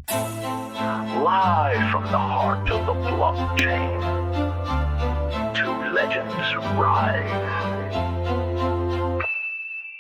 Live from the heart of the blockchain, two legends rise.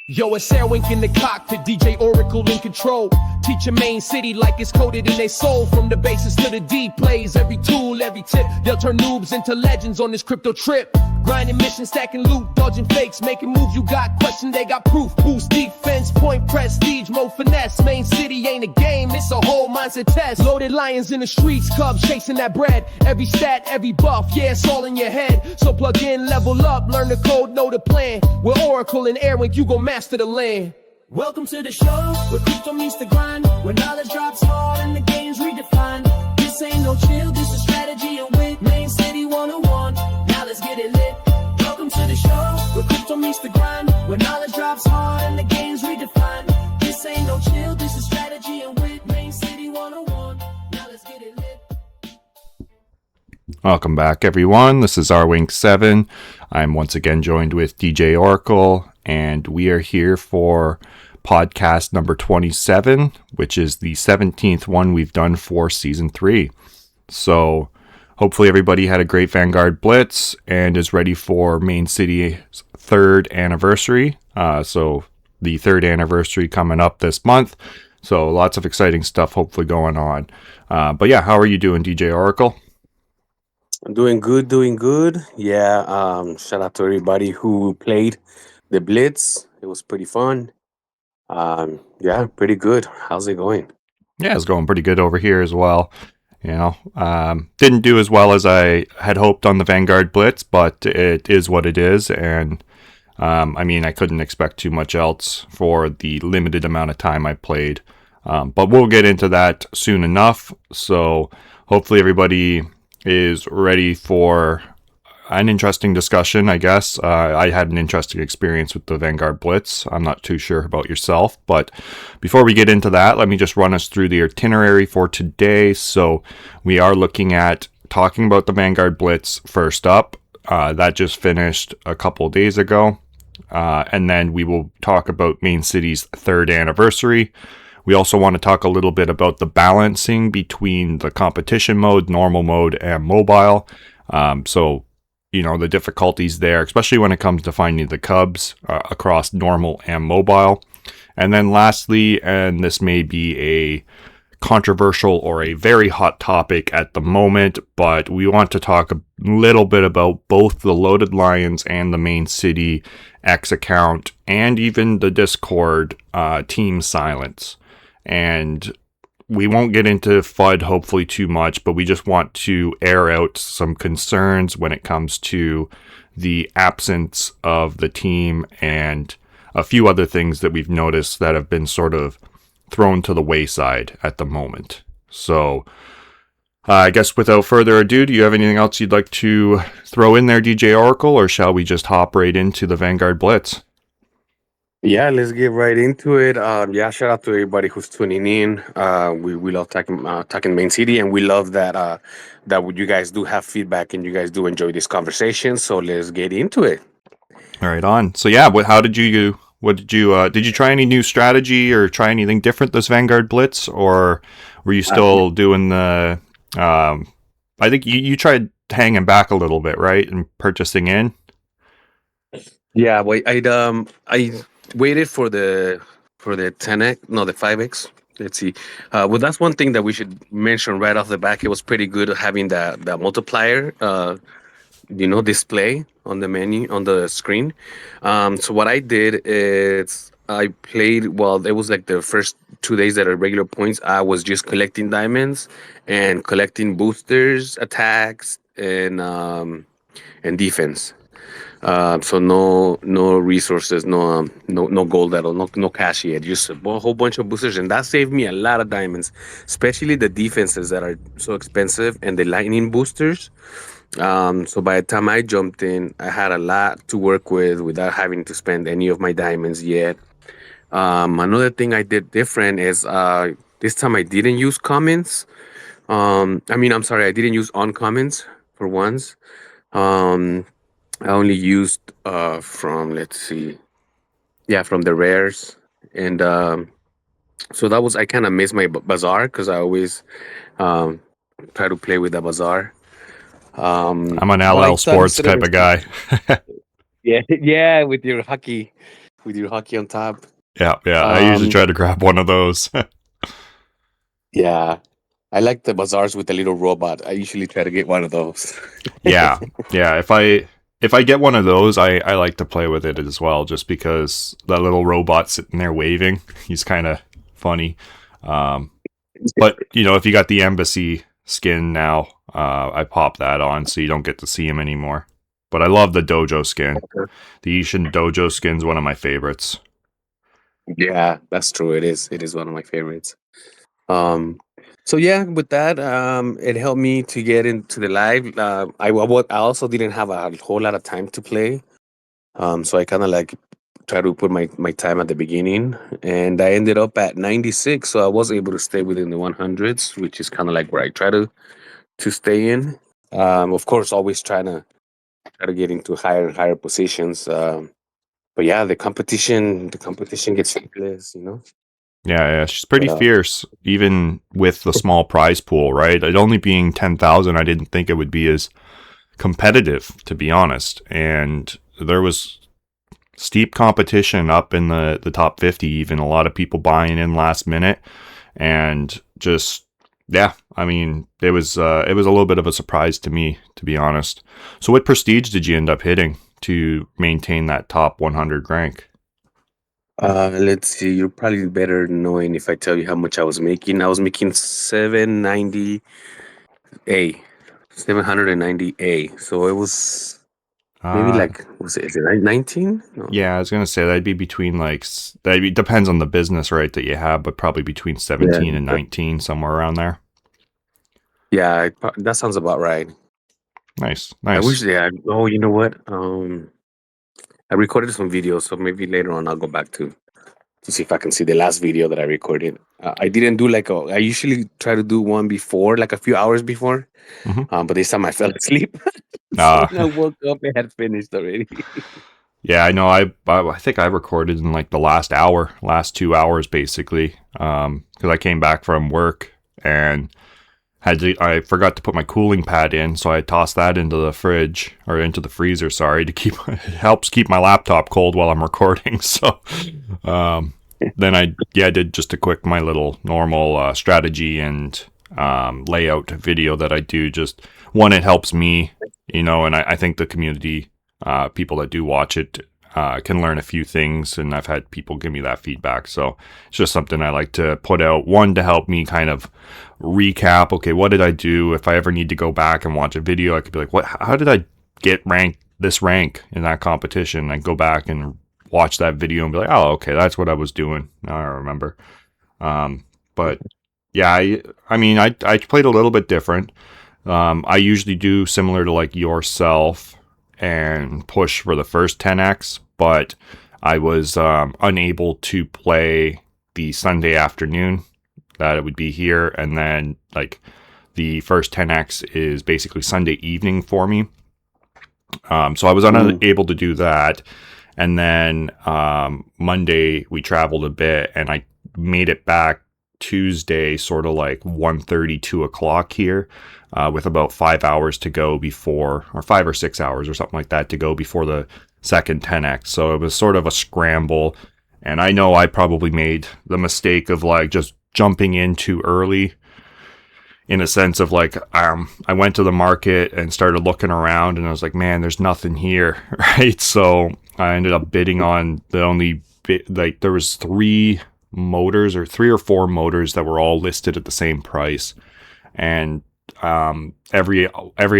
Yo, it's Airwink in the cockpit, DJ Orakle in control. Teach a main city like it's coded in their soul. From the basis to the D plays, every tool, every tip. They'll turn noobs into legends on this crypto trip. Grinding mission, stacking loot, dodging fakes, making moves. You got question, they got proof. Boost defense, point prestige, mo finesse. Main city ain't a game, it's a whole mindset test. Loaded lions in the streets, cubs chasing that bread. Every stat, every buff, yeah, it's all in your head. So plug in, level up, learn the code, know the plan. With Orakle and Airwink, you gon' master the land. Welcome to the show, where crypto meets the grind, where knowledge drops hard and the game's redefined. This ain't no chill, this is strategy and wit. Main City 101, now let's get it lit. Welcome to the show, where crypto meets the grind, where knowledge drops hard and the game's redefined. This ain't no chill, this is strategy and wit. Main City 101, now let's get it lit. Welcome back, everyone. This is S3E17. I'm once again joined with DJ Orakle, and we are here for podcast number 27, which is the 17th one we've done for season 3. So hopefully everybody had a great Vanguard Blitz and is ready for Main City's 3rd anniversary. So the 3rd anniversary coming up this month. So lots of exciting stuff hopefully going on. But yeah, how are you doing, DJ Orakle? I'm doing good. Yeah, shout out to everybody who played the Blitz. It was pretty fun. Yeah, pretty good. How's it going? Yeah, it's going pretty good over here as well. You know, didn't do as well as I had hoped on the Vanguard Blitz, but it is what it is. And I mean, I couldn't expect too much else for the limited amount of time I played. But we'll get into that soon enough. So hopefully everybody is ready for an interesting discussion, I guess. I had an interesting experience with the Vanguard Blitz. I'm not too sure about yourself, but before we get into that, let me just run us through the itinerary for today. So we are looking at talking about the Vanguard Blitz first up. That just finished a couple days ago. And then we will talk about Main City's 3rd anniversary. We also want to talk a little bit about the balancing between the competition mode, normal mode, and mobile. So, you know, the difficulties there, especially when it comes to finding the cubs across normal and mobile. And then lastly, and this may be a controversial or a very hot topic at the moment, but we want to talk a little bit about both the Loaded Lions and the Main City X account, and even the Discord team silence. And we won't get into FUD hopefully too much, but we just want to air out some concerns when it comes to the absence of the team and a few other things that we've noticed that have been sort of thrown to the wayside at the moment. So I guess without further ado, do you have anything else you'd like to throw in there, DJ Orakle, or shall we just hop right into the Vanguard Blitz? Yeah, let's get right into it. Yeah, shout out to everybody who's tuning in. We love talking Main City, and we love that you guys do have feedback and you guys do enjoy this conversation. So let's get into it. All right, on. So yeah, did you try any new strategy or try anything different this Vanguard Blitz, or were you still doing the? I think you tried hanging back a little bit, right, and purchasing in. Yeah, wait, I waited for the 10x, no, the 5x. Let's see. Well, that's one thing that we should mention right off the back. It was pretty good having that multiplier, display on the menu on the screen. So what I did is I played. Well, it was like the first 2 days that are regular points. I was just collecting diamonds and collecting boosters, attacks, and defense. So no resources, no gold at all, no cash yet. Just a whole bunch of boosters, and that saved me a lot of diamonds, especially the defenses that are so expensive and the lightning boosters. So by the time I jumped in, I had a lot to work with without having to spend any of my diamonds yet. Another thing I did different is this time I didn't use comments. I'm sorry, I didn't use uncommons for once. I only used from, let's see, from the rares, and So that was I kind of missed my bazaar because I always um, try to play with the bazaar. I'm an But I LL thought Sports instead of type of guy. yeah, yeah, with your hockey on top. Yeah, yeah. I usually Um, try to grab one of those. yeah, I like the bazaars with the little robot. I usually try to get one of those. Yeah, yeah. If I get one of those, I like to play with it as well, just because that little robot sitting there waving, he's kind of funny. Um, but you know, if you got the embassy skin now, I pop that on, so you don't get to see him anymore. But I love the dojo skin. The Ishin dojo skin's one of my favorites. Yeah, that's true. It is. It is one of my favorites. Um, so yeah, with that, it helped me to get into the live. I also didn't have a whole lot of time to play. So I kind of like try to put my time at the beginning, and I ended up at 96. So I was able to stay within the 100s, which is kind of like where I try to stay in. Of course, always try to get into higher and higher positions. But yeah, the competition gets ridiculous. Yeah, yeah, she's But pretty fierce, even with the small prize pool, right? It only being 10,000, I didn't think it would be as competitive, to be honest. And there was steep competition up in the top 50, even a lot of people buying in last minute. And just, yeah, I mean, it was a little bit of a surprise to me, to be honest. So what prestige did you end up hitting to maintain that top 100 rank? let's see. You're probably better knowing if I tell you how much I was making. I was making 790A, 790A. So it was maybe Uh, like was it, is it 19? No. Yeah, I was gonna say that'd be between like depends on the business rate that you have, but probably between Yeah. 17 and 19, somewhere around there. Yeah, that sounds about right. Nice, I wish nice. they had. Oh, you know what? I recorded some videos, so maybe later on I'll go back to see if I can see the last video that I recorded. I didn't do like I usually try to do one before, like a few hours before. Hmm. But this time I fell asleep. So Uh, when I woke up, it had finished already. yeah, I know. I think I recorded in like the last 2 hours basically, because I came back from work and I forgot to put my cooling pad in, so I tossed that into the fridge or into the freezer. Sorry, to keep it helps keep my laptop cold while I'm recording. So, um, then I did just a quick my little normal strategy and layout video that I do. Just one, it helps me, and I think the community, people that do watch it, can learn a few things, and I've had people give me that feedback. So it's just something I like to put out. One, to help me kind of recap. Okay, what did I do? If I ever need to go back and watch a video, I could be like, what? How did I get this rank in that competition? I go back and watch that video and be like, oh, okay, that's what I was doing. Now I remember. But yeah, I mean, I played a little bit different. I usually do similar to like yourself and push for the first 10x, but I was unable to play the Sunday afternoon that it would be here, and then like the first 10x is basically Sunday evening for me. So I was unable to do that, and then Monday we traveled a bit, and I made it back Tuesday, sort of like 1:30, 2 o'clock here, with about 5 hours to go before, or 5 or 6 hours or something like that to go before the second 10x. So it was sort of a scramble, and I know I probably made the mistake of like just jumping in too early, in a sense of like, I went to the market and started looking around, and I was like, man, there's nothing here, right? So I ended up bidding on the only like there was three or four motors that were all listed at the same price, and every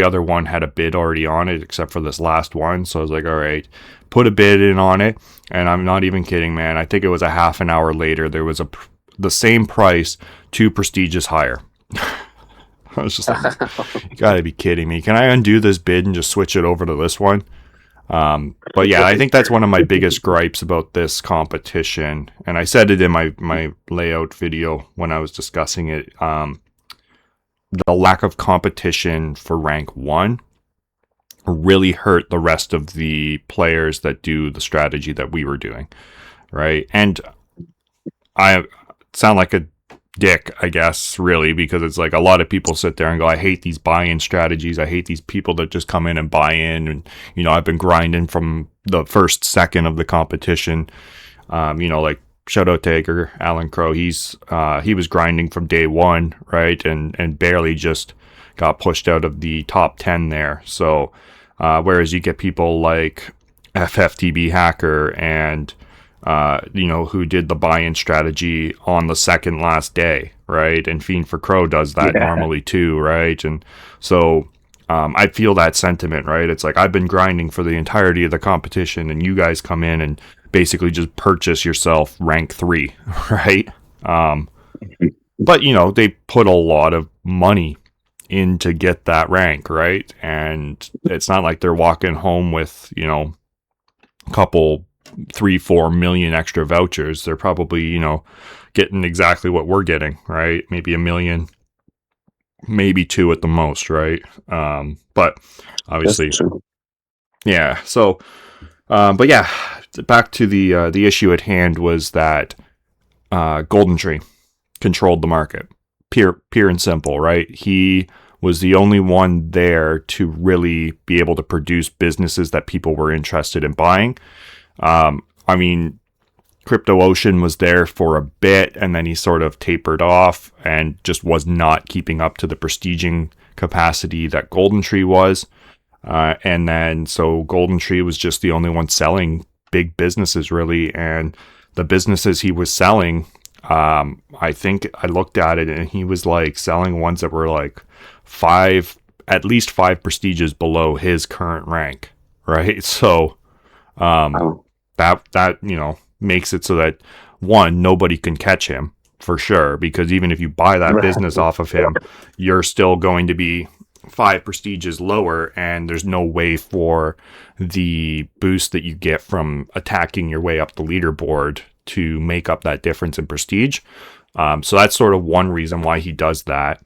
other one had a bid already on it except for this last one. So I was like, all right, put a bid in on it, and I'm not even kidding, man. I think it was a half an hour later, there was the same price, 2 prestiges higher. I was just like, you gotta be kidding me. Can I undo this bid and just switch it over to this one? But yeah, I think that's one of my biggest gripes about this competition. And I said it in my layout video when I was discussing it. The lack of competition for rank 1 really hurt the rest of the players that do the strategy that we were doing, right? And sound like a dick, I guess, really, because it's like a lot of people sit there and go, I hate these buy-in strategies. I hate these people that just come in and buy in. And, you know, I've been grinding from the first second of the competition. You know, like shout out to Edgar Allan Crow. He was grinding from day one, right? And barely just got pushed out of the top 10 there. So, whereas you get people like FFTB Hacker and, you know, who did the buy-in strategy on the second last day, right? And Fiend for Crow does that normally too, right? And so I feel that sentiment, right? It's like I've been grinding for the entirety of the competition, and you guys come in and basically just purchase yourself rank 3, right? But, you know, they put a lot of money in to get that rank, right? And it's not like they're walking home with, you know, a couple 3-4 million extra vouchers. They're probably, you know, getting exactly what we're getting, right? Maybe 1 million, maybe 2 at the most, right? But obviously, yeah. So, but yeah, back to the issue at hand was that Golden Tree controlled the market, pure and simple, right? He was the only one there to really be able to produce businesses that people were interested in buying. I mean, Crypto Ocean was there for a bit, and then he sort of tapered off and just was not keeping up to the prestiging capacity that Golden Tree was. And then so Golden Tree was just the only one selling big businesses, really. And the businesses he was selling, I think I looked at it and he was like selling ones that were like at least 5 prestiges below his current rank, right? So that you know, makes it so that, one, nobody can catch him for sure, because even if you buy that business off of him, you're still going to be 5 prestiges lower, and there's no way for the boost that you get from attacking your way up the leaderboard to make up that difference in prestige. So that's sort of one reason why he does that.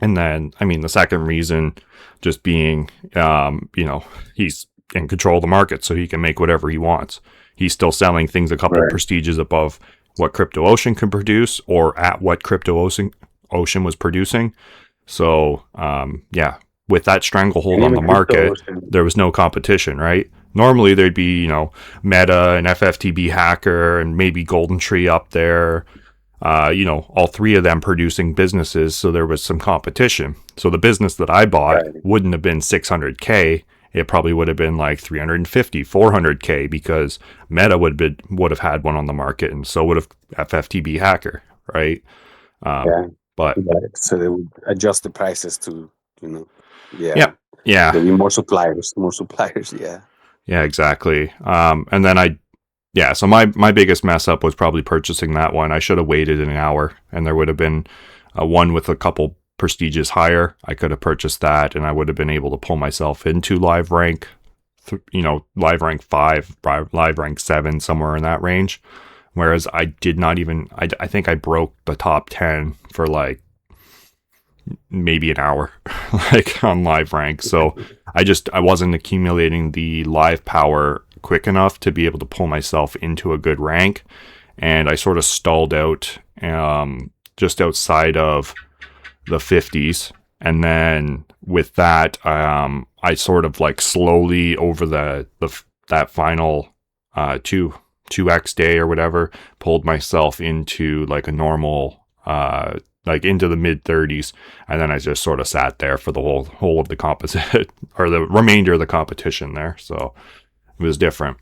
And then, I mean, the second reason just being, you know, he's in control of the market, so he can make whatever he wants. He's still selling things a couple of prestiges above what Crypto Ocean can produce, or at what Crypto Ocean was producing. So, yeah, with that stranglehold on the market, there was no competition, right? Normally there'd be, you know, Meta and FFTB Hacker and maybe Golden Tree up there, you know, all 3 of them producing businesses. So there was some competition. So the business that I bought wouldn't have been 600K. It probably would have been like 350, 400K, because Meta would have had one on the market, and so would have FFTB Hacker, right? But so they would adjust the prices to, you know, yeah. There'll be more suppliers, Yeah, exactly. And then so my biggest mess up was probably purchasing that one. I should have waited an hour, and there would have been one with a couple prestiges higher. I could have purchased that, and I would have been able to pull myself into live rank, you know, live rank 5, live rank 7, somewhere in that range. Whereas I did not even, I think I broke the top 10 for like maybe an hour, like on live rank. So I wasn't accumulating the live power quick enough to be able to pull myself into a good rank. And I sort of stalled out just outside of the 50s, and then with that I sort of like slowly over that final 2x day or whatever pulled myself into like a normal like into the mid 30s, and then I just sort of sat there for the whole of the composite or the remainder of the competition there. So it was different.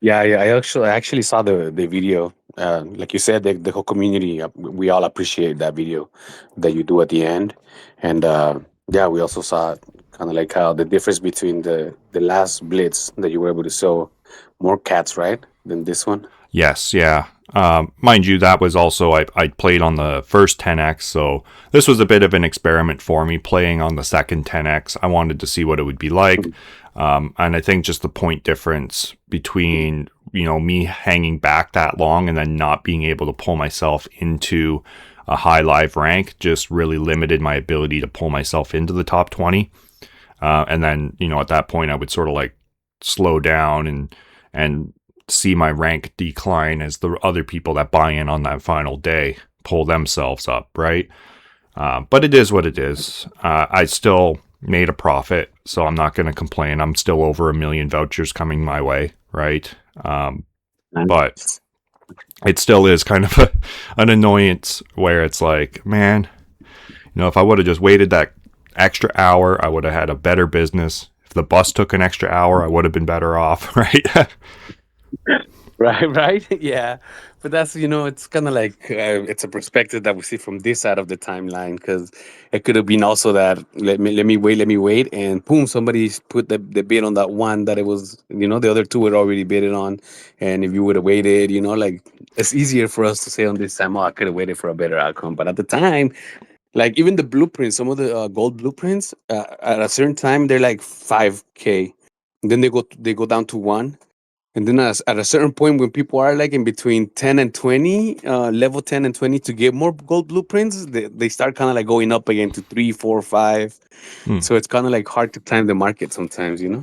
I actually saw the video. Like you said, the whole community, we all appreciate that video that you do at the end. And we also saw kind of like how the difference between the last blitz that you were able to sell more cats, right, than this one. Yes, yeah. Mind you, that was also, I played on the first 10x, so this was a bit of an experiment for me, playing on the second 10x. I wanted to see what it would be like. And I think just the point difference between, you know, me hanging back that long and then not being able to pull myself into a high live rank just really limited my ability to pull myself into the top 20. And then, you know, at that point I would sort of like slow down and see my rank decline as the other people that buy in on that final day pull themselves up, right? But it is what it is. I still made a profit, so I'm not going to complain. I'm still over 1 million vouchers coming my way, right? But it still is kind of an annoyance where it's like, man, if I would have just waited that extra hour, I would have had a better business. If the bus took an extra hour, I would have been better off, right? Right. Yeah. But that's, it's kind of like it's a perspective that we see from this side of the timeline, because it could have been also that let me wait, and boom, somebody's put the bid on that one that it was, the other two were already bidded on. And if you would have waited, like it's easier for us to say on this time, oh, I could have waited for a better outcome. But at the time, like even the blueprints, some of the gold blueprints, at a certain time, they're like 5K. Then they go down to 1. And then at a certain point, when people are like in between 10 and 20, level 10 and 20 to get more gold blueprints, they start kind of like going up again to 3, 4, 5. So it's kind of like hard to time the market sometimes, Yeah,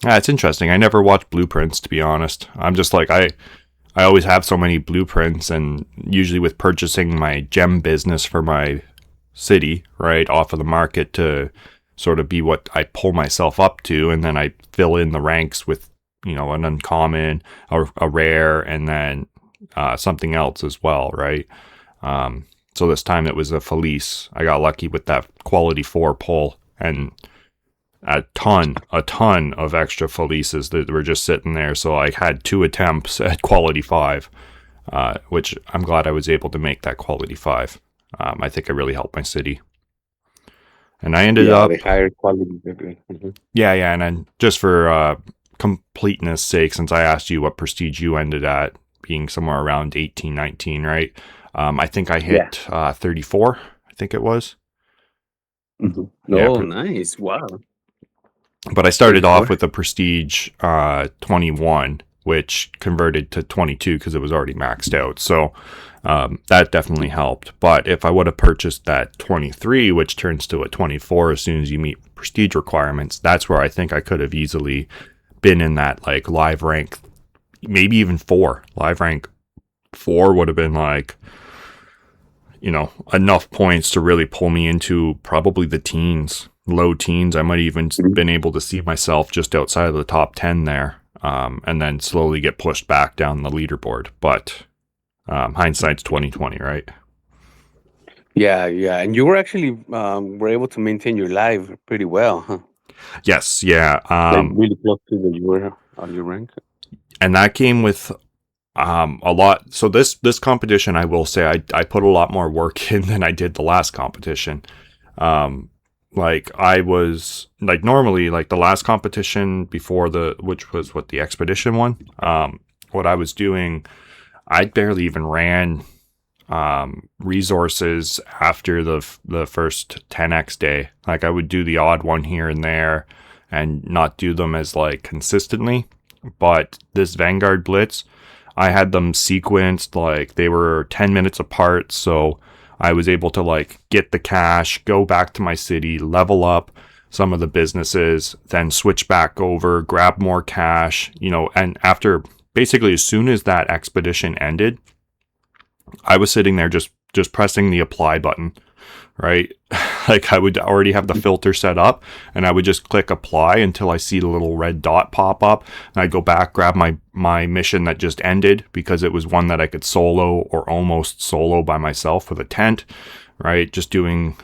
it's interesting. I never watched blueprints, to be honest. I'm just like, I always have so many blueprints, and usually with purchasing my gem business for my city, right, off of the market to sort of be what I pull myself up to, and then I fill in the ranks with an uncommon, a rare, and then something else as well, right? So this time it was a Felice. I got lucky with that quality 4 pull, and a ton of extra Felices that were just sitting there. So I had 2 attempts at quality 5, which I'm glad I was able to make that quality 5. I think it really helped my city. And I ended up... the higher quality. Mm-hmm. Yeah, and then just for... completeness sake, since I asked you what prestige you ended at, being somewhere around 18, 19, right? I think I hit 34, I think it was. Mm-hmm. Oh, nice. Wow. But I started 34. off with a prestige 21, which converted to 22 because it was already maxed out. So that definitely helped. But if I would have purchased that 23, which turns to a 24 as soon as you meet prestige requirements, that's where I think I could have easily been in that like live rank, maybe even 4. Live rank 4 would have been like, enough points to really pull me into probably the teens, low teens. I might even been able to see myself just outside of the top 10 there, and then slowly get pushed back down the leaderboard. But hindsight's 2020, right? Yeah. And you were actually were able to maintain your live pretty well, huh? Yes, yeah. Like really close to the you were on your rank. And that came with a lot. So this competition, I will say, I put a lot more work in than I did the last competition. Like I was like normally like the last competition before which was the expedition one. What I was doing, I barely even ran resources after the first 10x day. Like I would do the odd one here and there and not do them as like consistently. But this Vanguard Blitz, I had them sequenced, like they were 10 minutes apart, so I was able to like get the cash, go back to my city, level up some of the businesses, then switch back over, grab more cash, and after basically as soon as that expedition ended, I was sitting there just pressing the apply button, right? Like I would already have the filter set up, and I would just click apply until I see the little red dot pop up, and I'd go back, grab my mission that just ended, because it was one that I could solo or almost solo by myself with a tent, right? Just doing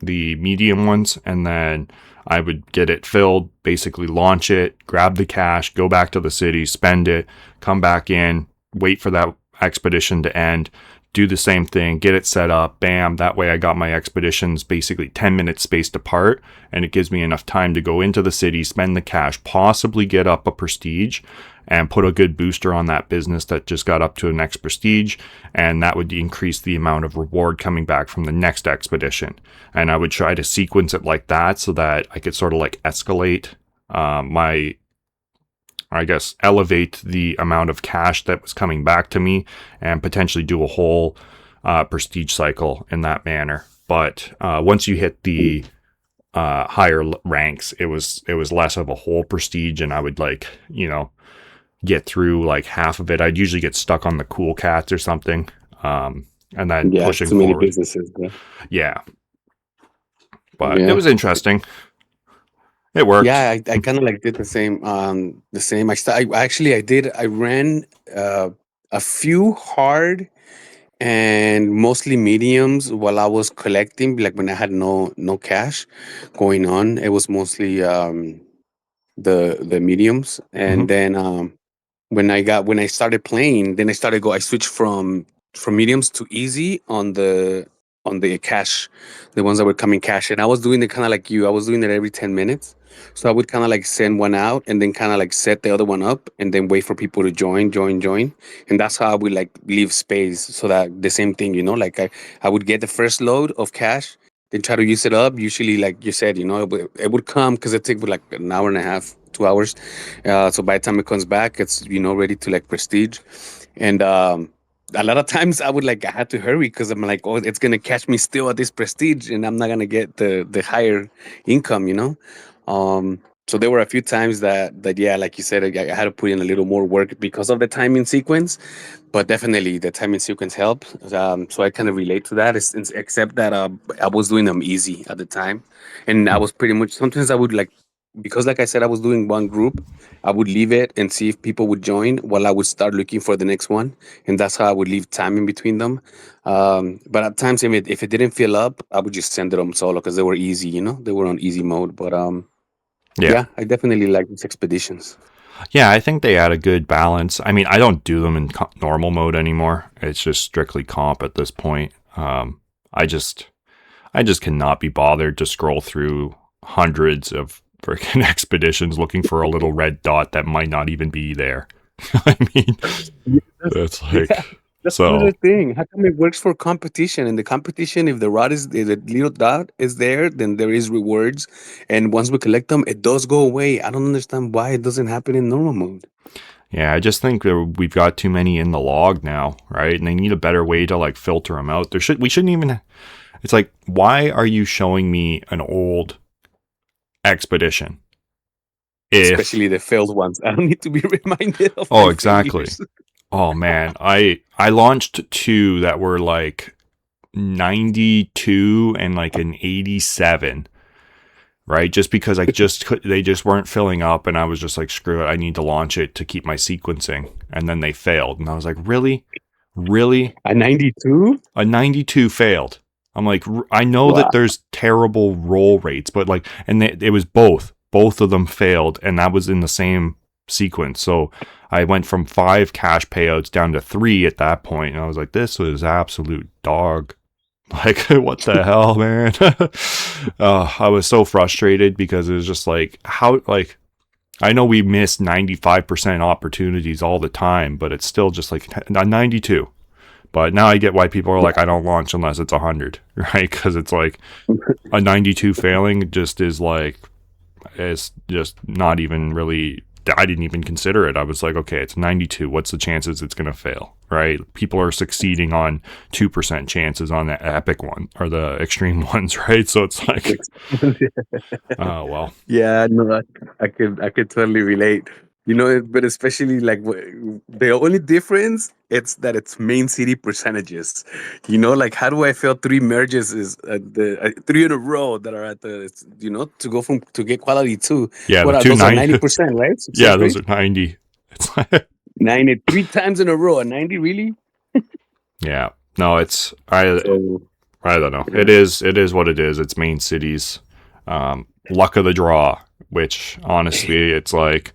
the medium ones, and then I would get it filled, basically launch it, grab the cash, go back to the city, spend it, come back in, wait for that expedition to end, do the same thing, get it set up, bam. That way I got my expeditions basically 10 minutes spaced apart, and it gives me enough time to go into the city, spend the cash, possibly get up a prestige, and put a good booster on that business that just got up to a next prestige, and that would increase the amount of reward coming back from the next expedition. And I would try to sequence it like that so that I could sort of like escalate elevate the amount of cash that was coming back to me, and potentially do a whole prestige cycle in that manner. But once you hit the higher ranks, it was less of a whole prestige, and I would like, get through like half of it. I'd usually get stuck on the cool cats or something. And then Yeah, pushing too many forward. businesses. Yeah. Yeah. But Yeah. it was interesting. It worked. Yeah, I kind of like did the same. The same. I ran a few hard and mostly mediums while I was collecting. Like when I had no cash going on, it was mostly the mediums, Mhm. and then when I started playing, then I switched from mediums to easy on the cash, the ones that were coming cash, and I was doing it kind of like you. I was doing it every 10 minutes, so I would kind of like send one out and then kind of like set the other one up and then wait for people to join, and that's how I would like leave space so that the same thing, like I would get the first load of cash. Then try to use it up. Usually, like you said, it would come because it takes like an hour and a half, 2 hours. So by the time it comes back, it's ready to like prestige, and a lot of times I had to hurry because I'm like, oh, it's gonna catch me still at this prestige, and I'm not gonna get the higher income. So there were a few times that yeah, like you said, I had to put in a little more work because of the timing sequence, but definitely the timing sequence helped. So I kind of relate to that, except that I was doing them easy at the time, and I was pretty much sometimes I would like because like I said I was doing one group, I would leave it and see if people would join while I would start looking for the next one, and that's how I would leave time in between them. But at times if it didn't fill up, I would just send them solo because they were easy, they were on easy mode. But Yeah. yeah, I definitely like these expeditions. Yeah, I think they had a good balance. I mean, I don't do them in normal mode anymore. It's just strictly comp at this point. I just cannot be bothered to scroll through hundreds of freaking expeditions looking for a little red dot that might not even be there. I mean, that's like Yeah, that's so. another thing. How come it works for competition? In the competition, if the little dot is there, then there is rewards. And once we collect them, it does go away. I don't understand why it doesn't happen in normal mode. Yeah, I just think that we've got too many in the log now, right? And they need a better way to like filter them out. We shouldn't even. It's like, why are you showing me an old expedition? Especially the failed ones. I don't need to be reminded of. Oh, my exactly. failures. Oh man, I launched two that were like 92 and like an 87, right? Just because they just weren't filling up, and I was just like, screw it, I need to launch it to keep my sequencing, and then they failed, and I was like, really, A 92? a 92 failed. I'm like, I know Wow. that there's terrible roll rates, but like, and it was both of them failed, and that was in the same sequence. So I went from 5 cash payouts down to 3 at that point, and I was like, this was absolute dog. Like, what the hell, man? I was so frustrated because it was just like, how, like, I know we miss 95% opportunities all the time, but it's still just like a 92. But now I get why people are like, I don't launch unless it's 100, right? Because it's like a 92 failing just is like, it's just not even really, I didn't even consider it. I was like, okay, it's 92. What's the chances it's going to fail, right? People are succeeding on 2% chances on the epic one or the extreme ones, right? So it's like, oh, well. Yeah, no, I could totally relate. But especially like the only difference it's that it's main city percentages. Like how do I fail 3 merges is the 3 in a row that are at the to go from to get quality 2. Yeah, What the are those? Are 290. 90%, right? Yeah, Success those rate? are 90. It's like, 93 times in a row. A 90 really? yeah, no, it's, So I don't know. yeah. It is what it is. It's main cities. Luck of the draw, which honestly, it's like,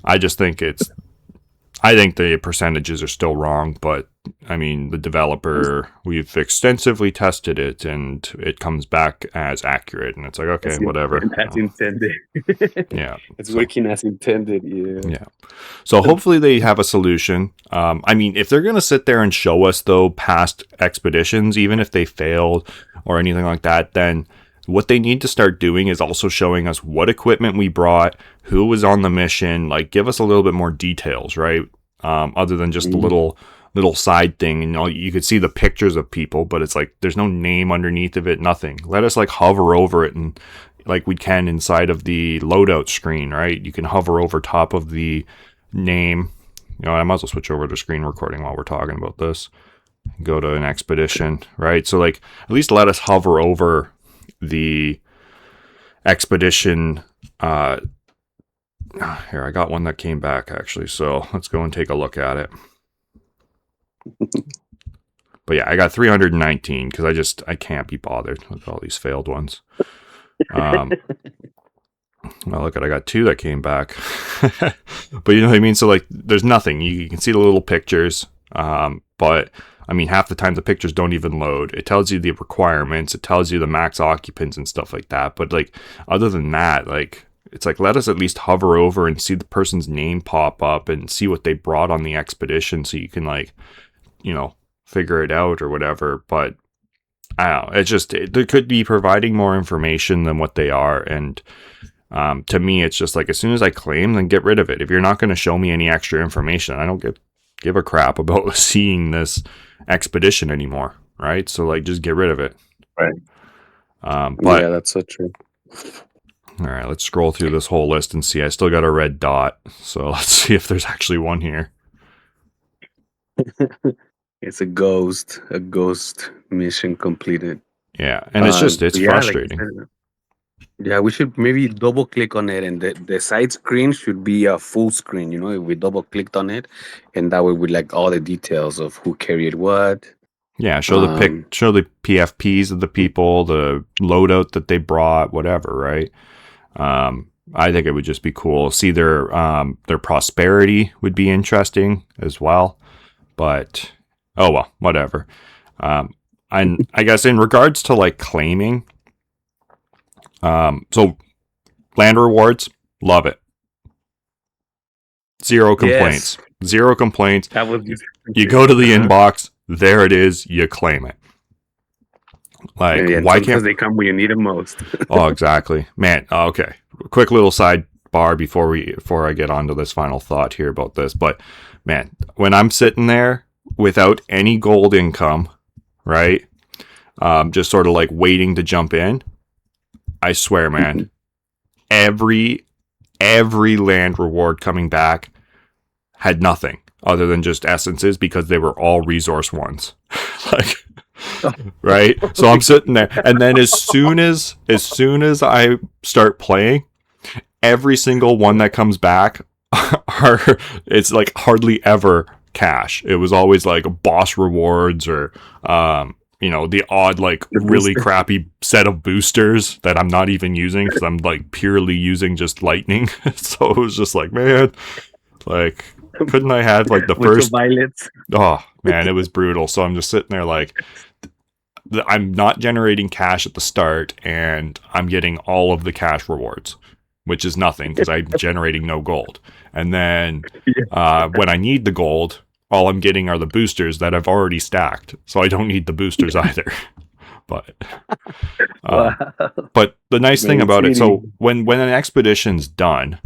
I think the percentages are still wrong, but I mean, the developer, we've extensively tested it and it comes back as accurate, and it's like, okay, whatever. As intended. Yeah. It's working as intended. Yeah. Yeah. So hopefully they have a solution. I mean, if they're going to sit there and show us, though, past expeditions, even if they failed or anything like that, then what they need to start doing is also showing us what equipment we brought, who was on the mission, like give us a little bit more details, right? Other than just the little side thing. And you could see the pictures of people, but it's like there's no name underneath of it, nothing. Let us like hover over it, and like we can inside of the loadout screen, right? You can hover over top of the name. I might as well switch over to screen recording while we're talking about this. Go to an expedition, right? So like, at least let us hover over the expedition. Here, I got one that came back actually. So let's go and take a look at it. But yeah, I got 319 because I can't be bothered with all these failed ones. Well, look at, I got 2 that came back. But you know what I mean? So like, there's nothing. You can see the little pictures. But I mean, half the time the pictures don't even load. It tells you the requirements. It tells you the max occupants and stuff like that. But like, other than that, like, it's like, let us at least hover over and see the person's name pop up and see what they brought on the expedition, so you can like, figure it out or whatever. But I don't know. It's just, they could be providing more information than what they are. And to me, it's just like, as soon as I claim, then get rid of it. If you're not going to show me any extra information, I don't give a crap about seeing this expedition anymore, right? So like, just get rid of it. Right. But yeah, that's so true. All right, let's scroll through this whole list and see. I still got a red dot, so let's see if there's actually one here. It's a ghost mission completed. Yeah, and it's frustrating. Yeah, we should maybe double click on it, and the side screen should be a full screen. If we double clicked on it, and that way with like all the details of who carried what. Yeah, show the PFPs of the people, the loadout that they brought, whatever, right? I think it would just be cool. See their prosperity would be interesting as well. But oh well, whatever. And I guess in regards to like claiming, so land rewards, love it. Zero complaints. Yes. Zero complaints. That was you go to the inbox, there it is, you claim it. Like, why can't they come when you need them most? Oh, exactly, man. Okay, quick little sidebar before I get onto this final thought here about this. But man, when I'm sitting there without any gold income, right, just sort of like waiting to jump in, I swear, man, every land reward coming back had nothing other than just essences, because they were all resource ones. Like, right? So I'm sitting there, and then as soon as I start playing, every single one that comes back it's like hardly ever cash. It was always like boss rewards or the odd like really crappy set of boosters that I'm not even using because I'm like purely using just lightning. So it was just like, man, like, couldn't I have like the first violets? Oh man, it was brutal. So I'm just sitting there like, I'm not generating cash at the start, and I'm getting all of the cash rewards, which is nothing because I'm generating no gold. And then when I need the gold, all I'm getting are the boosters that I've already stacked, so I don't need the boosters either. But but the nice thing about it, so when an expedition's done,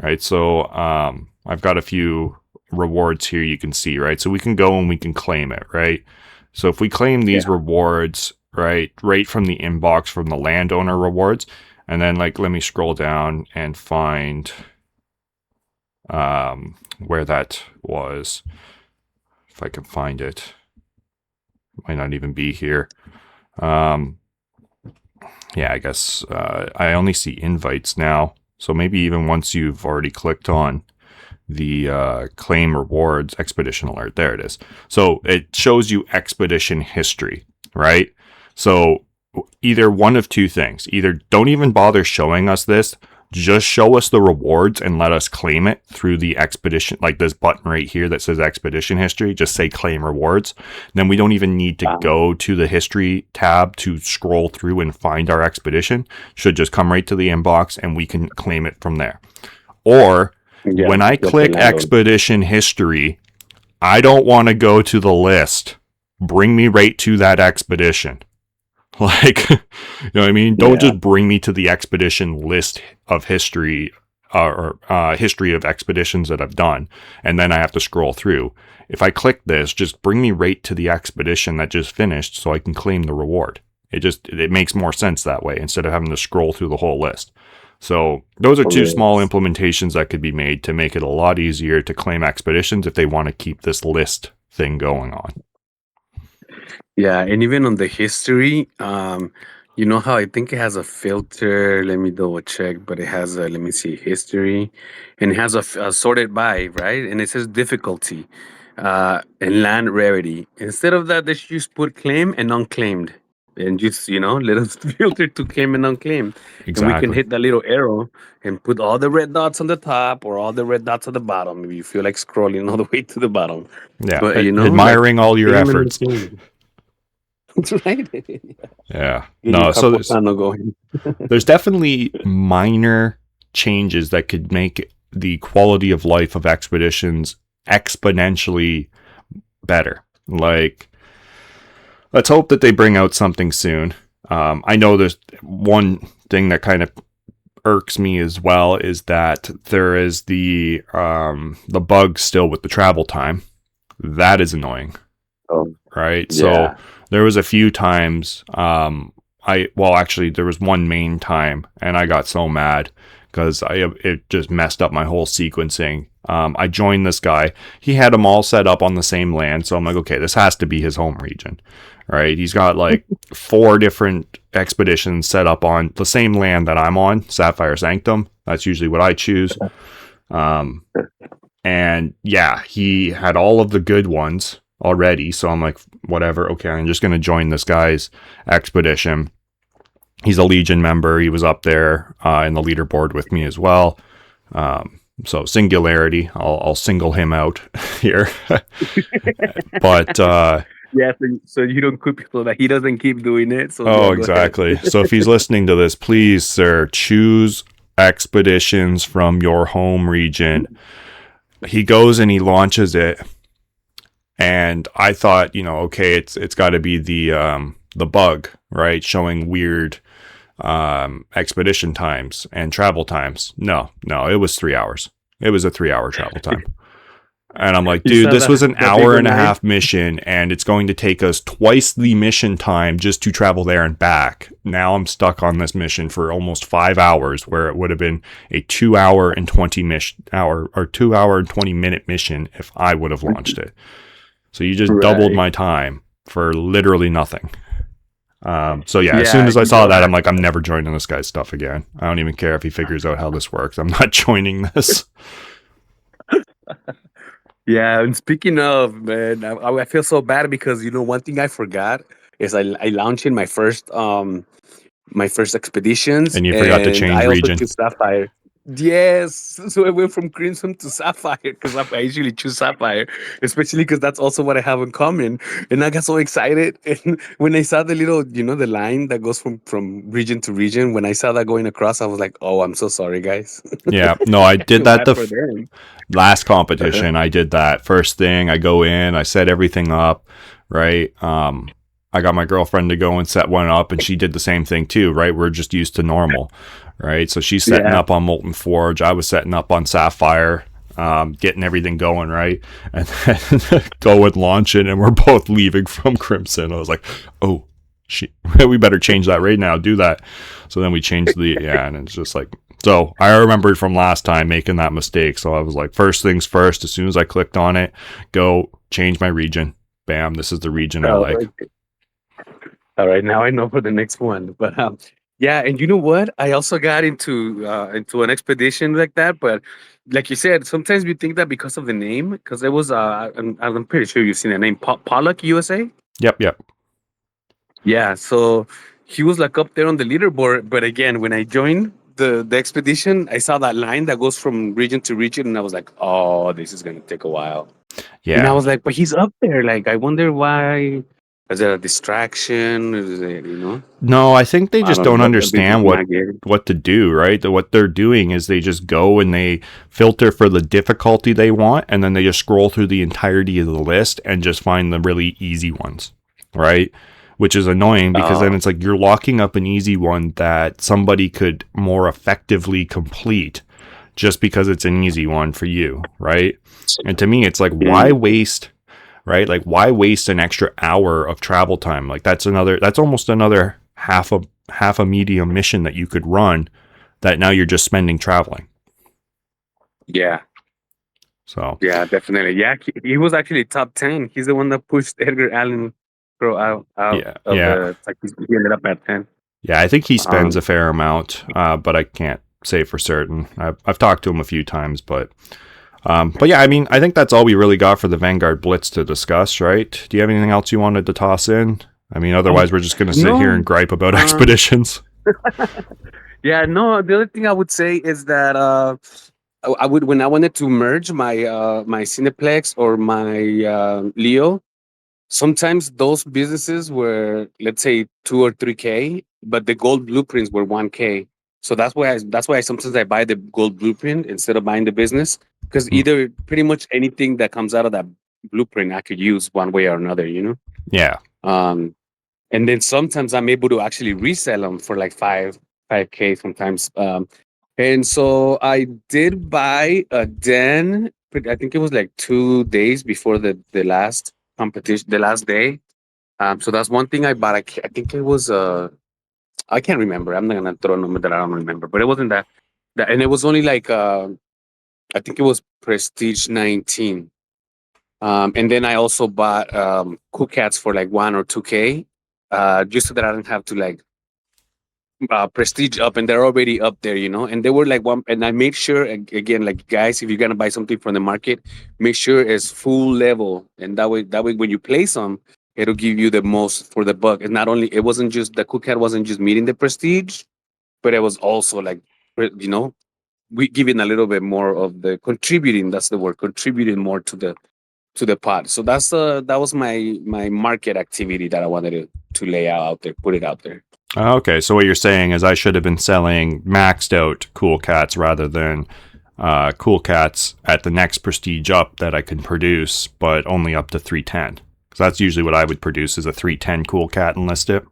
right? So I've got a few rewards here you can see, right? So we can go and we can claim it, right? So if we claim these rewards, right from the inbox from the landowner rewards, and then like, let me scroll down and find where that was. If I can find it. It might not even be here. Yeah, I guess I only see invites now. So maybe even once you've already clicked on the claim rewards expedition alert, there it is. So it shows you expedition history, right? So either one of two things. Either don't even bother showing us this, just show us the rewards and let us claim it through the expedition, like this button right here that says expedition history, just say claim rewards. Then we don't even need to go to the history tab to scroll through and find our expedition. Should just come right to the inbox and we can claim it from there. Or when I click expedition history, I don't want to go to the list. Bring me right to that expedition. Like, you know what I mean? Don't just bring me to the expedition list of history or history of expeditions that I've done, and then I have to scroll through. If I click this, just bring me right to the expedition that just finished so I can claim the reward. It makes more sense that way instead of having to scroll through the whole list. So those are two yes. small implementations that could be made to make it a lot easier to claim expeditions if they want to keep this list thing going on. Yeah, and even on the history, you know how I think it has a filter. Let me double check, but it has a, let me see, history, and it has a sorted by, right? And it says difficulty, and land rarity. Instead of that, they should just put claim and unclaimed, and just let us filter to claim and unclaimed, and we can Exactly. hit that little arrow and put all the red dots on the top or all the red dots at the bottom if you feel like scrolling all the way to the bottom. Yeah. But like Admiring all your claim and efforts. unclaimed. That's right. Yeah. Get your No, so Capocano going. there's definitely minor changes that could make the quality of life of expeditions exponentially better. Like, let's hope that they bring out something soon. I know there's one thing that kind of irks me as well is that there is the bug still with the travel time. That is annoying. Oh, right? yeah. So there was a few times, actually there was one main time and I got so mad because it just messed up my whole sequencing. I joined this guy. He had them all set up on the same land. So I'm like, okay, this has to be his home region, right? He's got like 4 different expeditions set up on the same land that I'm on, Sapphire Sanctum. That's usually what I choose. And yeah, he had all of the good ones already. So I'm like, whatever. Okay, I'm just going to join this guy's expedition. He's a Legion member. He was up there in the leaderboard with me as well. So singularity, I'll single him out here. But yeah, so you don't quit people that he doesn't keep doing it. So yeah, exactly. So if he's listening to this, please, sir, choose expeditions from your home region. He goes and he launches it. And I thought, okay, it's got to be the bug, right? Showing weird expedition times and travel times. No, it was 3 hours. It was a 3-hour travel time. And I'm like, dude, this was an hour and a half mission, and it's going to take us twice the mission time just to travel there and back. Now I'm stuck on this mission for almost 5 hours, where it would have been a 2 hour and 20 minute mission if I would have launched it. So you just doubled my time for literally nothing. So yeah, as soon as I saw that, I'm like, I'm never joining this guy's stuff again. I don't even care if he figures out how this works. I'm not joining this. Yeah, and speaking of, man, I feel so bad because one thing I forgot is I launched in my first expeditions, And you forgot to change I region. also choose Sapphire. Yes, so I went from Crimson to Sapphire because I usually choose Sapphire, especially because that's also what I have in common. And I got so excited, and when I saw the little, the line that goes from region to region, when I saw that going across, I was like, "Oh, I'm so sorry, guys." Yeah, no, I did that Bad for them. last competition. I did that first thing. I go in, I set everything up, right? I got my girlfriend to go and set one up, and she did the same thing too, right? We're just used to normal, right? So she's setting up on Molten Forge. I was setting up on Sapphire, getting everything going, right? And then go and launch it, and we're both leaving from Crimson. I was like, oh, shit, we better change that right now. Do that. So then we changed and it's just like, so I remembered from last time making that mistake. So I was like, first things first, as soon as I clicked on it, go change my region. Bam, this is the region I like. All right, now I know for the next one. But yeah, and you know what? I also got into an expedition like that. But like you said, sometimes we think that because of the name, because it was I'm pretty sure you've seen the name Pollock USA. Yep. Yeah, so he was like up there on the leaderboard. But again, when I joined the expedition, I saw that line that goes from region to region, and I was like, oh, this is gonna take a while. Yeah. And I was like, but he's up there. Like, I wonder why. Is it a distraction? Is it, No, I think they just don't understand what to do, right? What they're doing is they just go and they filter for the difficulty they want, and then they just scroll through the entirety of the list and just find the really easy ones, right? Which is annoying because then it's like you're locking up an easy one that somebody could more effectively complete just because it's an easy one for you, right? And to me, it's like, why waste... right? Like, why waste an extra hour of travel time? Like, that's almost another half a medium mission that you could run that now you're just spending traveling. Yeah. So Yeah, definitely. Yeah, he was actually top 10. He's the one that pushed Edgar Allan Poe out yeah, of yeah, the. Like, he ended up at 10. yeah. I think he spends a Um, fair amount, but I can't say for certain. I've talked to him a few times, but yeah, I mean, I think that's all we really got for the Vanguard Blitz to discuss, right? Do you have anything else you wanted to toss in? I mean, otherwise we're just going to sit here no. and gripe about expeditions. Yeah, no. The other thing I would say is that I would, when I wanted to merge my Cineplex or my Leo. Sometimes those businesses were, let's say, 2 or 3K, but the gold blueprints were 1K. So that's why sometimes I buy the gold blueprint instead of buying the business, because Hmm. either pretty much anything that comes out of that blueprint I could use one way or another, Yeah. Um, and then sometimes I'm able to actually resell them for like 5K sometimes. And so I did buy a den. I think it was like 2 days before the last competition, the last day. So that's one thing I bought. I think it was I can't remember. I'm not gonna throw a number that I don't remember, but it wasn't that, and it was only like I think it was Prestige 19. And then I also bought Cool Cats for like 1 or 2K, just so that I don't have to like prestige up, and they're already up there, and they were like one. And I made sure again, like, guys, if you're gonna buy something from the market, make sure it's full level, and that way when you place them, it'll give you the most for the buck. And not only, it wasn't just the Cool Cat wasn't just meeting the prestige, but it was also like, we giving a little bit more of the contributing, that's the word, contributing more to the pot. So that was my market activity that I wanted to lay out there, put it out there. Okay, so what you're saying is I should have been selling maxed out Cool Cats rather than Cool Cats at the next prestige up that I can produce, but only up to 310. Because that's usually what I would produce is a 310 Cool Cat and list it.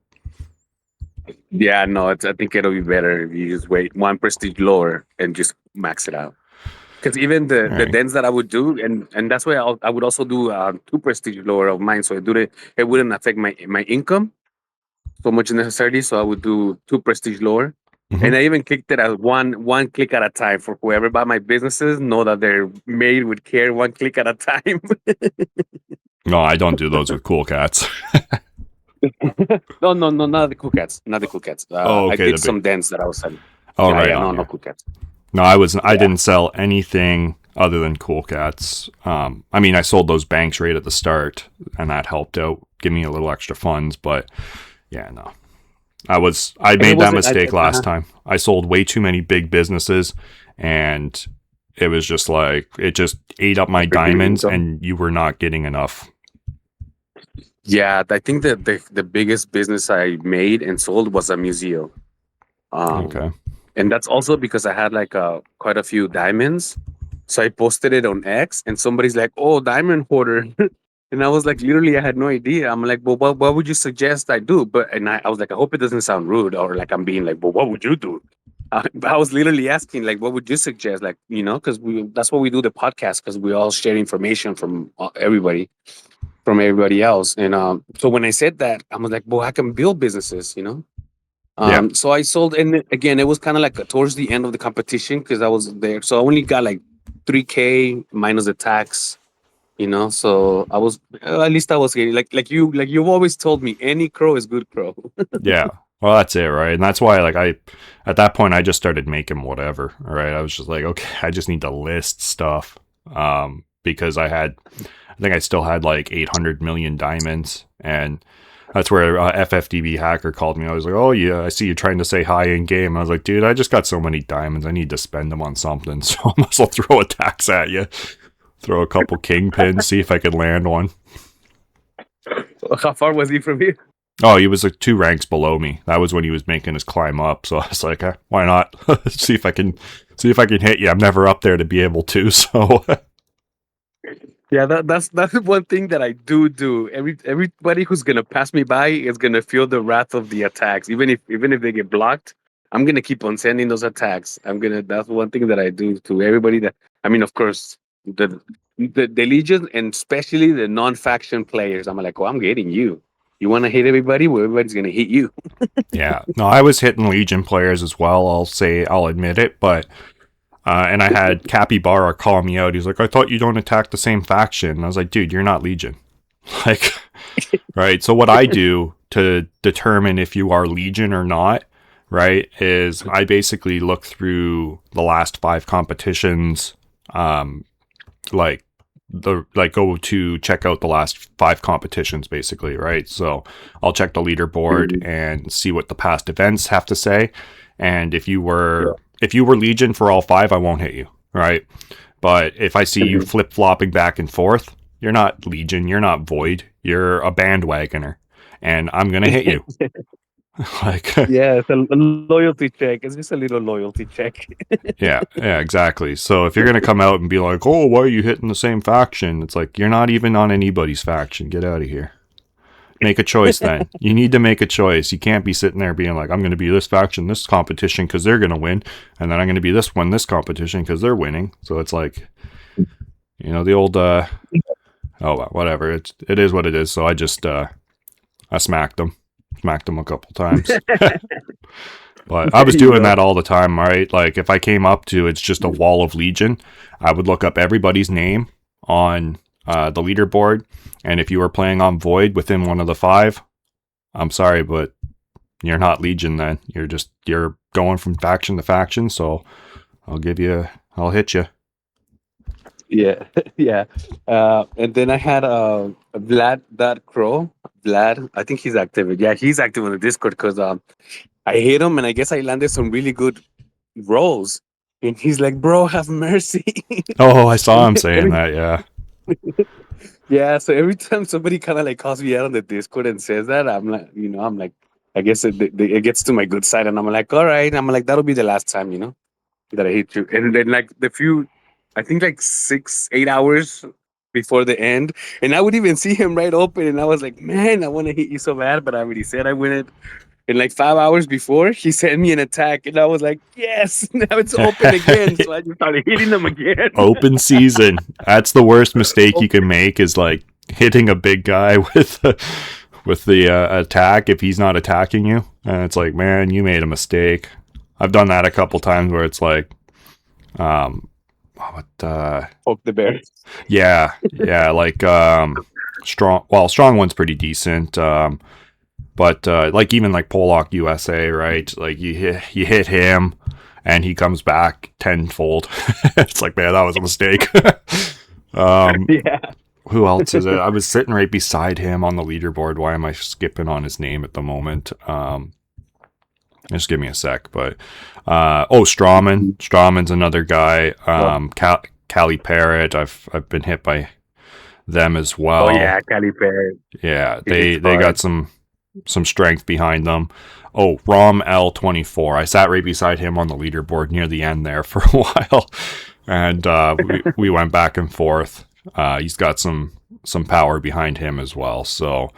Yeah, no, I think it'll be better if you just wait one prestige lower and just max it out. Because even All the right. dens that I would do, and that's why I would also do two prestige lower of mine, so it wouldn't affect my income so much necessarily. So I would do two prestige lower, Mm-hmm. and I even clicked it as one click at a time for whoever bought my businesses. Know that they're made with care, one click at a time. No, I don't do those with Cool Cats. No, not the cool cats, not the cool cats. Oh, I okay. did some dens that I was selling. Oh, Yeah, right yeah, on. no Yeah. cool cats. No, I wasn't. I Yeah. didn't sell anything other than Cool Cats. I mean, I sold those banks right at the start, and that helped out, give me a little extra funds. But yeah, no, I And it made that wasn't. mistake last time. I sold way too many big businesses, and it was just like it just ate up my diamonds, and you were not getting enough. Yeah, I think that the biggest business I made and sold was a museum. Okay. And that's also because I had like quite a few diamonds. So I posted it on X, and somebody's like, "Oh, diamond hoarder," and I was like, literally, I had no idea. I'm like, "Well, what would you suggest I do?" But I was like, I hope it doesn't sound rude or like I'm being like, "Well, what would you do?" I was literally asking, like, what would you suggest? Like, because that's what we do the podcast, because we all share information from everybody, from everybody else. And so when I said that, I was like, well, I can build businesses. Yeah. So I sold, and again, it was kind of like towards the end of the competition because I was there. So I only got like 3K minus the tax. So I was, at least I was getting like you've always told me, any crow is good crow. Yeah. Well, that's it, right? And that's why, like, at that point, I just started making whatever. All right. I was just like, okay, I just need to list stuff. Because I think I still had like 800 million diamonds. And that's where FFDB hacker called me. I was like, oh, yeah, I see you trying to say hi in game. I was like, dude, I just got so many diamonds. I need to spend them on something. So I must well throw a tax at you. Throw a couple kingpins, see if I could land one. How far was he from you? Oh, he was like 2 ranks below me. That was when he was making his climb up. So I was like, why not? see if I can hit you. I'm never up there to be able to. So Yeah, that's one thing that I do. Everybody who's gonna pass me by is gonna feel the wrath of the attacks, even if they get blocked. I'm gonna keep on sending those attacks. That's one thing that I do to everybody. That, I mean, of course, the legion, and especially the non-faction players. I'm like, oh, I'm getting you. You want to hit everybody, well, everybody's gonna hit you. Yeah. No, I was hitting Legion players as well. I'll admit it, but and I had Capybara call me out. He's like, I thought you don't attack the same faction. And I was like, dude, you're not Legion. Like, right. So what I do to determine if you are Legion or not, right, is I basically look through the last 5 competitions, go to check out the last 5 competitions, basically, right? So I'll check the leaderboard and see what the past events have to say. And if you were Legion for all 5, I won't hit you, right? But if I see you flip flopping back and forth, you're not Legion, you're not Void, you're a bandwagoner, and I'm gonna hit you. Like, Yeah, it's a loyalty check. It's just a little loyalty check. yeah, exactly. So if you're gonna come out and be like, oh, why are you hitting the same faction? It's like, you're not even on anybody's faction. Get out of here. Make a choice then. You need to make a choice. You can't be sitting there being like, I'm going to be this faction, this competition because they're going to win. And then I'm going to be this one, this competition because they're winning. So it's like, the old, whatever. It is what it is. So I just, I smacked them a couple times. But I was doing that all the time, right? Like if I came up to, it's just a wall of Legion, I would look up everybody's name on the leaderboard. And if you were playing on Void within one of the 5, I'm sorry, but you're not Legion then. You're going from faction to faction, so I'll hit you. Yeah, yeah. And then I had Vlad.Crow. Vlad, I think he's active. Yeah, he's active on the Discord because I hit him and I guess I landed some really good rolls. And he's like, bro, have mercy. Oh, I saw him saying that, yeah. Yeah, so every time somebody kind of like calls me out on the Discord and says that, I'm like, I guess it gets to my good side, and I'm like, all right, I'm like, that'll be the last time, that I hit you. And then like I think like 6-8 hours before the end, and I would even see him right open, and I was like, man, I want to hit you so bad, but I already said I wouldn't. And like 5 hours before, he sent me an attack, and I was like, yes, now it's open again. So I just started hitting them again. Open season. That's the worst mistake you can make, is like hitting a big guy with the attack if he's not attacking you. And it's like, man, you made a mistake. I've done that a couple times where it's like, Poke the bear. Yeah, like strong one's pretty decent. But like even like Pollock USA, right? Like you hit him and he comes back tenfold. It's like, man, that was a mistake. Yeah. Who else is it? I was sitting right beside him on the leaderboard. Why am I skipping on his name at the moment? Just give me a sec. But Strawman. Strawman's another guy. Cali Parrot. I've been hit by them as well. Oh yeah, Cali Parrot. Yeah, they got some strength behind them. Oh, Rom L24. I sat right beside him on the leaderboard near the end there for a while, and we went back and forth. He's got some power behind him as well. So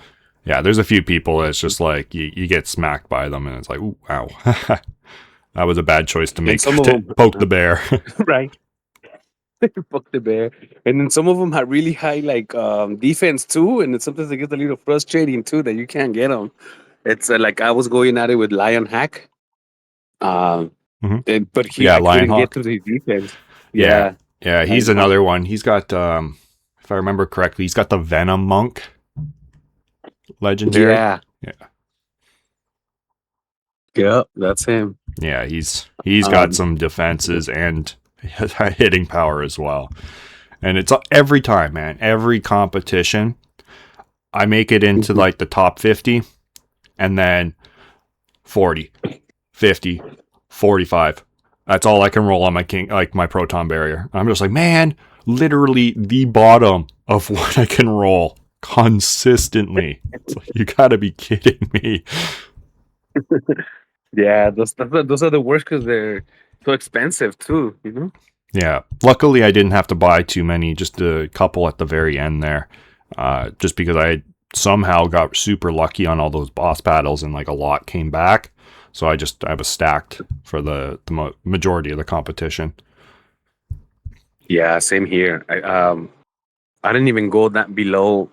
yeah, there's a few people that's just like you get smacked by them, and it's like, ooh, wow, that was a bad choice to make. Poke the bear, right? Poke the bear, and then some of them have really high like defense too, and sometimes it gets a little frustrating too that you can't get them. It's like I was going at it with Lion Hack, but he couldn't get to the defense. Yeah, he's another one. He's got, if I remember correctly, he's got the Venom Monk legendary. Yeah, that's him. Yeah, he's got some defenses and hitting power as well. And it's every time, man. Every competition, I make it into like the top 50, and then 40, 50, 45. That's all I can roll on my my proton barrier. I'm just like, man, literally the bottom of what I can roll consistently. It's like, you gotta be kidding me. Yeah, those are the worst because they're so expensive too, Yeah. Luckily, I didn't have to buy too many, just a couple at the very end there. Just because I somehow got super lucky on all those boss battles and like a lot came back. So I was stacked for the majority of the competition. Yeah, same here. I didn't even go that below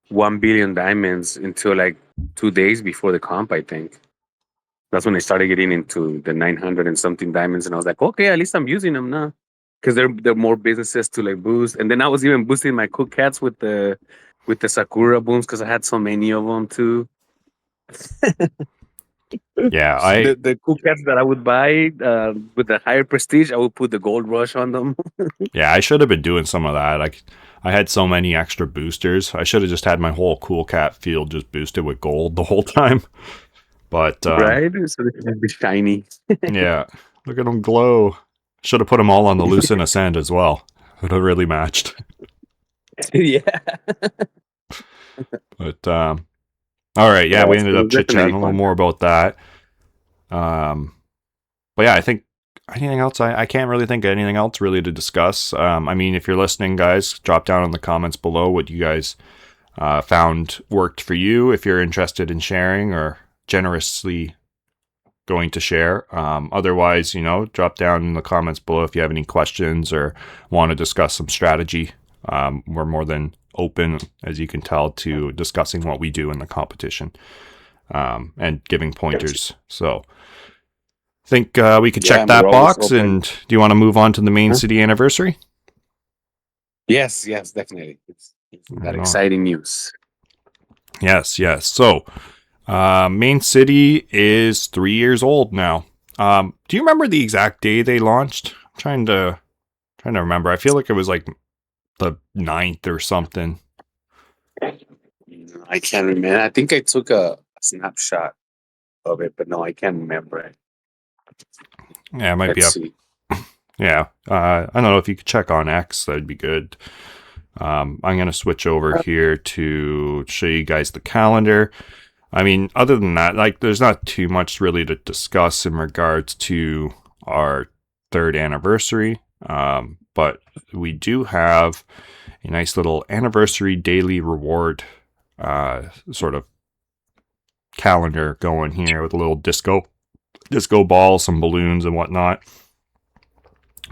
1 billion diamonds until like 2 days before the comp, I think. That's when I started getting into the 900 and something diamonds, and I was like, okay, at least I'm using them now, because they're more businesses to like boost. And then I was even boosting my cool cats with the Sakura booms because I had so many of them too. Yeah, I The cool cats that I would buy with the higher prestige, I would put the gold rush on them. yeah, I should have been doing some of that. I had so many extra boosters. I should have just had my whole cool cat field just boosted with gold the whole time. But Right? So they can be shiny. yeah, look at them glow. Should have put them all on the Lucent Ascend as well. Would have really matched. Yeah. But all right, yeah, we It's ended up chit definitely chatting a little fun. more about that. But yeah, I think anything else? I can't really think of anything else really to discuss. I mean, if you're listening, guys, drop down in the comments below what you guys found worked for you. If you're interested in sharing or generously going to share. Otherwise, drop down in the comments below if you have any questions or want to discuss some strategy. We're more than open, as you can tell, to discussing what we do in the competition and giving pointers. So I think we could check that we're always box. open. And do you want to move on to the main city anniversary? Yes, definitely. It's Right that on. exciting news. Yes. So main city is 3 years old now. Do you remember the exact day they launched? I'm trying to remember. I feel like it was like the 9th or something. I can't remember. I think I took a snapshot of it, but no, I can't remember it. Yeah, it might be Let's up. see. Yeah. I don't know if you could check on X. That'd be good. I'm going to switch over here to show you guys the calendar. I mean, other than that, like, there's not too much really to discuss in regards to our 3rd anniversary. But we do have a nice little anniversary daily reward sort of calendar going here with a little disco ball, some balloons and whatnot.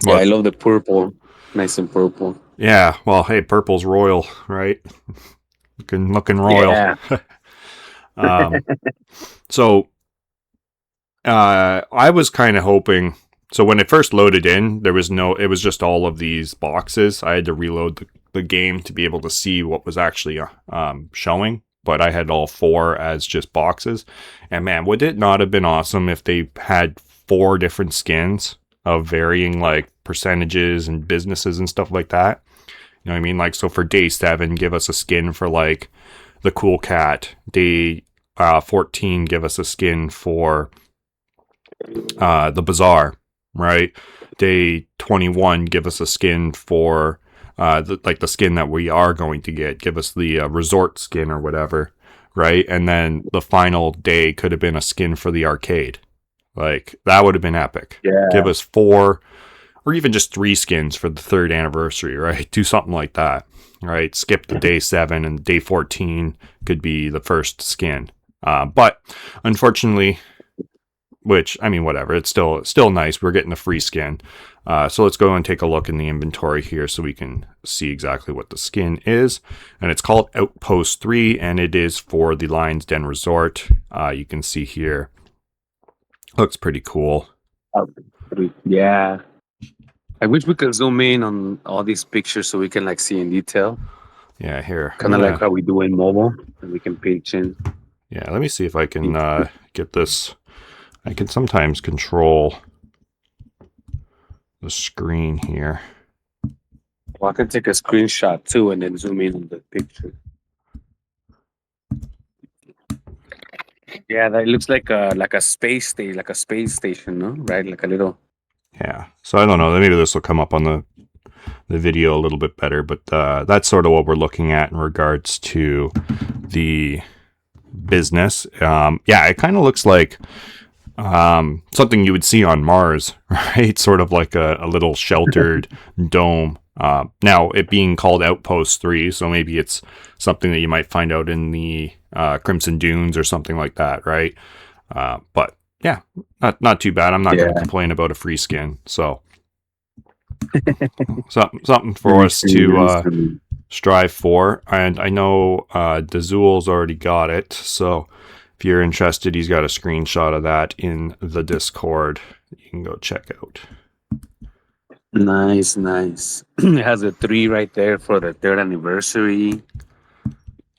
Yeah, I love the purple. Nice and purple. Yeah, well, hey, purple's royal, right? looking royal. Yeah. So I was kind of hoping. So when it first loaded in, it was just all of these boxes. I had to reload the game to be able to see what was actually showing. But I had all 4 as just boxes. And man, would it not have been awesome if they had 4 different skins of varying like percentages and businesses and stuff like that? You know what I mean? Like, so for day 7, give us a skin for like the cool cat. Day 14, give us a skin for the bazaar, right? Day 21, give us a skin for the skin that we are going to get. Give us the resort skin or whatever, right? And then the final day could have been a skin for the arcade. Like, that would have been epic. Yeah. Give us 4 or even just 3 skins for the 3rd anniversary, right? Do something like that, right? Skip the day 7 and day 14 could be the first skin. But unfortunately, which, I mean, whatever, it's still nice. We're getting a free skin. So let's go and take a look in the inventory here so we can see exactly what the skin is. And it's called Outpost 3, and it is for the Lion's Den Resort. You can see here. Looks pretty cool. Yeah. I wish we could zoom in on all these pictures so we can like see in detail. Yeah, here. Kind of like how we do in mobile, and we can pinch in. Yeah, let me see if I can get this. I can sometimes control the screen here. Well, I can take a screenshot too and then zoom in on the picture. Yeah, that looks like a space station, no? Right? Like a little. Yeah. So I don't know. Maybe this will come up on the video a little bit better, but that's sort of what we're looking at in regards to the business. Yeah, it kind of looks like something you would see on Mars, right? Sort of like a little sheltered dome. Now, it being called Outpost 3, so maybe it's something that you might find out in the Crimson Dunes or something like that, right? But yeah, not too bad. I'm not going to complain about a free skin. So something for us to Strive 4, and I know Dazul's already got it, so if you're interested, he's got a screenshot of that in the Discord. You can go check out. Nice. It has a 3 right there for the 3rd anniversary.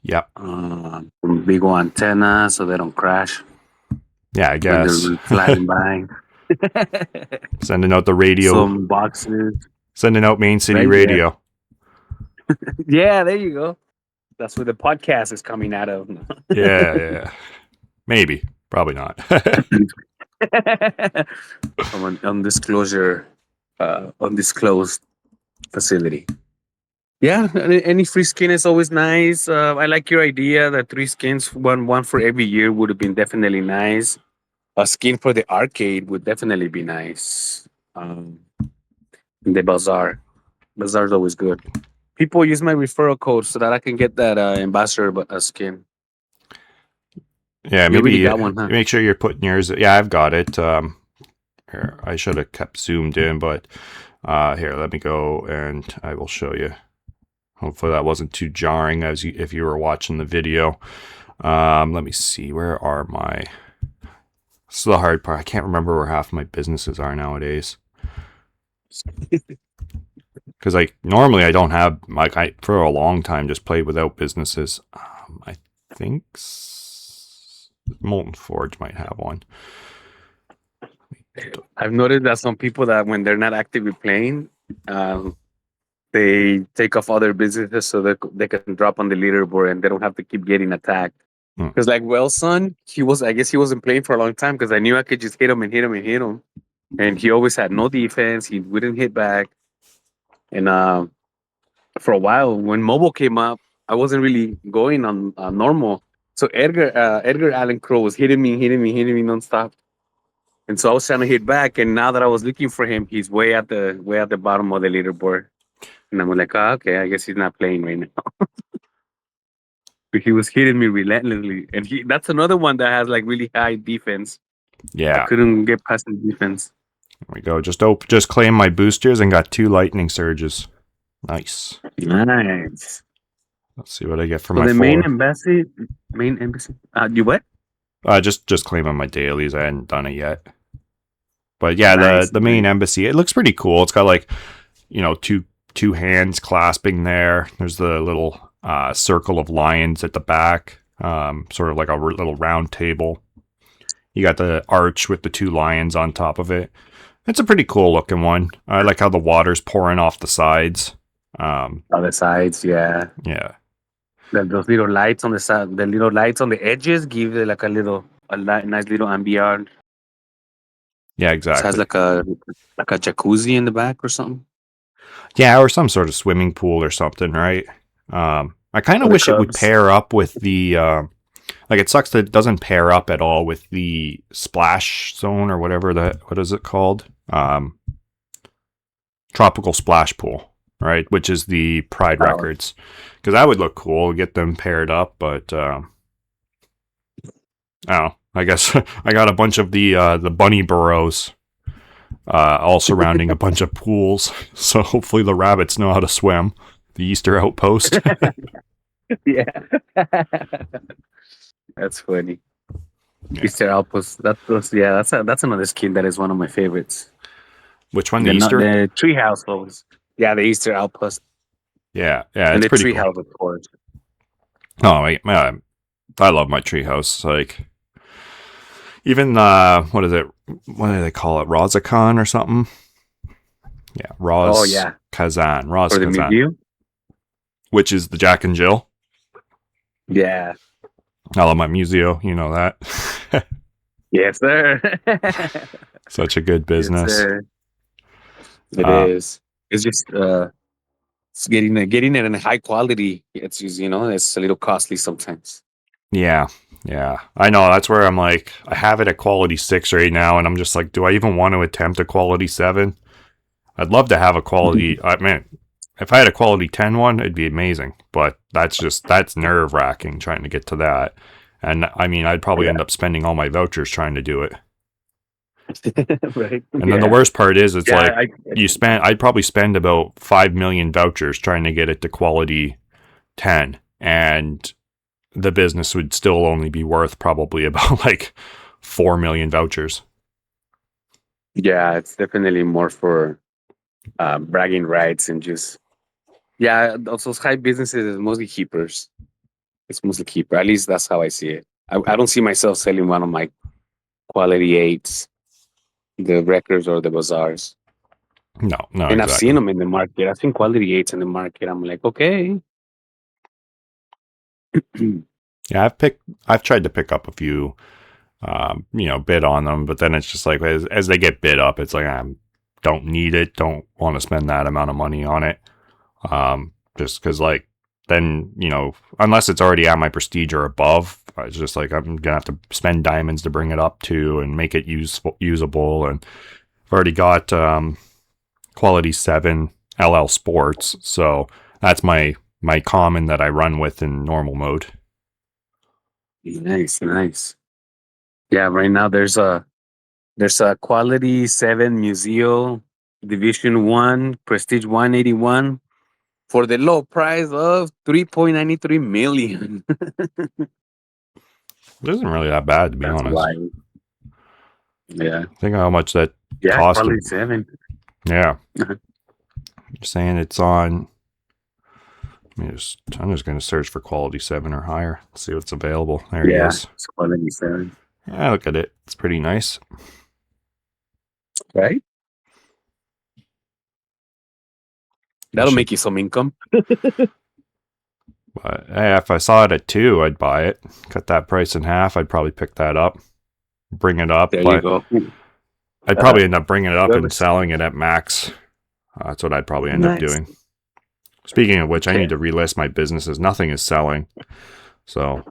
Yep. Big antenna so they don't crash. Yeah, I guess. When they're flying by. Sending out the radio. Some boxes. Sending out Main City Right, Radio. Yeah, there you go. That's where the podcast is coming out of. Yeah. Maybe. Probably not. From an undisclosed facility. Yeah, any free skin is always nice. I like your idea that 3 skins, one for every year, would have been definitely nice. A skin for the arcade would definitely be nice. The bazaar is always good. People use my referral code so that I can get that ambassador skin. Yeah, You maybe already got one, huh? make sure you're putting yours. Yeah, I've got it. Here, I should have kept zoomed in, but here, let me go and I will show you. Hopefully that wasn't too jarring if you were watching the video. Let me see. Where are my... This is the hard part. I can't remember where half my businesses are nowadays. Because normally I don't have... I for a long time just played without businesses. I think Molten Forge might have one. I've noticed that some people that when they're not actively playing, they take off other businesses so that they can drop on the leaderboard and they don't have to keep getting attacked. Because Son, I guess he wasn't playing for a long time because I knew I could just hit him. And he always had no defense. He wouldn't hit back. And for a while, when mobile came up, I wasn't really going on normal. So Edgar Allan Crow was hitting me nonstop. And so I was trying to hit back. And now that I was looking for him, he's way at the bottom of the leaderboard. And I'm like, okay, I guess he's not playing right now. But he was hitting me relentlessly. And that's another one that has like really high defense. Yeah. I couldn't get past the defense. There we go. Just claim my boosters and got 2 lightning surges. Nice. Nice. Let's see what I get for So my the 4. main embassy. You what? Just claim on my dailies. I hadn't done it yet. But yeah, Nice. the main embassy, it looks pretty cool. It's got like, two hands clasping there. There's the little circle of lions at the back, sort of like a little round table. You got the arch with the 2 lions on top of it. It's a pretty cool looking one. I like how the water's pouring off the sides. On the sides, yeah. Yeah. Those little lights on the side, the little lights on the edges give it like a nice little ambient. Yeah, It exactly. has like a jacuzzi in the back or something. Yeah, or some sort of swimming pool or something, right? I kind of For the wish it would Cubs. pair up with the... it sucks that it doesn't pair up at all with the splash zone or whatever what is it called? Tropical Splash Pool, right? Which is the Pride Records. Because that would look cool, get them paired up, but I don't know. I guess I got a bunch of the bunny burrows all surrounding a bunch of pools. So hopefully the rabbits know how to swim. The Easter outpost. Yeah. That's funny. Yeah. Easter Outpost. That's another skin that is one of my favorites. Which one? The Easter? The treehouse ones. Yeah, the Easter Outpost. Yeah, And it's the pretty treehouse, cool. of course. Oh, man, I love my treehouse. Like, even what is it? What do they call it? Rozakon or something? Yeah, Roz. Oh, yeah. Kazan. Roz For the Kazan. museum? Which is the Jack and Jill. Yeah. I love my museo. You know that. Yes, sir. Such a good business. Yes, sir. It is. It's just it's getting it in a high quality. It's just, it's a little costly sometimes. Yeah. I know. That's where I'm like, I have it at quality 6 right now, and I'm just like, do I even want to attempt a quality 7? I'd love to have a quality. I mean, if I had a quality 10 one, it'd be amazing. But that's nerve wracking trying to get to that. And I mean, I'd probably end up spending all my vouchers trying to do it. Right. And then the worst part is, it's Yeah, I'd probably spend about 5 million vouchers trying to get it to quality 10, and the business would still only be worth probably about like 4 million vouchers. Yeah, it's definitely more for bragging rights and just also high businesses is mostly keepers. It's mostly keeper. At least that's how I see it. I don't see myself selling one of my quality eights, the records or the bazaars. No, And I've exactly. seen them in the market. I've seen quality eights in the market. I'm like, okay. Yeah, I've tried to pick up a few, bid on them, but then it's just like as they get bid up, it's like I don't need it, don't want to spend that amount of money on it. Just because like then unless it's already at my prestige or above, it's just like I'm gonna have to spend diamonds to bring it up to and make it usable. And I've already got quality 7 LL Sports, so that's my common that I run with in normal mode. Nice. Yeah, right now there's a quality 7 Museo Division 1 Prestige 181 for the low price of 3.93 million. It isn't really that bad, to be That's honest. why. Yeah. Think of how much that Yeah, cost. quality 7. Yeah. Uh-huh. You're saying it's on. I'm just going to search for quality 7 or higher. See what's available. There he is. It's quality 7. Yeah, look at it. It's pretty nice. Right? That'll make you some income. But hey, if I saw it at 2, I'd buy it. Cut that price in half. I'd probably pick that up, bring it up. There but you go. I'd probably end up bringing it up That and was- selling it at max. That's what I'd probably end up doing. Speaking of which, I need to relist my businesses. Nothing is selling. So,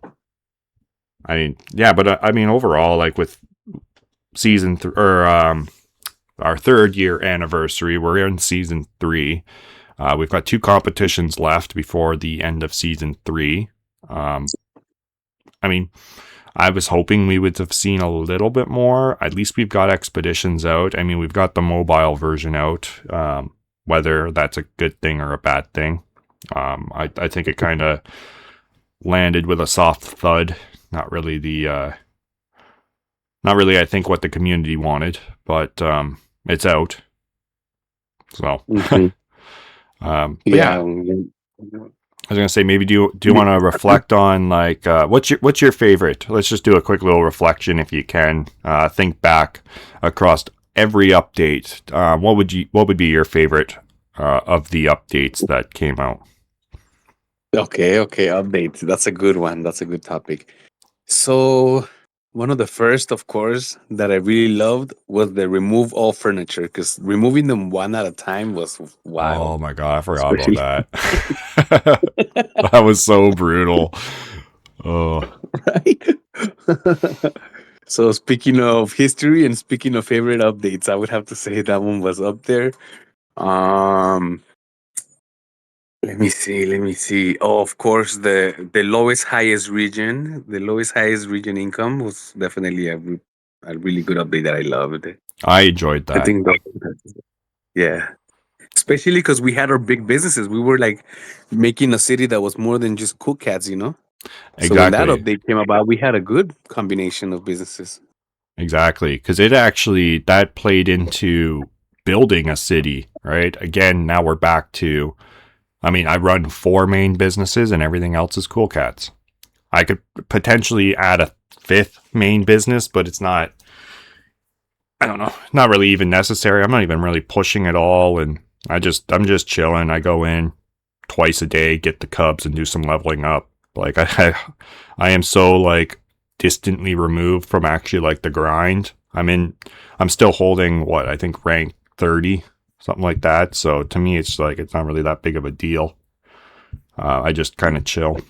I mean, yeah, but I mean, overall, like with season our 3rd year anniversary, we're in season 3. We've got 2 competitions left before the end of season 3. I mean, I was hoping we would have seen a little bit more. At least we've got expeditions out. I mean, we've got the mobile version out. Whether that's a good thing or a bad thing. I think it kind of landed with a soft thud. Not really, I think, what the community wanted, but it's out. So, Mhm. yeah. I was gonna say, maybe do you want to reflect on like what's your favorite? Let's just do a quick little reflection if you can. Think back across every update. What would be your favorite of the updates that came out? Okay, updates. That's a good one. That's a good topic. So, one of the first, of course, that I really loved was the remove all furniture, because removing them one at a time was wild. Oh my god, I forgot about that. That was so brutal. Oh, Right? So, speaking of history and speaking of favorite updates, I would have to say that one was up there. Let me see. Oh, of course, the lowest highest region income was definitely a really good update that I loved. I enjoyed I that. think yeah, especially because we had our big businesses. We were like making a city that was more than just cool cats, So when that Exactly. update came about, we had a good combination of businesses. Exactly, because that played into building a city, right? Again, now we're back to, I mean, I run 4 main businesses and everything else is cool cats. I could potentially add a 5th main business, but it's not, I don't know, not really even necessary. I'm not even really pushing it all, and I'm just chilling. I go in twice a day, get the cubs, and do some leveling up. Like I am so like distantly removed from actually like the grind. I'm still holding what I think rank 30, something like that. So to me, it's like it's not really that big of a deal. I just kind of chill.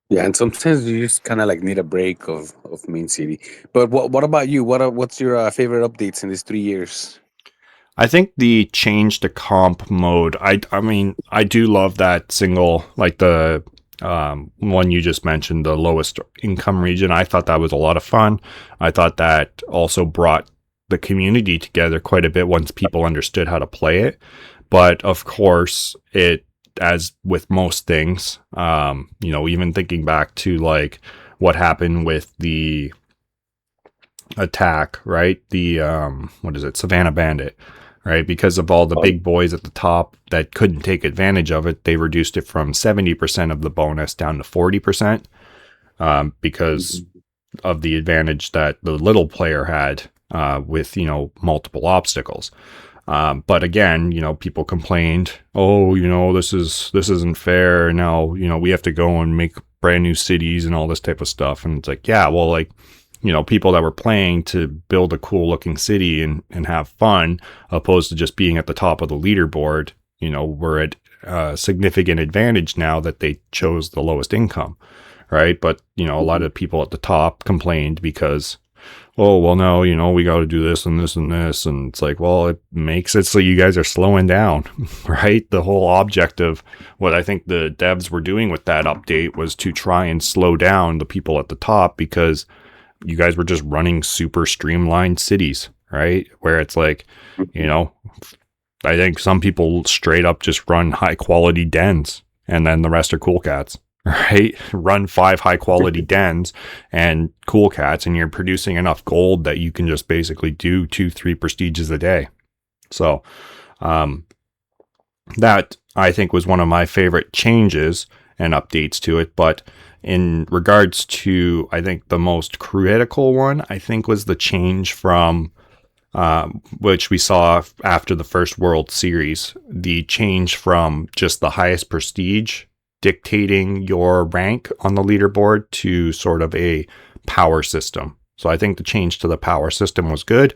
Yeah, and sometimes you just kind of like need a break of main city. But what about you? What's your favorite updates in these 3 years? I think the change to comp mode. I mean, I do love that single, like the one you just mentioned, the lowest income region. I thought that was a lot of fun. I thought that also brought the community together quite a bit once people understood how to play it. But of course, it as with most things, even thinking back to like what happened with the attack, right? The what is it, Savannah Bandit, right? Because of all the big boys at the top that couldn't take advantage of it, they reduced it from 70% of the bonus down to 40%, because of the advantage that the little player had with multiple obstacles. But again, people complained, oh, this isn't fair. Now, we have to go and make brand new cities and all this type of stuff. And it's like, yeah, well, like, people that were playing to build a cool looking city and have fun, opposed to just being at the top of the leaderboard, were at a significant advantage now that they chose the lowest income, right? But, a lot of people at the top complained because, oh, well, no, we got to do this and this and this. And it's like, well, it makes it so you guys are slowing down, right? The whole object of what I think the devs were doing with that update was to try and slow down the people at the top, because you guys were just running super streamlined cities, right? Where it's like, I think some people straight up just run high quality dens and then the rest are cool cats. Right? Run 5 high quality dens and cool cats, and you're producing enough gold that you can just basically do 2-3 prestiges a day. So, that I think was one of my favorite changes and updates to it. But in regards to, I think the most critical one, I think was the change from, which we saw after the first World Series, the change from just the highest prestige dictating your rank on the leaderboard to sort of a power system. So I think the change to the power system was good.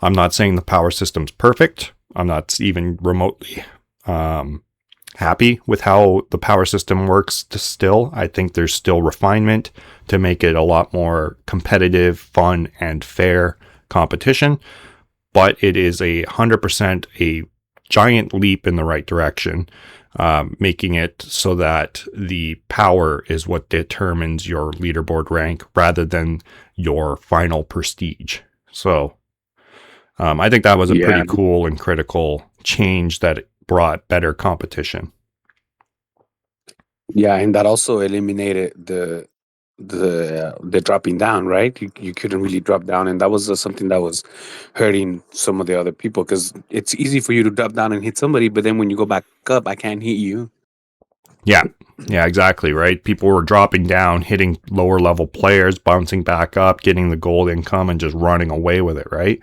I'm not saying the power system's perfect. I'm not even remotely happy with how the power system works still. I think there's still refinement to make it a lot more competitive, fun, and fair competition. But it is 100% a giant leap in the right direction. Making it so that the power is what determines your leaderboard rank rather than your final prestige. So I think that was a pretty cool and critical change that brought better competition. Yeah, and that also eliminated the dropping down, right? You couldn't really drop down, and that was something that was hurting some of the other people, because it's easy for you to drop down and hit somebody, but then when you go back up, I can't hit you. Yeah, exactly, right? People were dropping down, hitting lower level players, bouncing back up, getting the gold income, and just running away with it, right?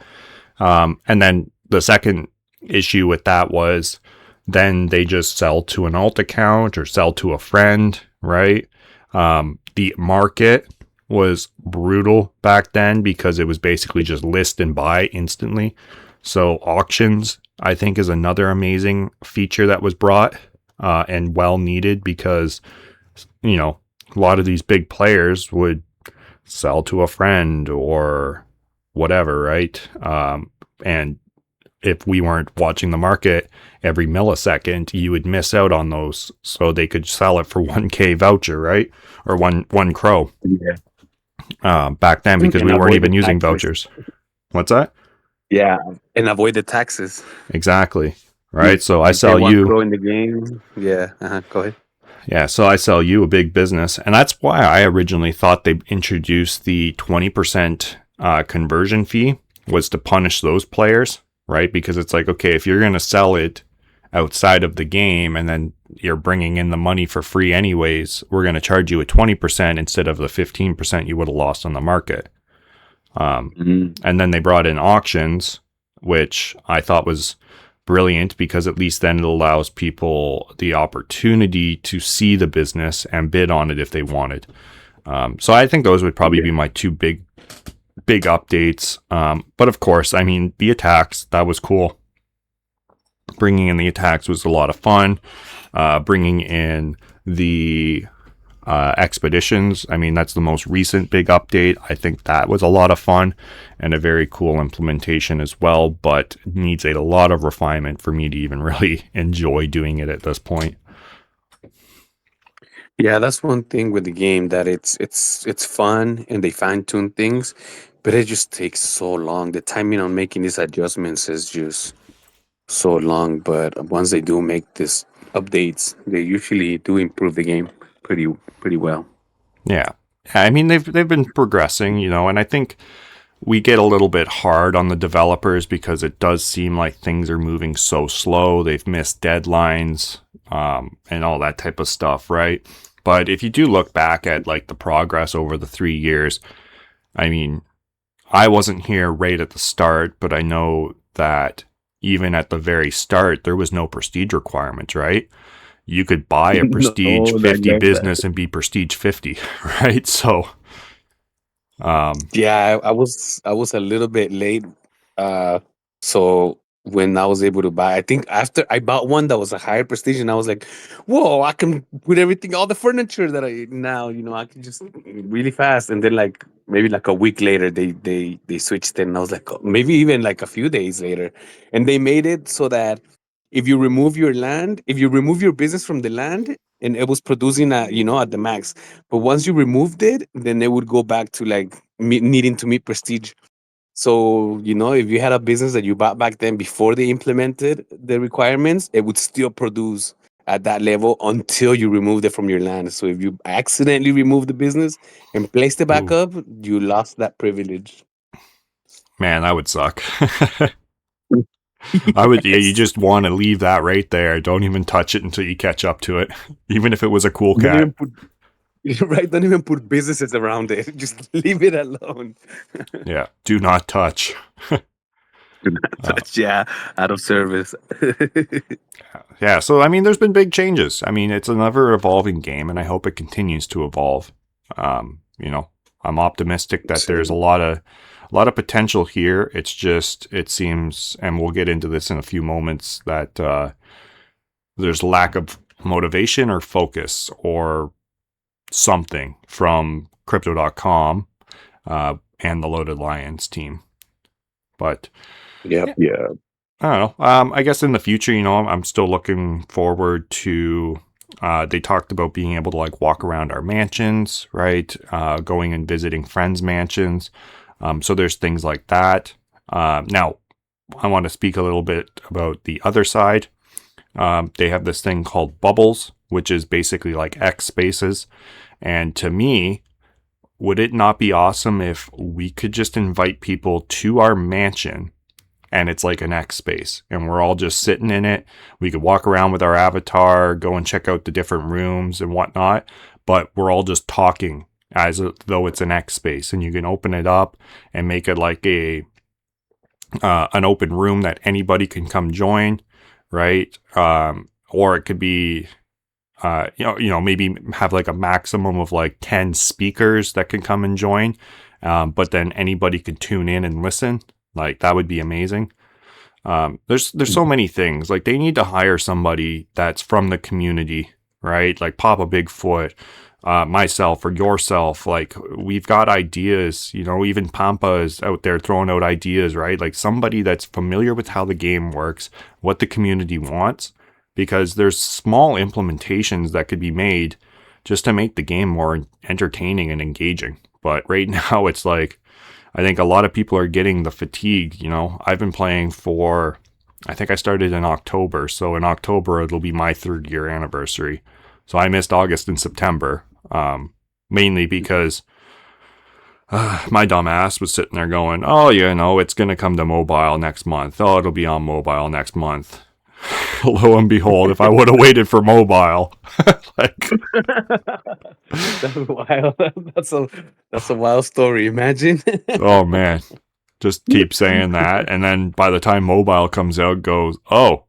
And then the second issue with that was then they just sell to an alt account or sell to a friend, right? The market was brutal back then because it was basically just list and buy instantly. So auctions, I think, is another amazing feature that was brought and well needed, because, a lot of these big players would sell to a friend or whatever, right? And if we weren't watching the market every millisecond, you would miss out on those. So they could sell it for 1K voucher, right? Or one crow. Yeah. Back then, because we weren't even using vouchers. What's that? Yeah, and avoid the taxes. Exactly. Right. So I sell you. Crow in the game. Yeah. Go ahead. Yeah. So I sell you a big business, and that's why I originally thought they introduced the 20% conversion fee, was to punish those players. Right? Because it's like, okay, if you're going to sell it outside of the game and then you're bringing in the money for free anyways, we're going to charge you a 20% instead of the 15% you would have lost on the market. And then they brought in auctions, which I thought was brilliant, because at least then it allows people the opportunity to see the business and bid on it if they wanted. So I think those would probably be my two big updates. But of course, I mean, the attacks, that was cool. Bringing in the attacks was a lot of fun. Bringing in the expeditions, I mean, that's the most recent big update. I think that was a lot of fun and a very cool implementation as well, but needs a lot of refinement for me to even really enjoy doing it at this point. Yeah, that's one thing with the game, that it's fun and they fine tune things, but it just takes so long. The timing on making these adjustments is just so long. But once they do make this updates, they usually do improve the game pretty well. Yeah. I mean, they've been progressing, you know, and I think we get a little bit hard on the developers because it does seem like things are moving so slow. They've missed deadlines, and all that type of stuff, right? But if you do look back at like the progress over the 3 years, I mean, I wasn't here right at the start, but I know that even at the very start, there was no prestige requirements, right? You could buy a prestige No, 50 never. business and be prestige 50, right? So, Yeah, I was a little bit late. So when I was able to buy, I think after I bought one that was a higher prestige, and I was like, "Whoa! I can put everything, all the furniture that I now, I can just really fast." And then like maybe like a week later, they switched it, and I was like, maybe even like a few days later, and they made it so that if you remove your business from the land, and it was producing at the max, but once you removed it, then it would go back to like needing to meet prestige. So, if you had a business that you bought back then before they implemented the requirements, it would still produce at that level until you removed it from your land. So if you accidentally removed the business and placed it back ooh, up, you lost that privilege. man, that would suck. I would, yeah, you Yes. just want to leave that right there. Don't even touch it until you catch up to it, even if it was a cool Don't cat. even put right. Don't even put businesses around it. Just leave it alone. Yeah, do not touch. Uh, Yeah, out of service. yeah, so I mean, there's been big changes. I mean, it's an ever evolving game, and I hope it continues to evolve. You know, I'm optimistic that there's a lot of potential here. It's just it seems, and we'll get into this in a few moments, that there's lack of motivation or focus or something from Crypto.com and the Loaded Lions team. But Yep. yeah, Yeah. I don't know. I guess in the future, I'm still looking forward to. They talked about being able to like walk around our mansions, right? Going and visiting friends' mansions. So there's things like that. Now, I want to speak a little bit about the other side. They have this thing called bubbles, which is basically like X spaces. And to me, would it not be awesome if we could just invite people to our mansion and it's like an X space and we're all just sitting in it? We could walk around with our avatar, go and check out the different rooms and whatnot, but we're all just talking as though it's an X space, and you can open it up and make it like an open room that anybody can come join, right? Or it could be, maybe have like a maximum of like 10 speakers that can come and join, but then anybody could tune in and listen. Like that would be amazing. There's so many things. Like they need to hire somebody that's from the community, right? Like Papa Bigfoot, myself or yourself. Like we've got ideas, even Pampa is out there throwing out ideas, right? Like somebody that's familiar with how the game works, what the community wants, because there's small implementations that could be made just to make the game more entertaining and engaging. But right now it's like, I think a lot of people are getting the fatigue. I've been playing I think I started in October. So in October, it'll be my 3rd year anniversary. So I missed August and September, mainly because my dumb ass was sitting there going, oh, it's going to come to mobile next month. Oh, it'll be on mobile next month. Lo and behold, if I would have waited for mobile, like, That's wild. That's a wild story. Imagine. oh man, just keep saying that. And then by the time mobile comes out, it goes, oh,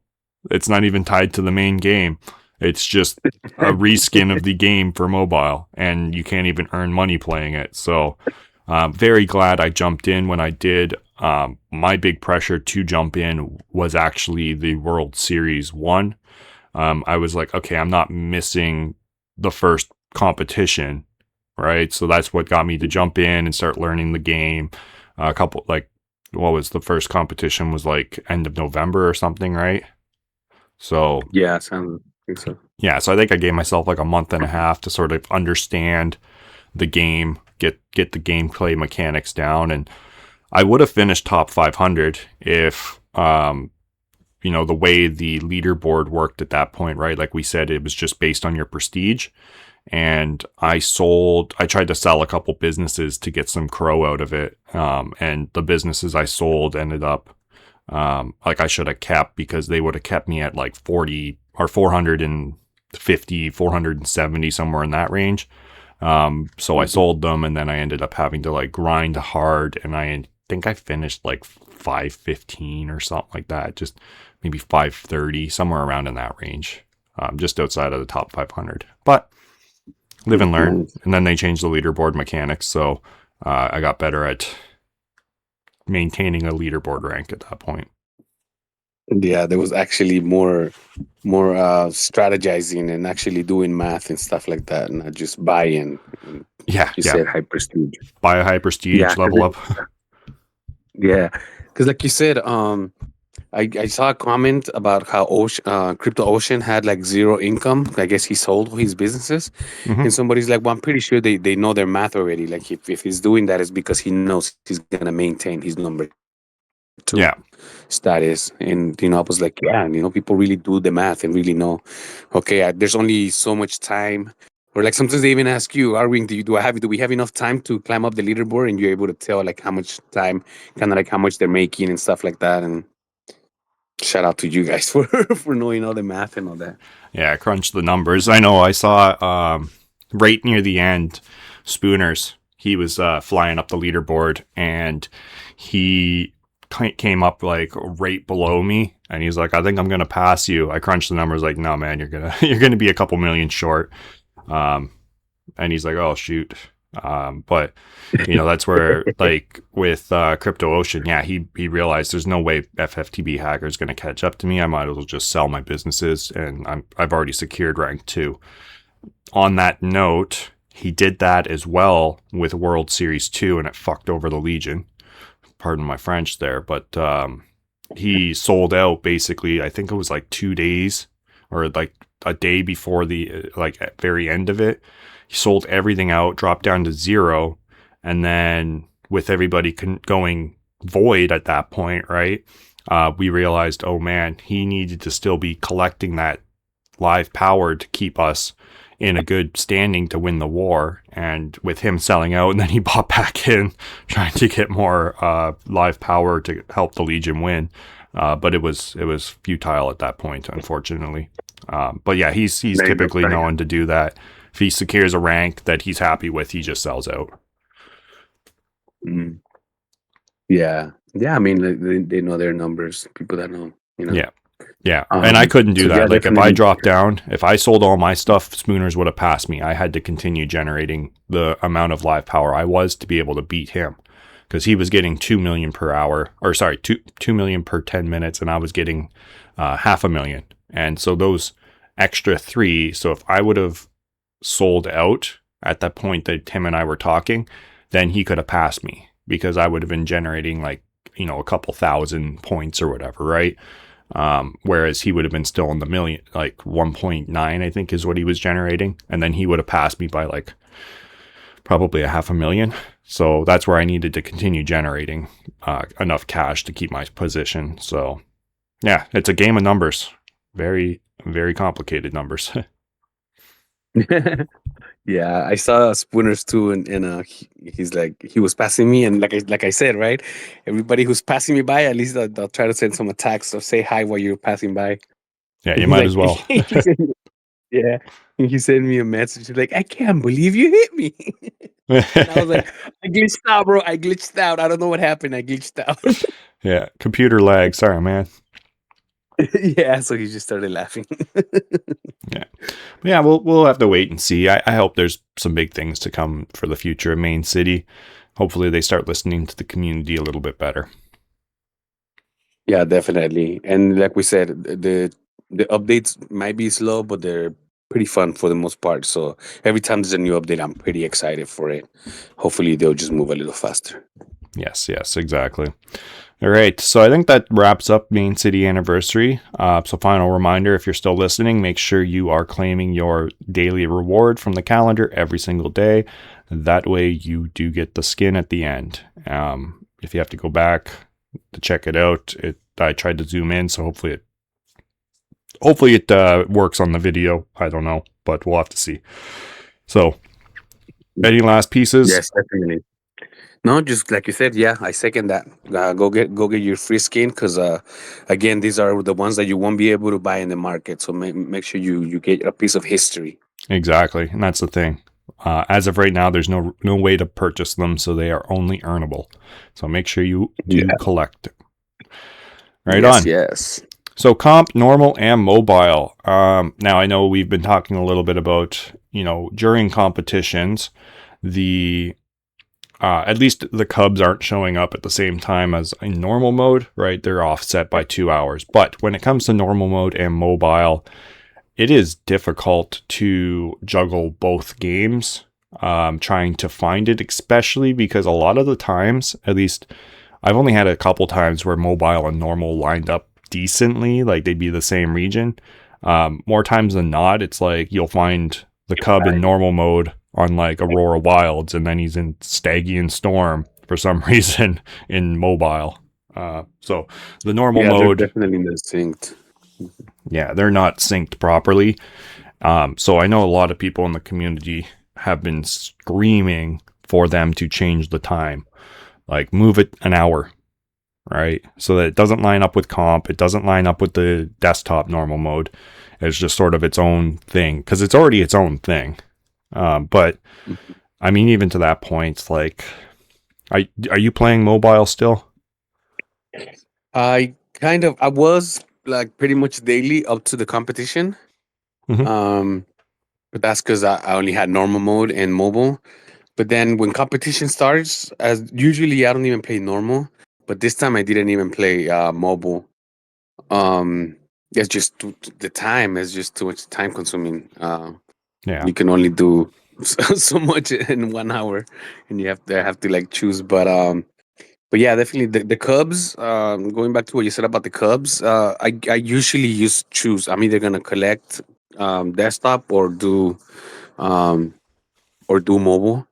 it's not even tied to the main game. It's just a reskin of the game for mobile, and you can't even earn money playing it. So very glad I jumped in when I did. My big pressure to jump in was actually the World Series 1. I was like, okay, I'm not missing the first competition, right? So that's what got me to jump in and start learning the game. What was the first competition was like end of November or something, right? So Yeah, I think so. yeah, so I think I gave myself like a month and a half to sort of understand the game, get the gameplay mechanics down, and I would have finished top 500 if the way the leaderboard worked at that point, right? Like we said, it was just based on your prestige. And I tried to sell a couple businesses to get some crow out of it. And the businesses I sold ended up, like I should have kept, because they would have kept me at like 40 or 450, 470, somewhere in that range. So I sold them, and then I ended up having to like grind hard, and I think I finished like 515 or something like that, just maybe 530, somewhere around in that range, just outside of the top 500. But live and learn. And then they changed the leaderboard mechanics, so I got better at maintaining a leaderboard rank at that point. Yeah, there was actually more strategizing and actually doing math and stuff like that, not just buying. Yeah, You said high prestige. buy a high prestige, Yeah, level up. Yeah, because like you said, I saw a comment about how Crypto Ocean had like zero income. I guess he sold his businesses, Mhm. and somebody's like, "Well, I'm pretty sure they know their math already. Like if he's doing that, it's because he knows he's gonna maintain his number two Yeah, status." And I was like, "Yeah, people really do the math and really know. Okay, there's only so much time." Or like sometimes they even ask you, "Arwing, do we have enough time to climb up the leaderboard?" And you're able to tell like how much time, kind of like how much they're making and stuff like that. And shout out to you guys for knowing all the math and all that. yeah, crunch the numbers. I know I saw right near the end, Spooners, he was flying up the leaderboard, and he came up like right below me, and he's like, "I think I'm gonna pass you." I crunched the numbers, like, "No, man, you're gonna be a couple million short." And he's like, "Oh shoot." But that's where, like with Crypto Ocean, yeah, he realized there's no way FFTB hacker is going to catch up to me. I might as well just sell my businesses, and I've already secured rank 2. On that note, he did that as well with World Series 2, and it fucked over the Legion. Pardon my French there, but he sold out basically. I think it was like 2 days, or like a day before the very end of it. He sold everything out, dropped down to 0, and then with everybody going void at that point, right? We realized, oh man, he needed to still be collecting that live power to keep us in a good standing to win the war. And with him selling out, and then he bought back in, trying to get more live power to help the Legion win. But it was futile at that point, unfortunately. But yeah, he's typically known to do that. If he secures a rank that he's happy with, he just sells out. Mm. Yeah. I mean, they know their numbers. People that know, Yeah. And I couldn't do so that. yeah, like if definitely. I dropped down, if I sold all my stuff, Spooners would have passed me. I had to continue generating the amount of live power I was to be able to beat him, because he was getting 2 million per hour, or sorry, 2 million per 10 minutes, and I was getting 500,000. And so those extra 3. So if I would have sold out at that point that him and I were talking, then he could have passed me, because I would have been generating like, a couple thousand points or whatever, right? Whereas he would have been still in the million, like 1.9, I think is what he was generating. And then he would have passed me by like probably 500,000. So that's where I needed to continue generating enough cash to keep my position. So yeah, it's a game of numbers. Very, very complicated numbers. Yeah, I saw Spooners too, and he's like, he was passing me, and like I said, right, everybody who's passing me by, at least I'll try to send some attacks or say hi while you're passing by. Yeah, And you he's might like, as well. yeah, and he sent me a message like, "I can't believe you hit me." And I was like, "I glitched out, bro. I glitched out. I don't know what happened. I glitched out." Yeah, computer lag. Sorry, man. Yeah, so he just started laughing. Yeah, we'll have to wait and see. I hope there's some big things to come for the future of Main City. Hopefully they start listening to the community a little bit better. Yeah, definitely. And like we said, the updates might be slow, but they're pretty fun for the most part. So every time there's a new update, I'm pretty excited for it. Hopefully they'll just move a little faster. Yes, exactly. All right, so I think that wraps up Main City Anniversary. So final reminder, if you're still listening, make sure you are claiming your daily reward from the calendar every single day. That way you do get the skin at the end. If you have to go back to check it out, I tried to zoom in, so hopefully it hopefully it works on the video. I don't know, but we'll have to see. So, any last pieces? Yes, definitely. No, just like you said, yeah, I second that. Go get your free skin because again, these are the ones that you won't be able to buy in the market. So make sure you get a piece of history. Exactly, and that's the thing. As of right now, there's no way to purchase them, so they are only earnable. So make sure you do collect. Right Yes, on. yes. So comp, normal, and mobile. Now I know we've been talking a little bit about, during competitions, the at least the Cubs aren't showing up at the same time as in normal mode, right? They're offset by 2 hours. But when it comes to normal mode and mobile, it is difficult to juggle both games, trying to find it, especially because a lot of the times, at least I've only had a couple times where mobile and normal lined up decently, like they'd be the same region. More times than not, it's like you'll find the Cub in normal mode on like Aurora Wilds, and then he's in Stygian Storm for some reason in mobile. So the normal mode, they're definitely not synced. yeah, they're not synced properly. So I know a lot of people in the community have been screaming for them to change the time, like move it an hour, right? So that it doesn't line up with comp, it doesn't line up with the desktop normal mode. It's just sort of its own thing because it's already its own thing. But I mean, even to that point, it's like, are you playing mobile still? I was like pretty much daily up to the competition. Mhm. But that's because I only had normal mode and mobile. But then when competition starts, as usually I don't even play normal. But this time I didn't even play mobile. It's just the time is just too much time consuming. Yeah. You can only do so much in 1 hour, and you have to like choose. But yeah, definitely the Cubs. Going back to what you said about the Cubs, I usually choose. I'm either gonna collect desktop um, or do mobile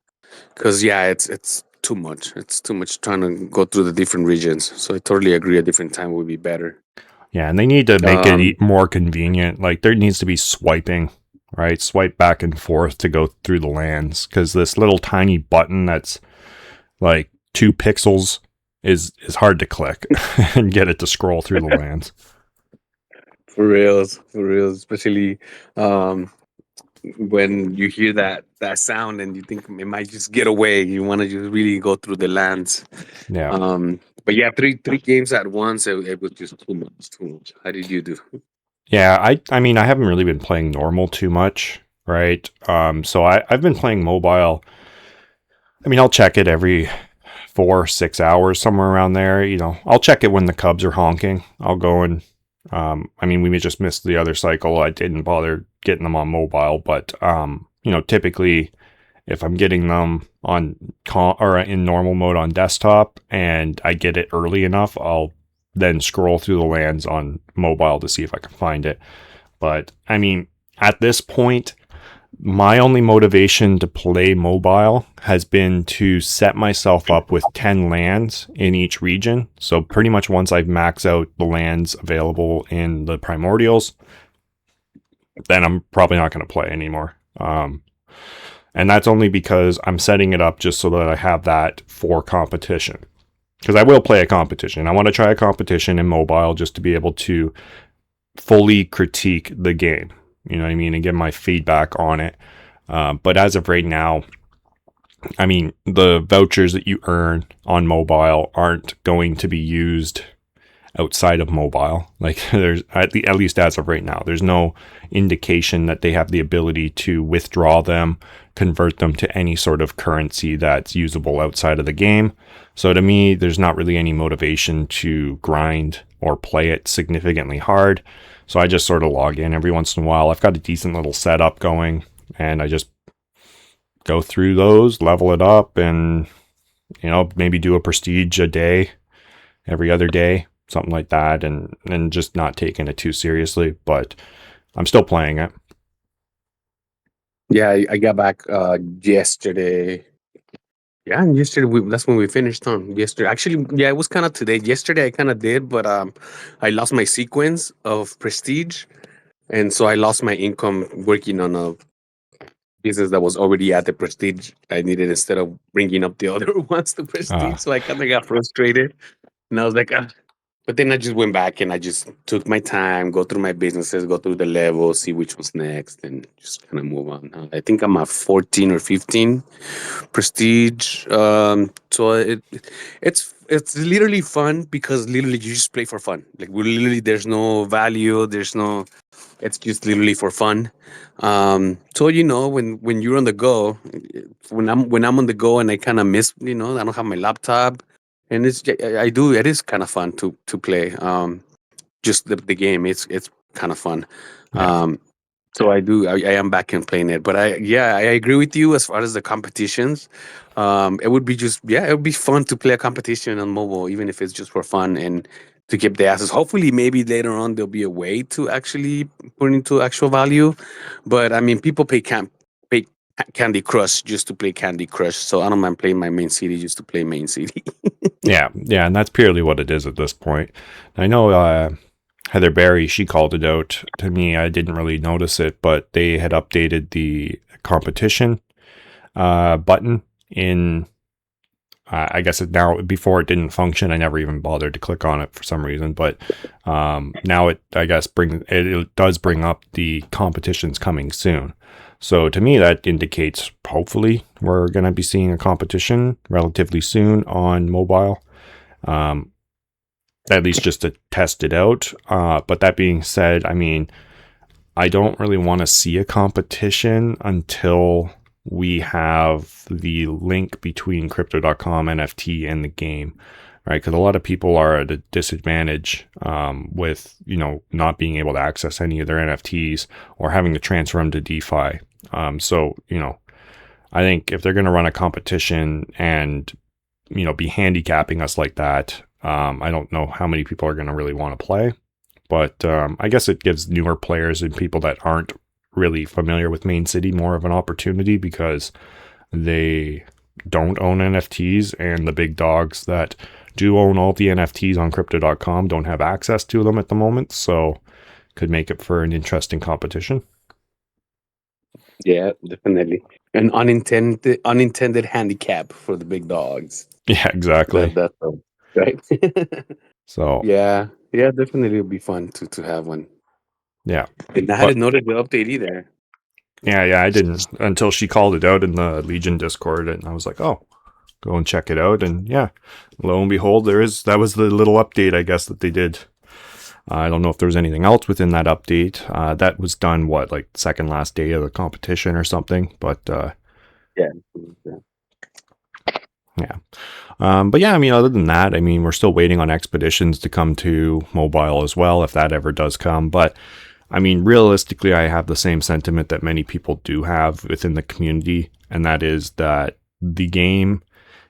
because yeah, it's too much. It's too much trying to go through the different regions. So I totally agree. A different time would be better. Yeah, and they need to make it Um, more convenient. Like there needs to be swiping, right? Swipe back and forth to go through the lands because this little tiny button that's like 2 pixels is hard to click and get it to scroll through the lands. for real, especially um, when you hear that sound and you think it might just get away. You want to just really go through the lands. Yeah. But yeah, three games at once. It was just too much. Too much. How did you do? Yeah, I mean, I haven't really been playing normal too much, right? So I've been playing mobile. I mean, I'll check it every 4-6 hours, somewhere around there. I'll check it when the Cubs are honking. I'll go and, I mean, we just missed the other cycle. I didn't bother getting them on mobile, but, typically if I'm getting them on or in normal mode on desktop and I get it early enough, I'll then scroll through the lands on mobile to see if I can find it. But I mean, at this point, my only motivation to play mobile has been to set myself up with 10 lands in each region. So pretty much once I've maxed out the lands available in the primordials, then I'm probably not going to play anymore. And that's only because I'm setting it up just so that I have that for competition. Because I will play a competition. I want to try a competition in mobile just to be able to fully critique the game. You know what I mean? And give my feedback on it. But as of right now, I mean, the vouchers that you earn on mobile aren't going to be used outside of mobile. Like there's at least as of right now, there's no indication that they have the ability to withdraw them, convert them to any sort of currency that's usable outside of the game. So to me, there's not really any motivation to grind or play it significantly hard. So I just sort of log in every once in a while. I've got a decent little setup going and I just go through those, level it up, and maybe do a prestige a day, every other day, something like that, and just not taking it too seriously, but I'm still playing it. Yeah, I got back yesterday. Yeah, and yesterday that's when we finished on yesterday. Actually, yeah, it was kind of today. Yesterday I kind of did, but I lost my sequence of prestige, and so I lost my income working on a business that was already at the prestige I needed instead of bringing up the other ones to prestige. Ah, So I kind of got frustrated, and I was like, ah. But then I just went back and I just took my time, go through my businesses, go through the levels, see which was next, and just kind of move on. I think I'm at 14 or 15 prestige. So it's literally fun because literally you just play for fun. Like we literally, there's no value, there's no. It's just literally for fun. So when you're on the go, when I'm on the go and I kind of miss, I don't have my laptop, and I do. It is kind of fun to play. Just the game. It's kind of fun. yeah. Um, so I do. I am back and playing it, but I agree with you as far as the competitions. It would be it would be fun to play a competition on mobile, even if it's just for fun and to keep the asses. Hopefully, maybe later on there'll be a way to actually put into actual value. But I mean, people pay Candy Crush just to play Candy Crush. So I don't mind playing my main city just to play main city. Yeah, yeah, and that's purely what it is at this point. I know Heather Berry, she called it out to me. I didn't really notice it, but they had updated the competition button in. I guess it now, before it didn't function. I never even bothered to click on it for some reason, but now I guess it does bring up the competitions coming soon. So to me, that indicates hopefully we're going to be seeing a competition relatively soon on mobile, at least just to test it out. But that being said, I mean, I don't really want to see a competition until we have the link between crypto.com NFT and the game, right? Because a lot of people are at a disadvantage with, not being able to access any of their NFTs or having to transfer them to DeFi. So, I think if they're going to run a competition and, be handicapping us like that, I don't know how many people are going to really want to play. But I guess it gives newer players and people that aren't really familiar with Main City more of an opportunity because they don't own NFTs, and the big dogs that do own all the NFTs on crypto.com don't have access to them at the moment. So could make it for an interesting competition. Yeah, definitely. An unintended handicap for the big dogs. Yeah, exactly. That's right. So Yeah, yeah, definitely it'll be fun to have one. yeah, And I but hadn't noticed the update either. yeah, I didn't until she called it out in the Legion Discord, and I was like, oh, go and check it out. And yeah, lo and behold, that was the little update, I guess, that they did. I don't know if there was anything else within that update. That was done, like second last day of the competition or something. But Yeah. yeah. But yeah, I mean, other than that, I mean, we're still waiting on expeditions to come to mobile as well, if that ever does come. But I mean, realistically, I have the same sentiment that many people do have within the community, and that is that the game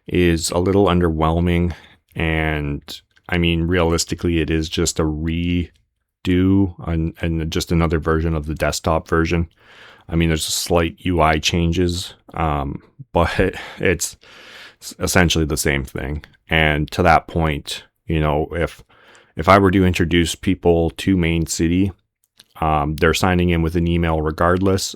is a little underwhelming. And I mean, realistically, it is just a redo and just another version of the desktop version. I mean, there's slight UI changes, but it's essentially the same thing. And to that point, if I were to introduce people to Main City, they're signing in with an email regardless.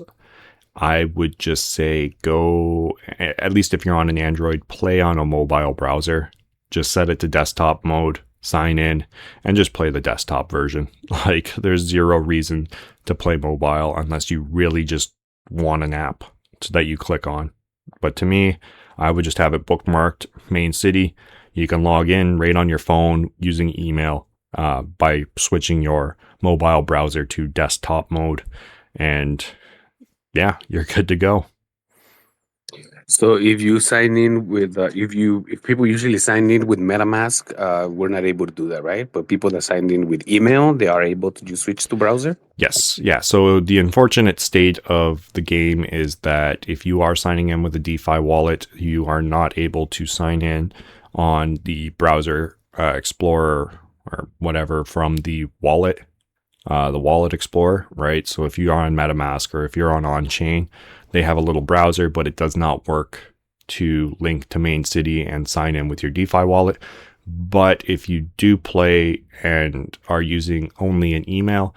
I would just say go, at least if you're on an Android, play on a mobile browser. Just set it to desktop mode, sign in, and just play the desktop version. Like, there's zero reason to play mobile unless you really just want an app that you click on. But to me, I would just have it bookmarked, Main City. You can log in right on your phone using email by switching your mobile browser to desktop mode. And yeah, you're good to go. So if you sign in with if people usually sign in with MetaMask, we're not able to do that, right? But people that signed in with email, they are able to just switch to browser. Yes, yeah. So the unfortunate state of the game is that if you are signing in with a DeFi wallet, you are not able to sign in on the browser explorer or whatever from the wallet explorer, right? So if you are on MetaMask or if you're on-chain, they have a little browser, but it does not work to link to Main City and sign in with your DeFi wallet. But if you do play and are using only an email,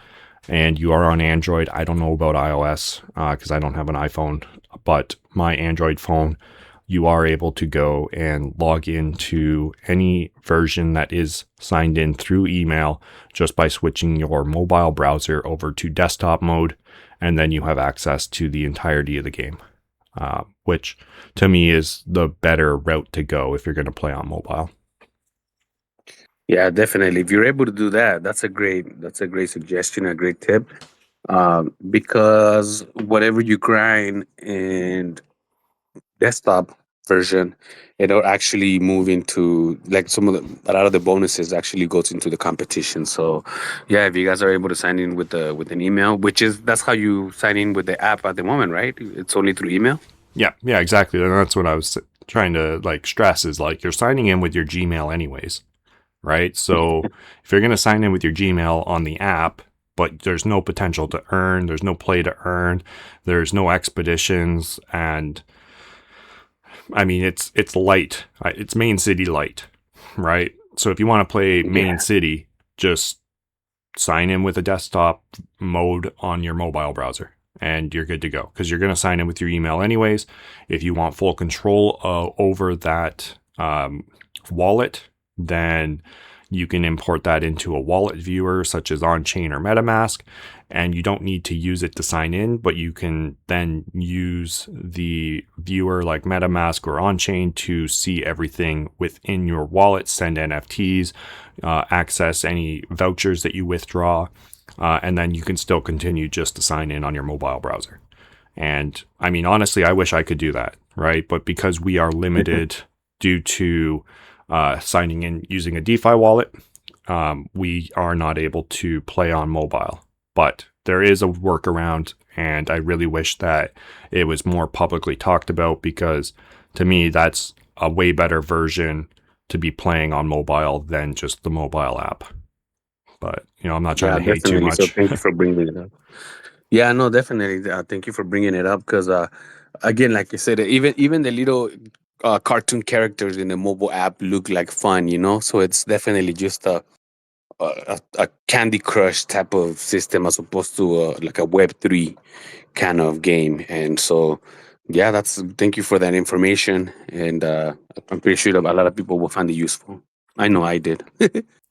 and you are on Android, I don't know about iOS because I don't have an iPhone, but my Android phone, you are able to go and log into any version that is signed in through email just by switching your mobile browser over to desktop mode, and then you have access to the entirety of the game, which to me is the better route to go if you're going to play on mobile. Yeah, definitely. If you're able to do that, that's a great suggestion, a great tip. Because whatever you grind and desktop version, it'll actually move into like a lot of the bonuses actually goes into the competition. So yeah, if you guys are able to sign in with an email, that's how you sign in with the app at the moment, right? It's only through email. Yeah, exactly. And that's what I was trying to like stress is like you're signing in with your Gmail anyways, right? So if you're going to sign in with your Gmail on the app, but there's no potential to earn, there's no play to earn, there's no expeditions, and I mean, it's light. It's main city light, right? So if you want to play main city, just sign in with a desktop mode on your mobile browser and you're good to go because you're going to sign in with your email anyways. If you want full control over that wallet, then you can import that into a wallet viewer such as on-chain or MetaMask, and you don't need to use it to sign in, but you can then use the viewer like MetaMask or on-chain to see everything within your wallet, send NFTs, access any vouchers that you withdraw, and then you can still continue just to sign in on your mobile browser. And I mean, honestly, I wish I could do that, right? But because we are limited due to signing in using a DeFi wallet, we are not able to play on mobile. But there is a workaround, and I really wish that it was more publicly talked about because to me, that's a way better version to be playing on mobile than just the mobile app. But, I'm not trying to hate too much. So thank you for bringing it up. Yeah, no, definitely. Thank you for bringing it up because, again, like you said, even the little cartoon characters in the mobile app look like fun, So it's definitely just a Candy Crush type of system as opposed to like a Web3 kind of game. And so, yeah, thank you for that information. And I'm pretty sure that a lot of people will find it useful. I know I did.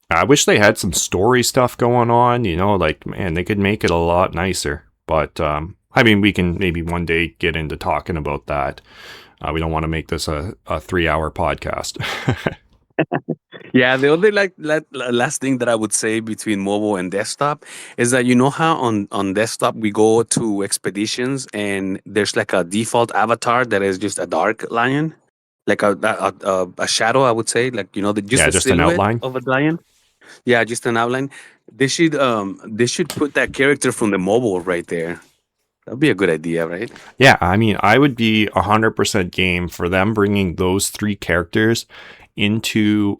I wish they had some story stuff going on, like, man, they could make it a lot nicer. But, I mean, we can maybe one day get into talking about that. We don't want to make this a 3-hour podcast. Yeah, the only last thing that I would say between mobile and desktop is that how on desktop we go to expeditions and there's like a default avatar that is just a dark lion, like a shadow, I would say, like Just an outline of a lion. Yeah, just an outline. They should put that character from the mobile right there. That'd be a good idea, right? Yeah, I mean, I would be 100% game for them bringing those 3 characters into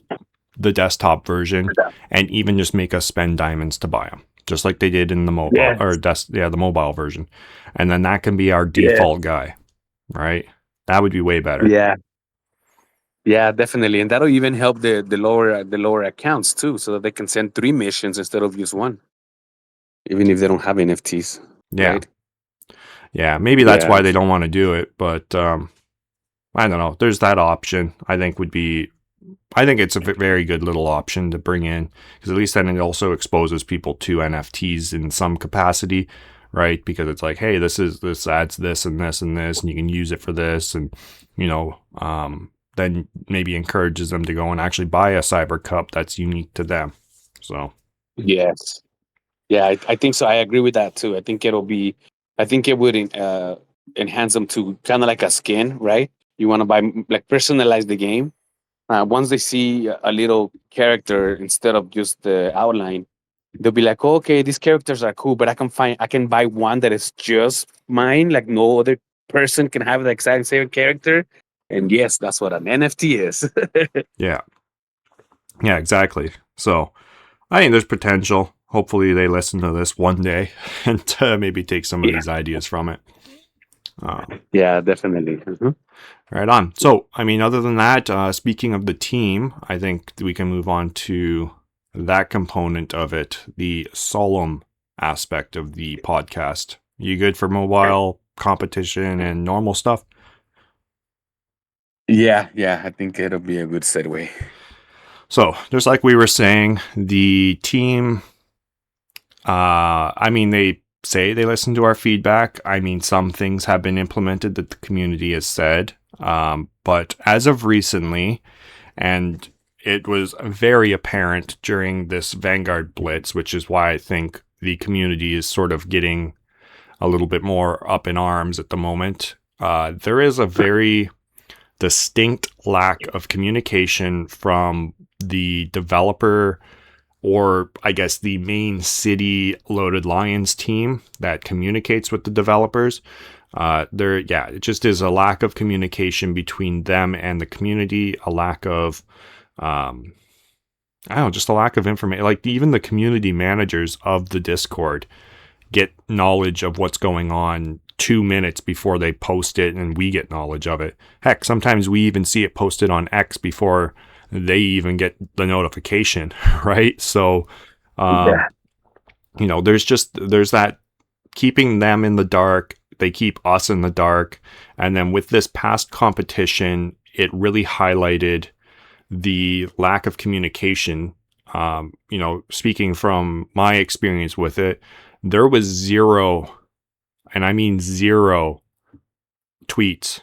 the desktop version and even just make us spend diamonds to buy them, just like they did in the mobile the mobile version. And then that can be our default guy, right? That would be way better. Yeah, definitely. And that'll even help the lower accounts too, so that they can send 3 missions instead of just 1, even if they don't have NFTs. Yeah. Right? Yeah, maybe that's why they don't want to do it, but I don't know. There's that option. I think it's a very good little option to bring in because at least then it also exposes people to NFTs in some capacity, right? Because it's like, hey, this adds this and this and this, and you can use it for this, and then maybe encourages them to go and actually buy a Cyber Cup that's unique to them. So yes, yeah, I think so. I agree with that too. I think it would enhance them to kind of like a skin, right? You want to personalize the game. Once they see a little character instead of just the outline, they'll be like, oh, okay, these characters are cool, but I can buy one that is just mine, like no other person can have the exact same character. And yes, that's what an NFT is. yeah, exactly. So I think there's potential. Hopefully they listen to this one day and maybe take some of these ideas from it. Yeah, definitely. Mm-hmm. Right on. So, I mean, other than that, speaking of the team, I think we can move on to that component of it, the solemn aspect of the podcast. You good for mobile competition and normal stuff? Yeah, I think it'll be a good segue. So, just like we were saying, the team, I mean, they say they listen to our feedback. I mean, some things have been implemented that the community has said. But as of recently, and it was very apparent during this Vanguard Blitz, which is why I think the community is sort of getting a little bit more up in arms at the moment. There is a very distinct lack of communication from the developer, or I guess the main city Loaded Lions team that communicates with the developers. It just is a lack of communication between them and the community, a lack of, just a lack of information. Like even the community managers of the Discord get knowledge of what's going on 2 minutes before they post it, and we get knowledge of it. Heck, sometimes we even see it posted on X before they even get the notification, right? So, there's that keeping them in the dark. They keep us in the dark. And then with this past competition, it really highlighted the lack of communication. Speaking from my experience with it, there was zero, and I mean zero, tweets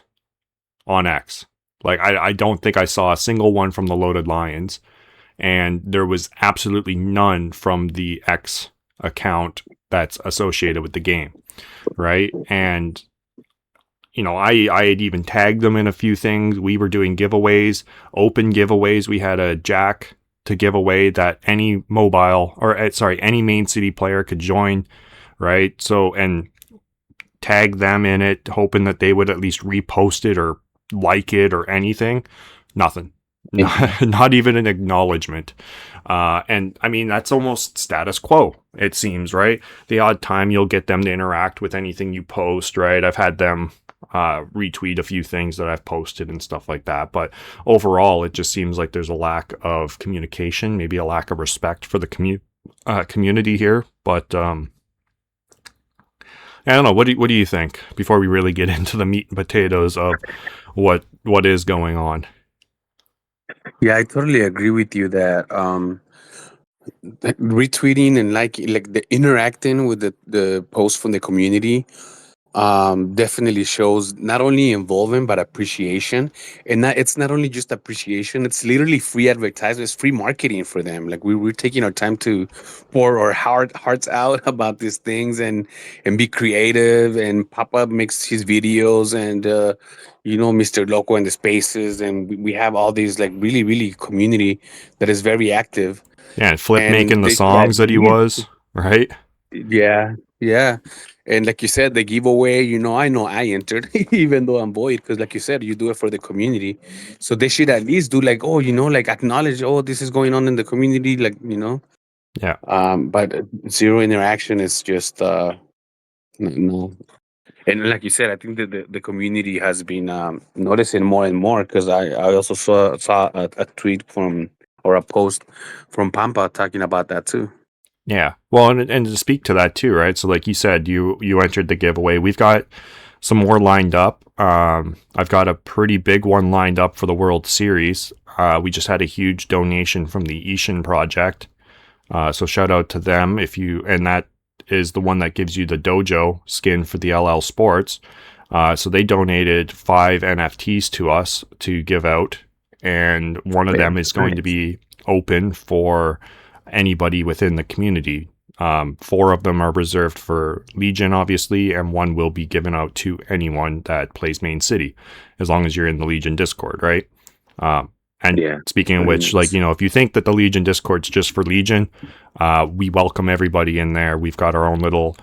on X. Like, I don't think I saw a single one from the Loaded Lions, and there was absolutely none from the X account that's associated with the game, right? And, I had even tagged them in a few things. We were doing giveaways, open giveaways. We had a jack to give away that any any main city player could join, right? So, and tag them in it, hoping that they would at least repost it or like it or anything. Nothing. Not even an acknowledgement. And I mean, that's almost status quo, it seems, right? The odd time you'll get them to interact with anything you post, right? I've had them retweet a few things that I've posted and stuff like that. But overall, it just seems like there's a lack of communication, maybe a lack of respect for the community here. But I don't know. What do you think before we really get into the meat and potatoes of what is going on? Yeah, I totally agree with you that retweeting and like the interacting with the post from the community definitely shows not only involvement but appreciation. And it's not only just appreciation, it's literally free advertising, it's free marketing for them. Like we're taking our time to pour our hearts out about these things and be creative. And Papa makes his videos, and Mr. Loco and the spaces, and we have all these like really community that is very active. Yeah, and Flip And making the songs that he was, right? Yeah. And like you said, the giveaway, I know I entered, even though I'm void, because like you said, you do it for the community. So they should at least do like, like acknowledge, this is going on in the community, like, Yeah. But zero interaction is just no. And like you said, I think that the community has been noticing more and more, because I also saw a tweet or a post from Pampa talking about that too. Yeah. Well, and to speak to that too, right? So like you said, you entered the giveaway. We've got some more lined up. I've got a pretty big one lined up for the World Series. We just had a huge donation from the Ishin Project. So shout out to them and that is the one that gives you the dojo skin for the LL Sports. So they donated 5 NFTs to us to give out. And one of them is going to be open for anybody within the community. 4 of them are reserved for Legion, obviously, and 1 will be given out to anyone that plays Main City, as long as you're in the Legion Discord, right? Speaking of which, like, if you think that the Legion Discord's just for Legion, we welcome everybody in there. We've got our own little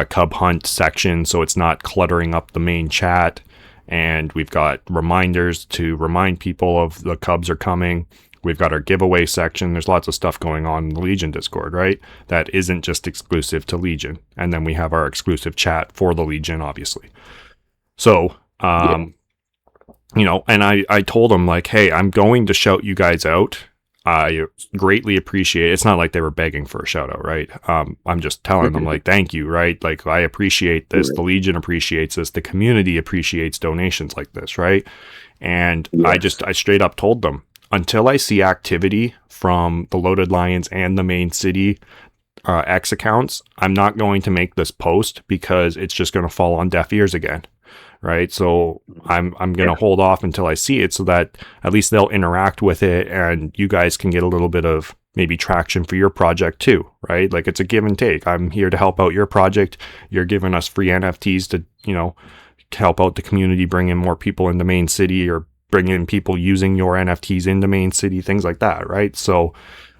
Cub Hunt section, so it's not cluttering up the main chat. And we've got reminders to remind people of the Cubs are coming. We've got our giveaway section. There's lots of stuff going on in the Legion Discord, right? That isn't just exclusive to Legion. And then we have our exclusive chat for the Legion, obviously. So, and I told him, like, hey, I'm going to shout you guys out. I greatly appreciate it. It's not like they were begging for a shout out, right? I'm just telling them like, thank you, right? Like, I appreciate this. The Legion appreciates this. The community appreciates donations like this, right? And I straight up told them, until I see activity from the Loaded Lions and the main city X accounts, I'm not going to make this post because it's just going to fall on deaf ears again. Right. So I'm going to hold off until I see it so that at least they'll interact with it and you guys can get a little bit of maybe traction for your project too. Right. Like, it's a give and take. I'm here to help out your project. You're giving us free NFTs to, help out the community, bring in more people into main city, or bring in people using your NFTs into main city, things like that. Right. So,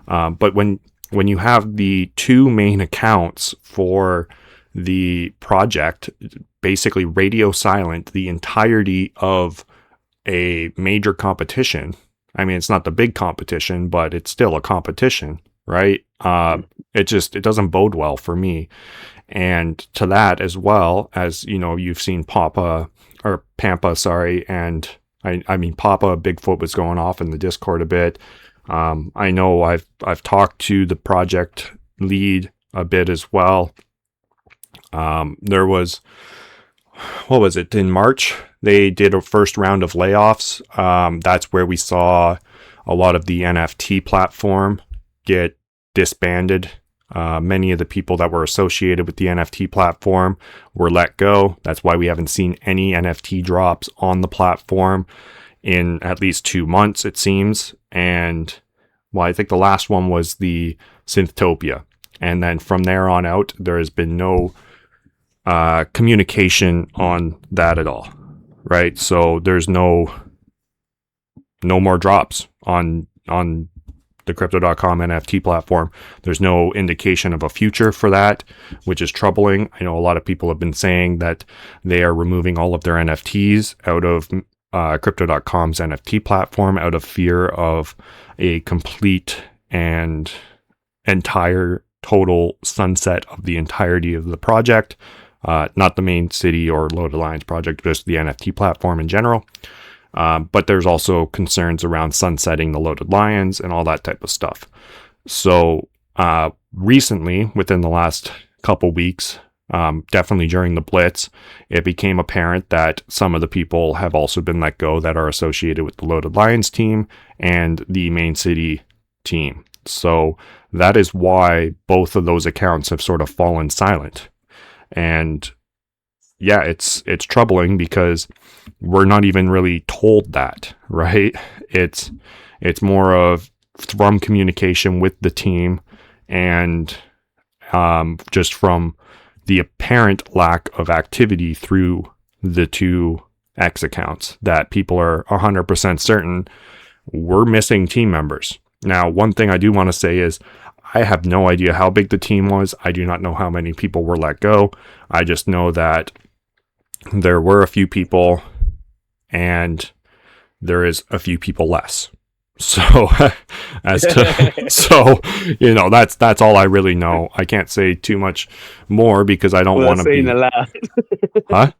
but when you have the two main accounts for the project basically radio silent the entirety of a major competition. I mean, it's not the big competition, but it's still a competition, right? It doesn't bode well for me. And to that, as well as, you've seen Pampa, and I mean, Papa Bigfoot was going off in the Discord a bit. I know I've talked to the project lead a bit as well. There was, what was it, in March, they did a first round of layoffs. That's where we saw a lot of the NFT platform get disbanded. Many of the people that were associated with the NFT platform were let go. That's why we haven't seen any NFT drops on the platform in at least 2 months, it seems. And well, I think the last one was the Synthtopia. And then from there on out, there has been no communication on that at all, right? So there's no more drops on the Crypto.com NFT platform. There's no indication of a future for that, which is troubling. I know a lot of people have been saying that they are removing all of their NFTs out of Crypto.com's NFT platform out of fear of a complete and entire total sunset of the entirety of the project. Not the main city or Loaded Lions project, just the NFT platform in general. But there's also concerns around sunsetting the Loaded Lions and all that type of stuff. So recently, within the last couple weeks, definitely during the Blitz, it became apparent that some of the people have also been let go that are associated with the Loaded Lions team and the main city team. So that is why both of those accounts have sort of fallen silent. And yeah, it's troubling because we're not even really told that, right? It's more of from communication with the team and just from the apparent lack of activity through the two X accounts that people are 100% certain we're missing team members. Now, one thing I do want to say is I have no idea how big the team was. I do not know how many people were let go. I just know that there were a few people and there is a few people less. So that's all I really know. I can't say too much more because I don't want to be saying a lot. Huh?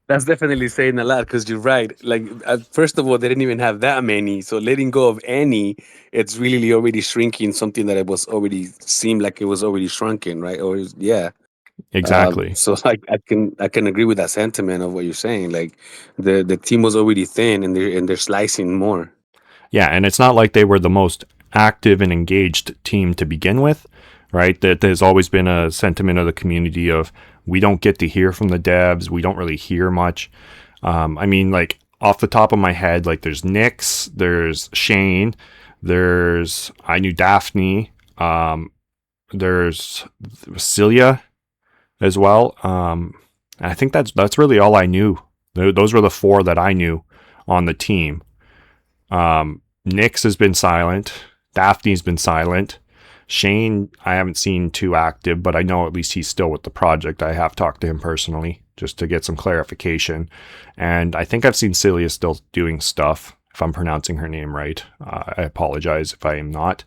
That's definitely saying a lot because you're right. Like, first of all, they didn't even have that many. So letting go of any, it's really already shrinking something that it was already seemed like it was already shrunken, right? Or yeah, exactly. So like I can agree with that sentiment of what you're saying. Like the team was already thin and they're slicing more. Yeah, and it's not like they were the most active and engaged team to begin with, right? That there's always been a sentiment of the community of we don't get to hear from the devs. We don't really hear much. I mean, like off the top of my head, like there's Nyx, there's Shane, I knew Daphne, there's Celia as well. I think that's really all I knew. Those were the four that I knew on the team. Nyx has been silent. Daphne's been silent. Shane, I haven't seen too active, but I know at least he's still with the project. I have talked to him personally just to get some clarification. And I think I've seen Celia still doing stuff, if I'm pronouncing her name right. I apologize if I am not.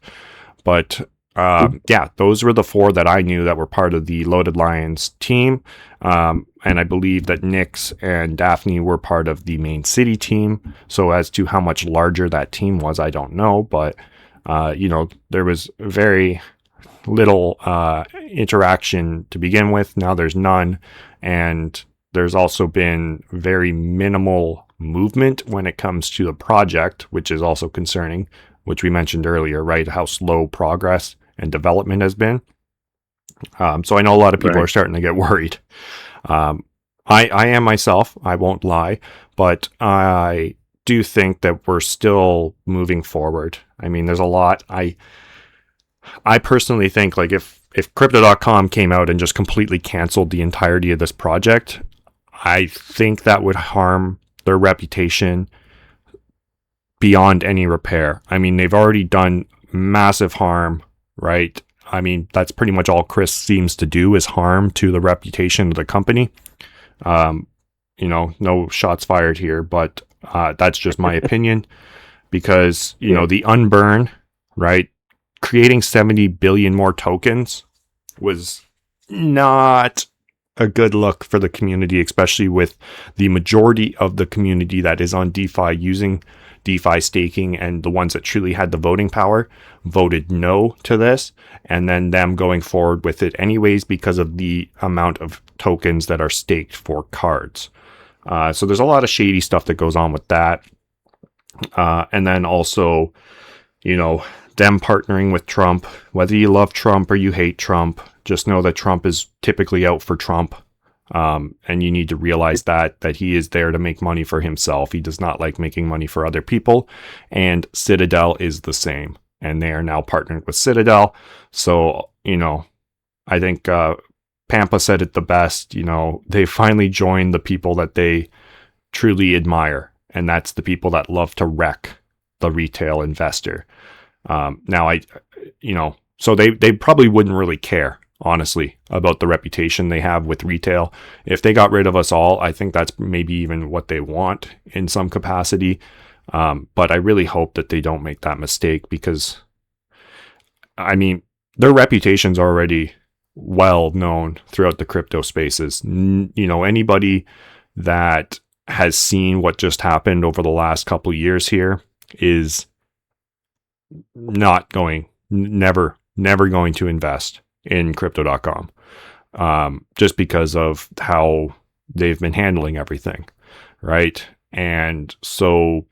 But yeah, those were the four that I knew that were part of the Loaded Lions team. And I believe that Nyx and Daphne were part of the main city team. So as to how much larger that team was, I don't know. But there was very little interaction to begin with. Now there's none, and there's also been very minimal movement when it comes to the project, which is also concerning, which we mentioned earlier, right? How slow progress and development has been. So I know a lot of people are starting to get worried. I am myself, I won't lie, but I do think that we're still moving forward. I mean, there's a lot. I personally think, like, if crypto.com came out and just completely canceled the entirety of this project, I think that would harm their reputation beyond any repair. I mean, they've already done massive harm, right? I mean, that's pretty much all Chris seems to do, is harm to the reputation of the company. No shots fired here, but that's just my opinion, because, the unburn, right? Creating 70 billion more tokens was not a good look for the community, especially with the majority of the community that is on DeFi using DeFi staking, and the ones that truly had the voting power voted no to this, and then them going forward with it anyways because of the amount of tokens that are staked for cards. So there's a lot of shady stuff that goes on with that. And then also, them partnering with Trump. Whether you love Trump or you hate Trump, just know that Trump is typically out for Trump. And you need to realize that he is there to make money for himself. He does not like making money for other people. And Citadel is the same. And they are now partnered with Citadel. So, I think Pampa said it the best. They finally joined the people that they truly admire. And that's the people that love to wreck the retail investor. So they probably wouldn't really care, honestly, about the reputation they have with retail. If they got rid of us all, I think that's maybe even what they want in some capacity. But I really hope that they don't make that mistake, because, I mean, their reputation's already well known throughout the crypto spaces. Anybody that has seen what just happened over the last couple of years here is never going to invest in crypto.com, just because of how they've been handling everything, right? And so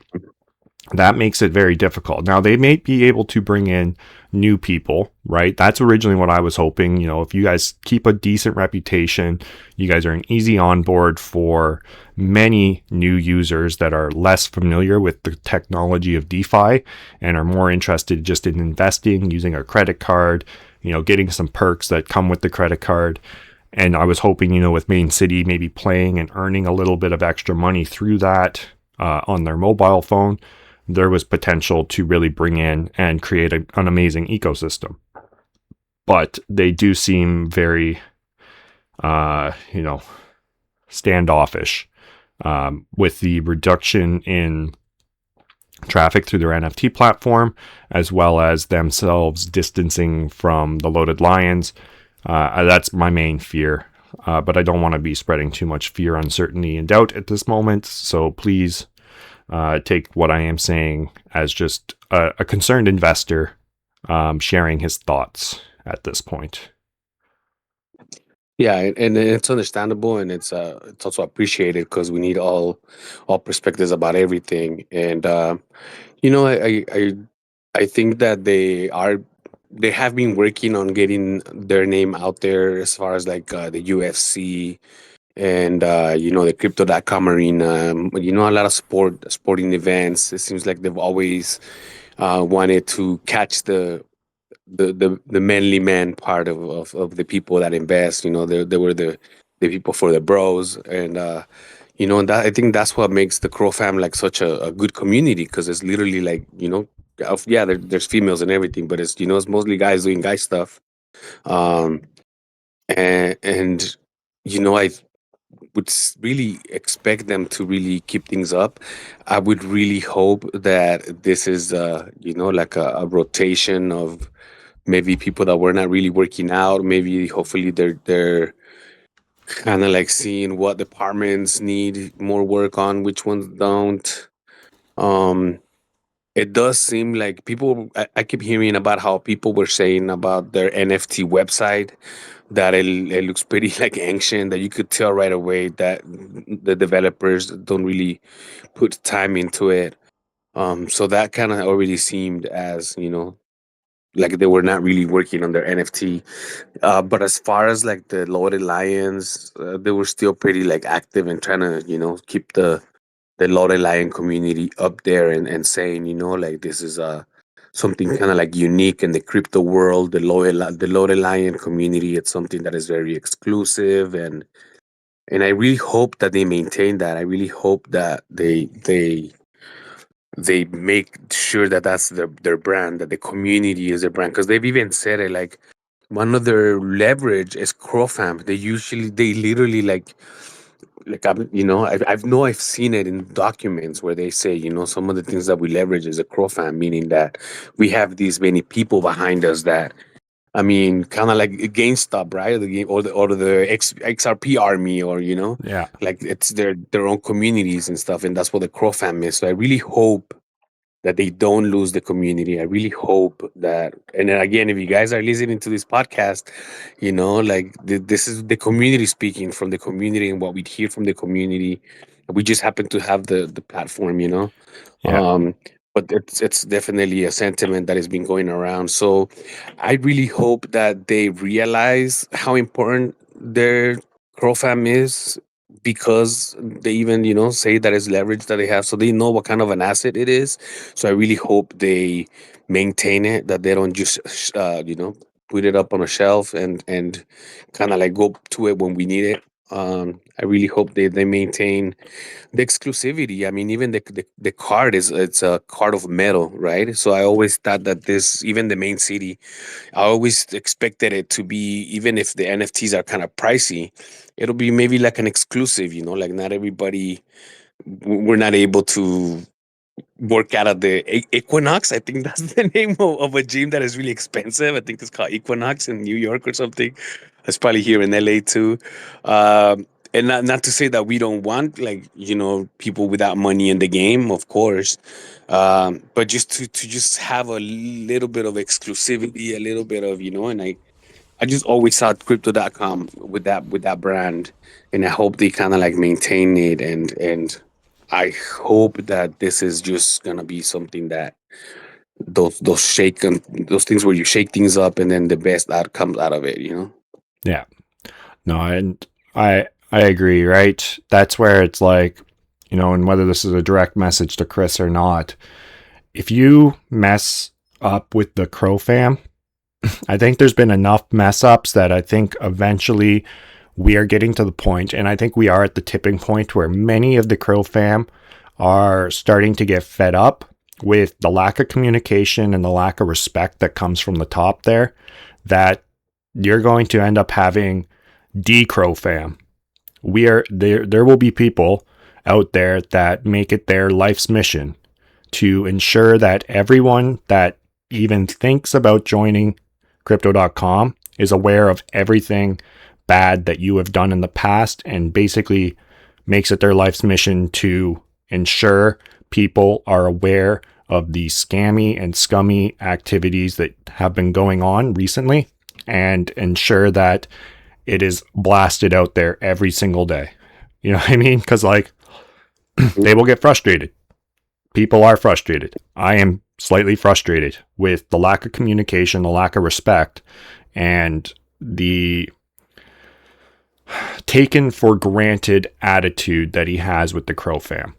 that makes it very difficult. Now, they may be able to bring in new people, right? That's originally what I was hoping. If you guys keep a decent reputation, you guys are an easy onboard for many new users that are less familiar with the technology of DeFi and are more interested just in investing, using a credit card, getting some perks that come with the credit card. And I was hoping, with Main City maybe playing and earning a little bit of extra money through that on their mobile phone, there was potential to really bring in and create an amazing ecosystem. But they do seem very, standoffish with the reduction in traffic through their NFT platform, as well as themselves distancing from the loaded lions. That's my main fear. But I don't want to be spreading too much fear, uncertainty, and doubt at this moment. So please take what I am saying as just a concerned investor sharing his thoughts at this point. Yeah, and it's understandable, and it's also appreciated, because we need all perspectives about everything. And I think that they have been working on getting their name out there, as far as like the UFC and the crypto.com arena. A lot of sporting events. It seems like they've always wanted to catch the manly man part of the people that invest. They were the people for the bros. And and that, I think that's what makes the Crow fam like such a good community, because it's literally like, there's females and everything, but it's mostly guys doing guy stuff. um and I would really expect them to really keep things up. I would really hope that this is like a rotation of maybe people that were not really working out. Maybe hopefully they're kind of like seeing what departments need more work on, which ones don't. Um it does seem like people. I keep hearing about how people were saying about their NFT website that it looks pretty like ancient. That you could tell right away that the developers don't really put time into it. So that kind of already seemed as like they were not really working on their NFT. But as far as like the Loaded Lions, they were still pretty like active and trying to keep the Loaded Lion community up there and saying like this is something kind of like unique in the crypto world. The Loaded Lion community, it's something that is very exclusive, and I really hope that they maintain that. I really hope that they make sure that that's their brand, that the community is their brand, because they've even said it like one of their leverage is crowfam. They literally I've seen it in documents where they say some of the things that we leverage is a crowfam, meaning that we have these many people behind us that, I mean, kind of like GameStop, right? The game or the XRP army, or Yeah. like it's their own communities and stuff, and that's what the crowfam is. So I really hope that they don't lose the community. I really hope that, and then again, if you guys are listening to this podcast, like this is the community speaking from the community and what we hear from the community. We just happen to have the platform, Yeah. um, but it's definitely a sentiment that has been going around. So I really hope that they realize how important their crowfam is, because they even say that it's leverage that they have, so they know what kind of an asset it is. So I really hope they maintain it, that they don't just put it up on a shelf and kind of like go to it when we need it. I really hope they maintain the exclusivity. I mean, even the card it's a card of metal, right? So I always thought that this, even the main city, I always expected it to be, even if the NFTs are kind of pricey, it'll be maybe like an exclusive, like not everybody, we're not able to work out of the Equinox. I think that's the name of a gym that is really expensive. I think it's called Equinox in New York or something. It's probably here in LA too. And not to say that we don't want, like, people without money in the game, of course. But just to just have a little bit of exclusivity, a little bit of, and I just always saw crypto.com with that brand, and I hope they kind of like maintain it, and I hope that this is just gonna be something that those things where you shake things up and then the best that comes out of it. Yeah. No, and I agree, right? That's where it's like, and whether this is a direct message to Chris or not, if you mess up with the Crow fam, I think there's been enough mess ups that I think eventually we are getting to the point, and I think we are at the tipping point where many of the Crow fam are starting to get fed up with the lack of communication and the lack of respect that comes from the top there, that you're going to end up having D-Crow fam. There will be people out there that make it their life's mission to ensure that everyone that even thinks about joining crypto.com is aware of everything bad that you have done in the past, and basically makes it their life's mission to ensure people are aware of the scammy and scummy activities that have been going on recently, and ensure that it is blasted out there every single day. You know what I mean? Because like they will get frustrated. People are frustrated. I am slightly frustrated with the lack of communication, the lack of respect, and the taken for granted attitude that he has with the Crow fam,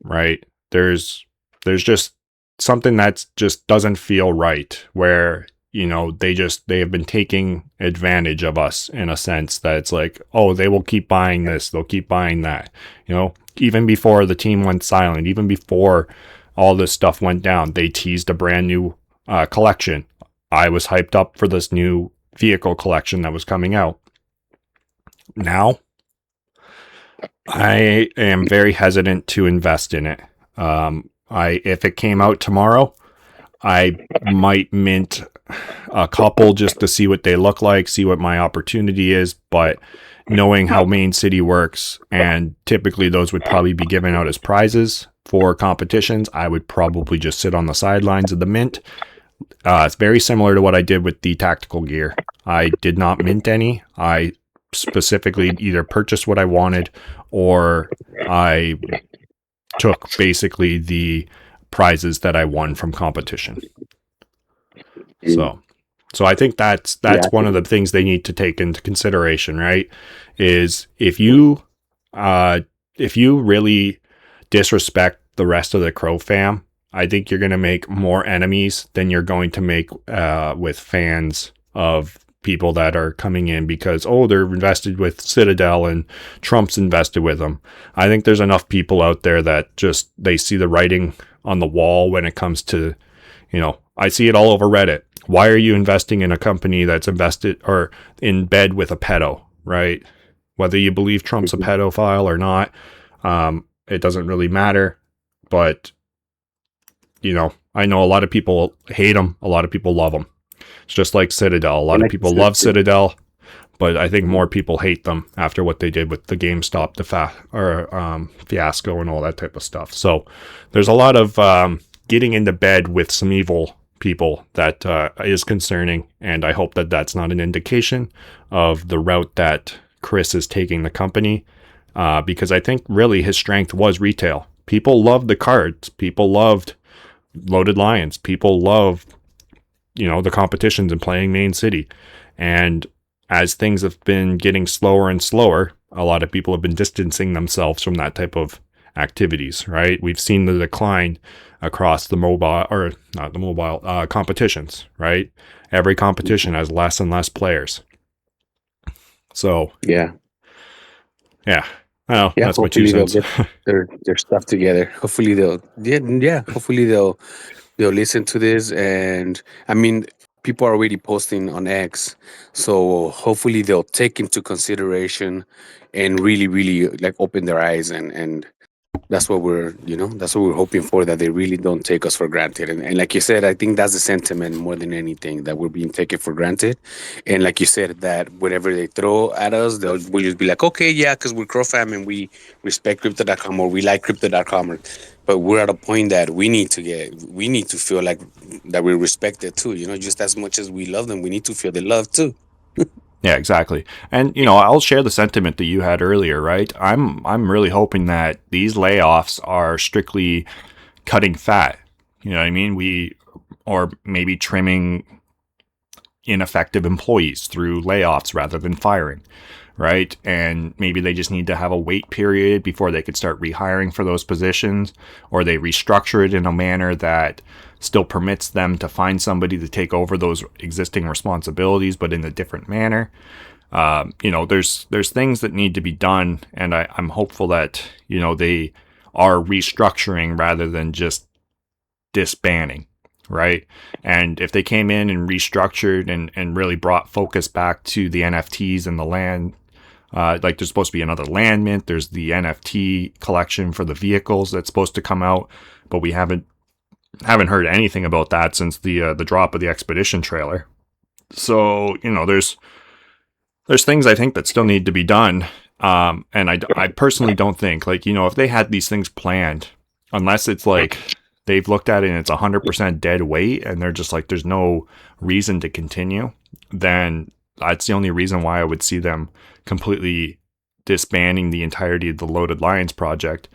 right? There's just something that just doesn't feel right, where they have been taking advantage of us in a sense that it's like, oh, they will keep buying this, they'll keep buying that. Even before the team went silent, even before all this stuff went down, they teased a brand new collection. I was hyped up for this new vehicle collection that was coming out. Now, I am very hesitant to invest in it. If it came out tomorrow, I might mint a couple just to see what they look like, see what my opportunity is. But knowing how Main City works, and typically those would probably be given out as prizes, for competitions, I would probably just sit on the sidelines of the mint. It's very similar to what I did with the tactical gear. I did not mint any. I specifically either purchased what I wanted, or I took basically the prizes that I won from competition. So I think that's one of the things they need to take into consideration, right? Is if you really disrespect the rest of the Crow fam, I think you're going to make more enemies than you're going to make with fans of people that are coming in because, they're invested with Citadel and Trump's invested with them. I think there's enough people out there that just, they see the writing on the wall when it comes to, I see it all over Reddit. Why are you investing in a company that's invested or in bed with a pedo, right? Whether you believe Trump's a pedophile or not, it doesn't really matter. But, I know a lot of people hate him. A lot of people love him. It's just like Citadel. A lot of people love Citadel, but I think more people hate them after what they did with the GameStop fiasco and all that type of stuff. So there's a lot of getting into bed with some evil people that is concerning, and I hope that that's not an indication of the route that Chris is taking the company, because I think really his strength was retail. People loved the cards. People loved Loaded Lions. People love, the competitions and playing Main City. And as things have been getting slower and slower, a lot of people have been distancing themselves from that type of activities, right? We've seen the decline across the competitions, right? Every competition has less and less players. So, yeah. Well, that's my 2 cents. Get their stuff together. Hopefully they'll listen to this. And I mean, people are already posting on X, so hopefully they'll take into consideration and really, really like open their eyes, and that's what we're hoping for, that they really don't take us for granted. And like you said, I think that's the sentiment more than anything, that we're being taken for granted. And like you said, that whatever they throw at us, we'll just be like, okay, yeah, because we're Crow fam and we respect Crypto.com, or we like Crypto.com. But we're at a point that we need to feel like that we're respected too. Just as much as we love them, we need to feel the love too. Yeah, exactly. And, I'll share the sentiment that you had earlier, right? I'm really hoping that these layoffs are strictly cutting fat. You know what I mean? Or maybe trimming ineffective employees through layoffs rather than firing, right? And maybe they just need to have a wait period before they could start rehiring for those positions, or they restructure it in a manner that still permits them to find somebody to take over those existing responsibilities, but in a different manner. There's things that need to be done, and I'm hopeful that, they are restructuring rather than just disbanding, right? And if they came in and restructured and really brought focus back to the NFTs and the land, like there's supposed to be another land mint, there's the NFT collection for the vehicles that's supposed to come out, but we haven't heard anything about that since the drop of the Expedition trailer. So, there's things I think that still need to be done. And I personally don't think, if they had these things planned, unless it's like they've looked at it and it's 100% dead weight and they're just like, there's no reason to continue, then that's the only reason why I would see them completely disbanding the entirety of the Loaded Lions project.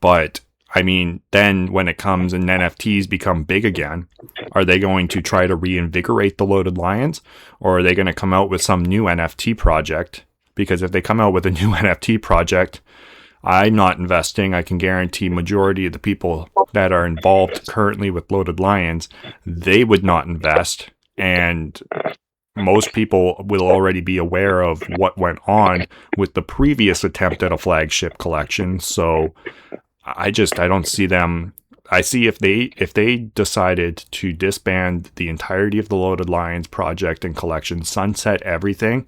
But I mean, then when it comes and NFTs become big again, are they going to try to reinvigorate the Loaded Lions, or are they going to come out with some new NFT project? Because if they come out with a new NFT project, I'm not investing. I can guarantee majority of the people that are involved currently with Loaded Lions, they would not invest. And most people will already be aware of what went on with the previous attempt at a flagship collection. So I don't see them. I see if they decided to disband the entirety of the Loaded Lions project and collection, sunset everything,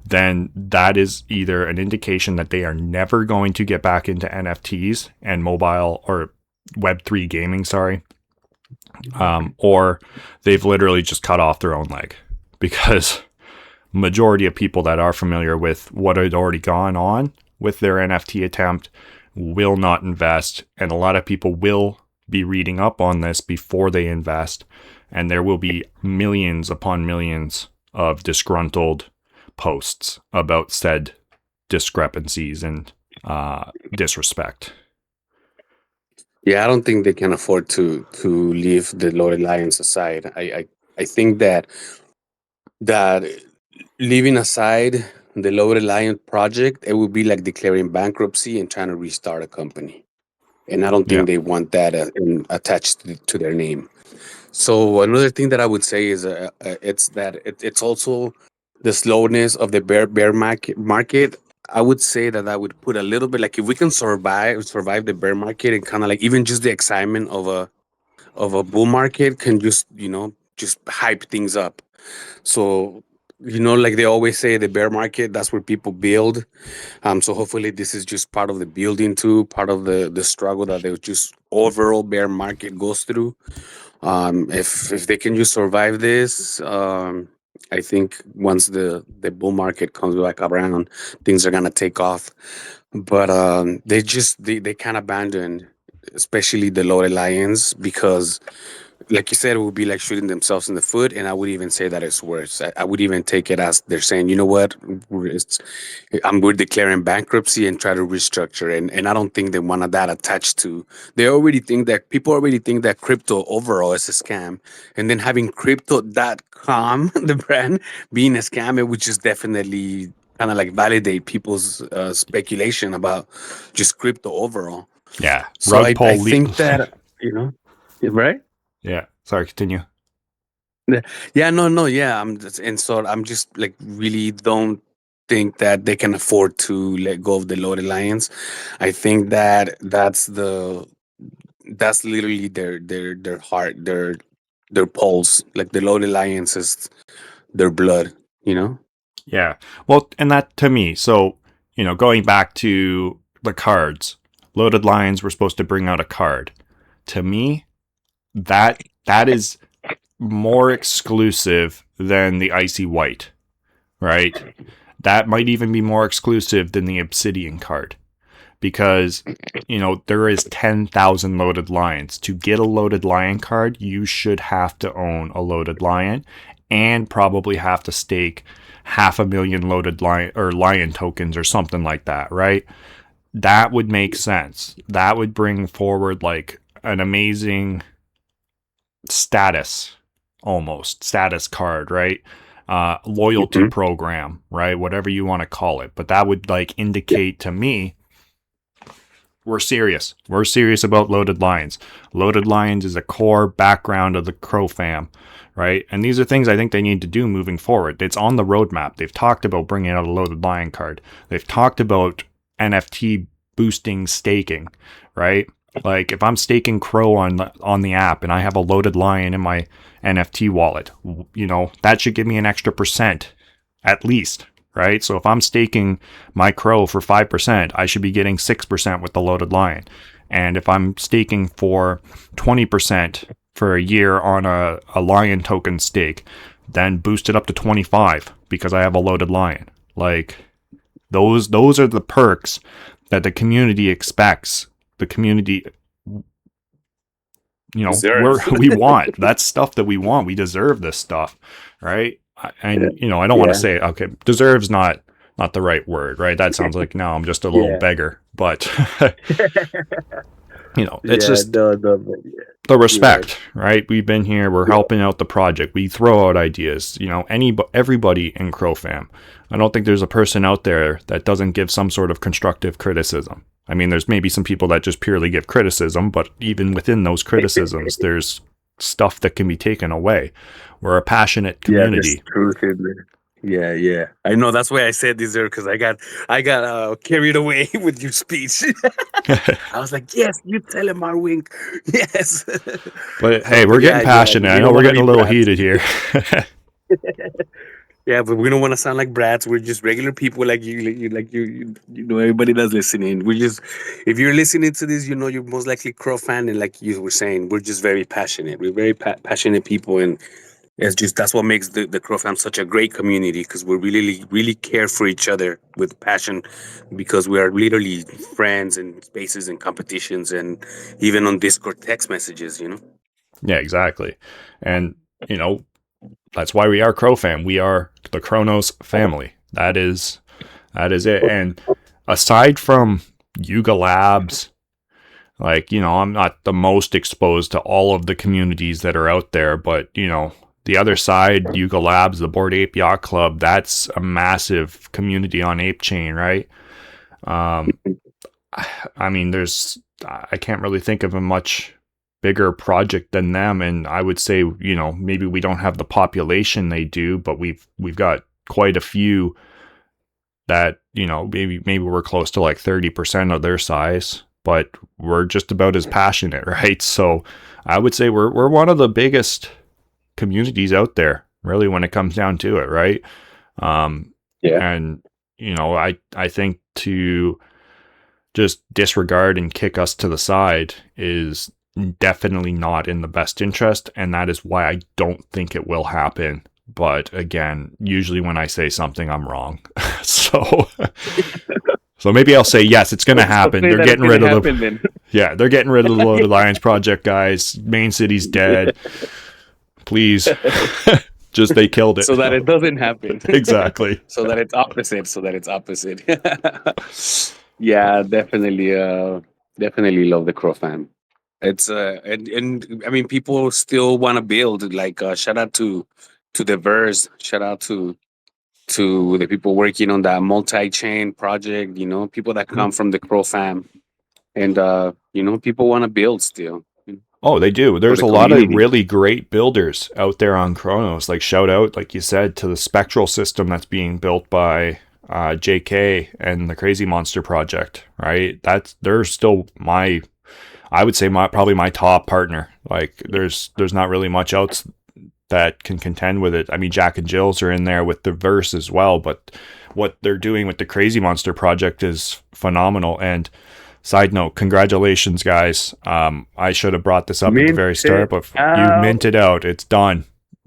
then that is either an indication that they are never going to get back into NFTs and mobile or Web3 gaming, or they've literally just cut off their own leg, because majority of people that are familiar with what had already gone on with their NFT attempt will not invest, and a lot of people will be reading up on this before they invest, and there will be millions upon millions of disgruntled posts about said discrepancies and disrespect. Yeah, I don't think they can afford to leave the loaded lions aside. I think that leaving aside the loaded lion project, it would be like declaring bankruptcy and trying to restart a company. And I don't Yeah. think they want that attached to their name. So another thing that I would say is it's that it's also the slowness of the bear market. I would say that I would put a little bit like if we can survive the bear market and kind of like even just the excitement of a bull market can just just hype things up. So like they always say, the bear market, that's where people build. So hopefully this is just part of the building too, part of the struggle that the just overall bear market goes through. If they can just survive this, I think once the bull market comes back around, things are gonna take off. But they kind of abandoned, especially the loaded lions, because like you said, it would be like shooting themselves in the foot. And I would even say that it's worse. I would even take it as they're saying, you know what, we're declaring bankruptcy and try to restructure. And I don't think they want that attached to. People already think that crypto overall is a scam, and then having crypto.com, the brand, being a scam, it would just definitely kind of like validate people's speculation about just crypto overall. Yeah. So Rug I pull. think that right. Yeah. Sorry, continue. Yeah, no, yeah. I'm just like really don't think that they can afford to let go of the loaded lions. I think that that's literally their heart, their pulse. Like the loaded lions is their blood. You know. Yeah. Well, and that to me, so, going back to the cards, Loaded Lions were supposed to bring out a card. To me, that is more exclusive than the Icy White, right? That might even be more exclusive than the Obsidian card, because, there is 10,000 Loaded Lions. To get a Loaded Lion card, you should have to own a Loaded Lion and probably have to stake 500,000 Loaded Lion or Lion tokens or something like that, right? That would make sense. That would bring forward like an amazing status card, right? Loyalty program, right? Whatever you want to call it. But that would like indicate to me we're serious. We're serious about Loaded Lions. Loaded Lions is a core background of the Crow fam, right? And these are things I think they need to do moving forward. It's on the roadmap. They've talked about bringing out a Loaded Lion card. They've talked about NFT boosting staking, right? Like if I'm staking Crow on the app and I have a Loaded Lion in my NFT wallet, that should give me an extra percent at least, right? So if I'm staking my Crow for 5%, I should be getting 6% with the Loaded Lion. And if I'm staking for 20% for a year on a Lion token stake, then boost it up to 25 because I have a Loaded Lion. Like those are the perks that the community expects. The community, we want. That's stuff that we want. We deserve this stuff, right? And I don't want to say, okay, deserves not the right word, right? That sounds like now I'm just a little beggar, but it's just the respect, right? We've been here, we're helping out the project, we throw out ideas, everybody in Crow fam. I don't think there's a person out there that doesn't give some sort of constructive criticism. I mean, there's maybe some people that just purely give criticism, but even within those criticisms, there's stuff that can be taken away. We're a passionate community. Yeah. I know, that's why I said this there, because I got carried away with your speech. I was like, yes, you tell him, Marwink. Yes. But hey, we're getting passionate. I know we're getting a little heated here. Yeah, but we don't want to sound like brats. We're just regular people like you, everybody that's listening. If you're listening to this, you're most likely Crow fan, and like you were saying, we're just very passionate. We're very passionate people, and It's just that's what makes the Crow fam such a great community, because we really care for each other with passion, because we are literally friends in spaces and competitions and even on Discord text messages, you know. Yeah, exactly. And, that's why we are Crow fam. We are the Kronos family. That is it. And aside from Yuga Labs, like, I'm not the most exposed to all of the communities that are out there, but, the other side, Yuga Labs, the Bored Ape Yacht Club, that's a massive community on Ape Chain, right? I mean, I can't really think of a much bigger project than them. And I would say, maybe we don't have the population they do, but we've got quite a few that, maybe we're close to like 30% of their size, but we're just about as passionate, right? So I would say we're one of the biggest communities out there, really, when it comes down to it, right? And I think to just disregard and kick us to the side is definitely not in the best interest, and that is why I don't think it will happen. But again, usually when I say something, I'm wrong. so maybe I'll say yes, it's going to happen. They're getting rid of they're getting rid of the Loaded Lions project, guys. Main city's dead. Please, just they killed it So that it doesn't happen. Exactly. So that it's opposite. Yeah, definitely. Definitely love the Crow fam. It's and I mean, people still want to build. Like, shout out to the Verse. Shout out to the people working on that multi-chain project. People that come from the Crow fam, and people want to build still. Oh, they do. There's the a lot of community. really great builders out there on Kronos. Like, shout out, like you said, to the Spectral system that's being built by JK and the Crazy Monster project, right? They're still I would say probably my top partner. Like, there's not really much else that can contend with it. I mean, Jack and Jill's are in there with the Verse as well, but what they're doing with the Crazy Monster project is phenomenal. And side note, congratulations, guys. I should have brought this up at the very start, but you minted out. It's done.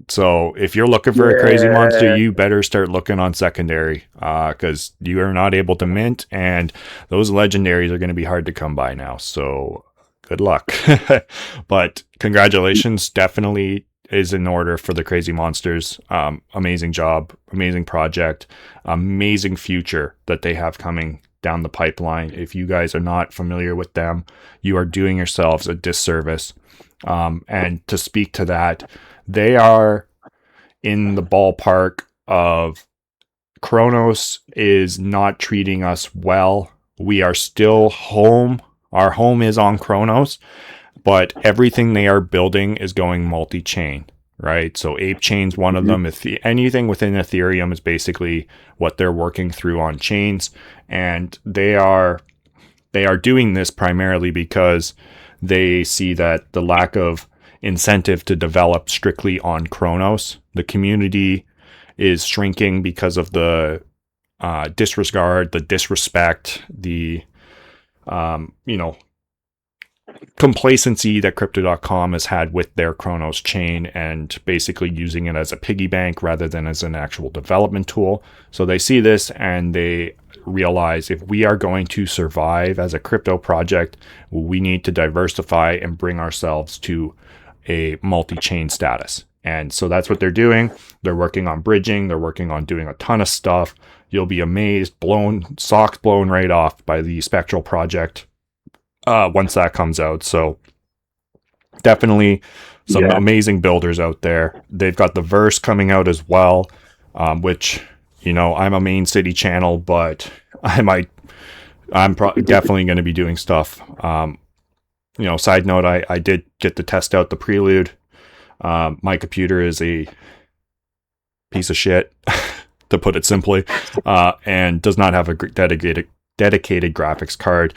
So if you're looking for a Crazy Monster, you better start looking on secondary, because you are not able to mint, and those legendaries are going to be hard to come by now. So good luck. But congratulations, definitely is in order for the Crazy Monsters. Amazing job, amazing project, amazing future that they have coming down the pipeline. If you guys are not familiar with them, you are doing yourselves a disservice. And to speak to that, they are in the ballpark of Kronos is not treating us well. We are still home. Our home is on Kronos, but everything they are building is going multi-chain, right? So Ape Chain's one of them. Anything within Ethereum is basically what they're working through on chains, and they are doing this primarily because they see that the lack of incentive to develop strictly on Kronos. The community is shrinking because of the disregard, the disrespect, the complacency that Crypto.com has had with their Kronos chain, and basically using it as a piggy bank rather than as an actual development tool. So they see this and they realize, if we are going to survive as a crypto project, we need to diversify and bring ourselves to a multi-chain status. And so that's what they're doing. They're working on bridging. They're working on doing a ton of stuff. You'll be amazed, socks blown right off by the Spectral project once that comes out. So definitely some amazing builders out there. They've got the Verse coming out as well, which, I'm a main city channel, but I'm definitely going to be doing stuff. Side note, I did get to test out the Prelude. My computer is a piece of shit, to put it simply, and does not have a dedicated graphics card.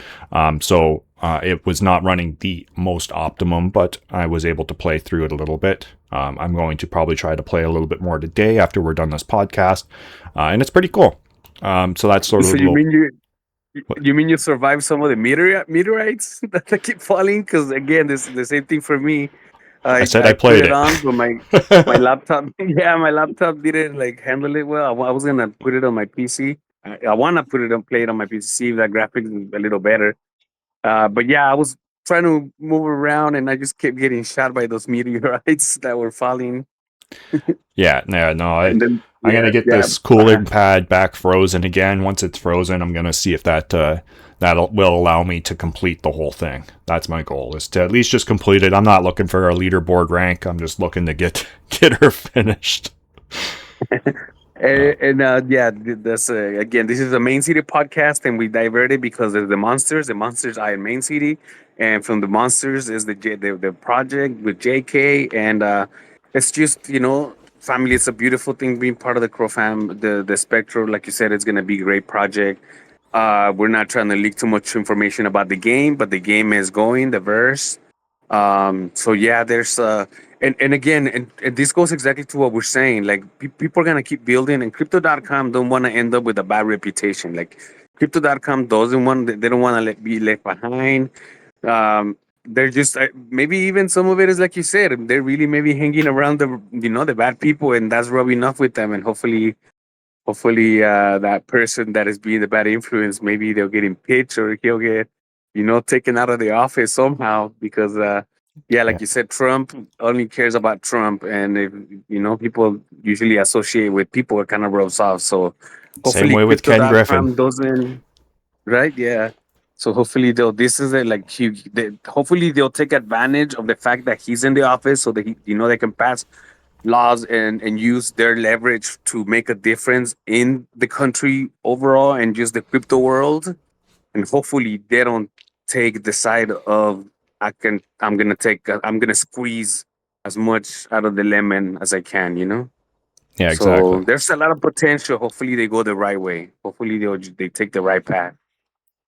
So it was not running the most optimum, but I was able to play through it a little bit. I'm going to probably try to play a little bit more today after we're done this podcast, and it's pretty cool. So that's sort of. So you mean you survived some of the meteorites that keep falling? Because again, this is the same thing for me. I said I put played it it. on, but my laptop, yeah, my laptop didn't like handle it well. I was gonna put it on my PC. I want to put it on, play it on my PC, see if that graphics is a little better. But yeah, I was trying to move around, and I just kept getting shot by those meteorites that were falling. Yeah, no, And then I'm yeah, gonna get yeah, this cooling pad back frozen again. Once it's frozen, I'm gonna see if that will allow me to complete the whole thing. That's my goal, is to at least just complete it. I'm not looking for a leaderboard rank. I'm just looking to get her finished. yeah, that's again. This is a main city podcast, and we diverted because of the monsters. The monsters are in main city, and from the monsters is the project with JK, and it's just family. It's a beautiful thing being part of the Crow fam. The Spectro, like you said, it's gonna be a great project. We're not trying to leak too much information about the game, but the game is going the verse. So yeah, there's and again, and this goes exactly to what we're saying. Like people are gonna keep building, and crypto.com don't want to end up with a bad reputation. Like crypto.com doesn't want, they don't want to be left behind. They're just maybe even some of it is like you said, they're really maybe hanging around the bad people, and that's rubbing off with them. And hopefully that person that is being the bad influence, maybe they'll get impeached, or he'll get taken out of the office somehow, because yeah, like Yeah. you said, Trump only cares about Trump, and if people usually associate with people, it kind of rubs off. So Same hopefully way with Ken Griffin. crypto.com doesn't, right? Yeah. So hopefully they'll this is it like hopefully they'll take advantage of the fact that he's in the office, so that they can pass laws and use their leverage to make a difference in the country overall and just the crypto world. And hopefully they don't take the side of I'm gonna squeeze as much out of the lemon as I can. Yeah, exactly. So there's a lot of potential. Hopefully they go the right way. Hopefully they take the right path.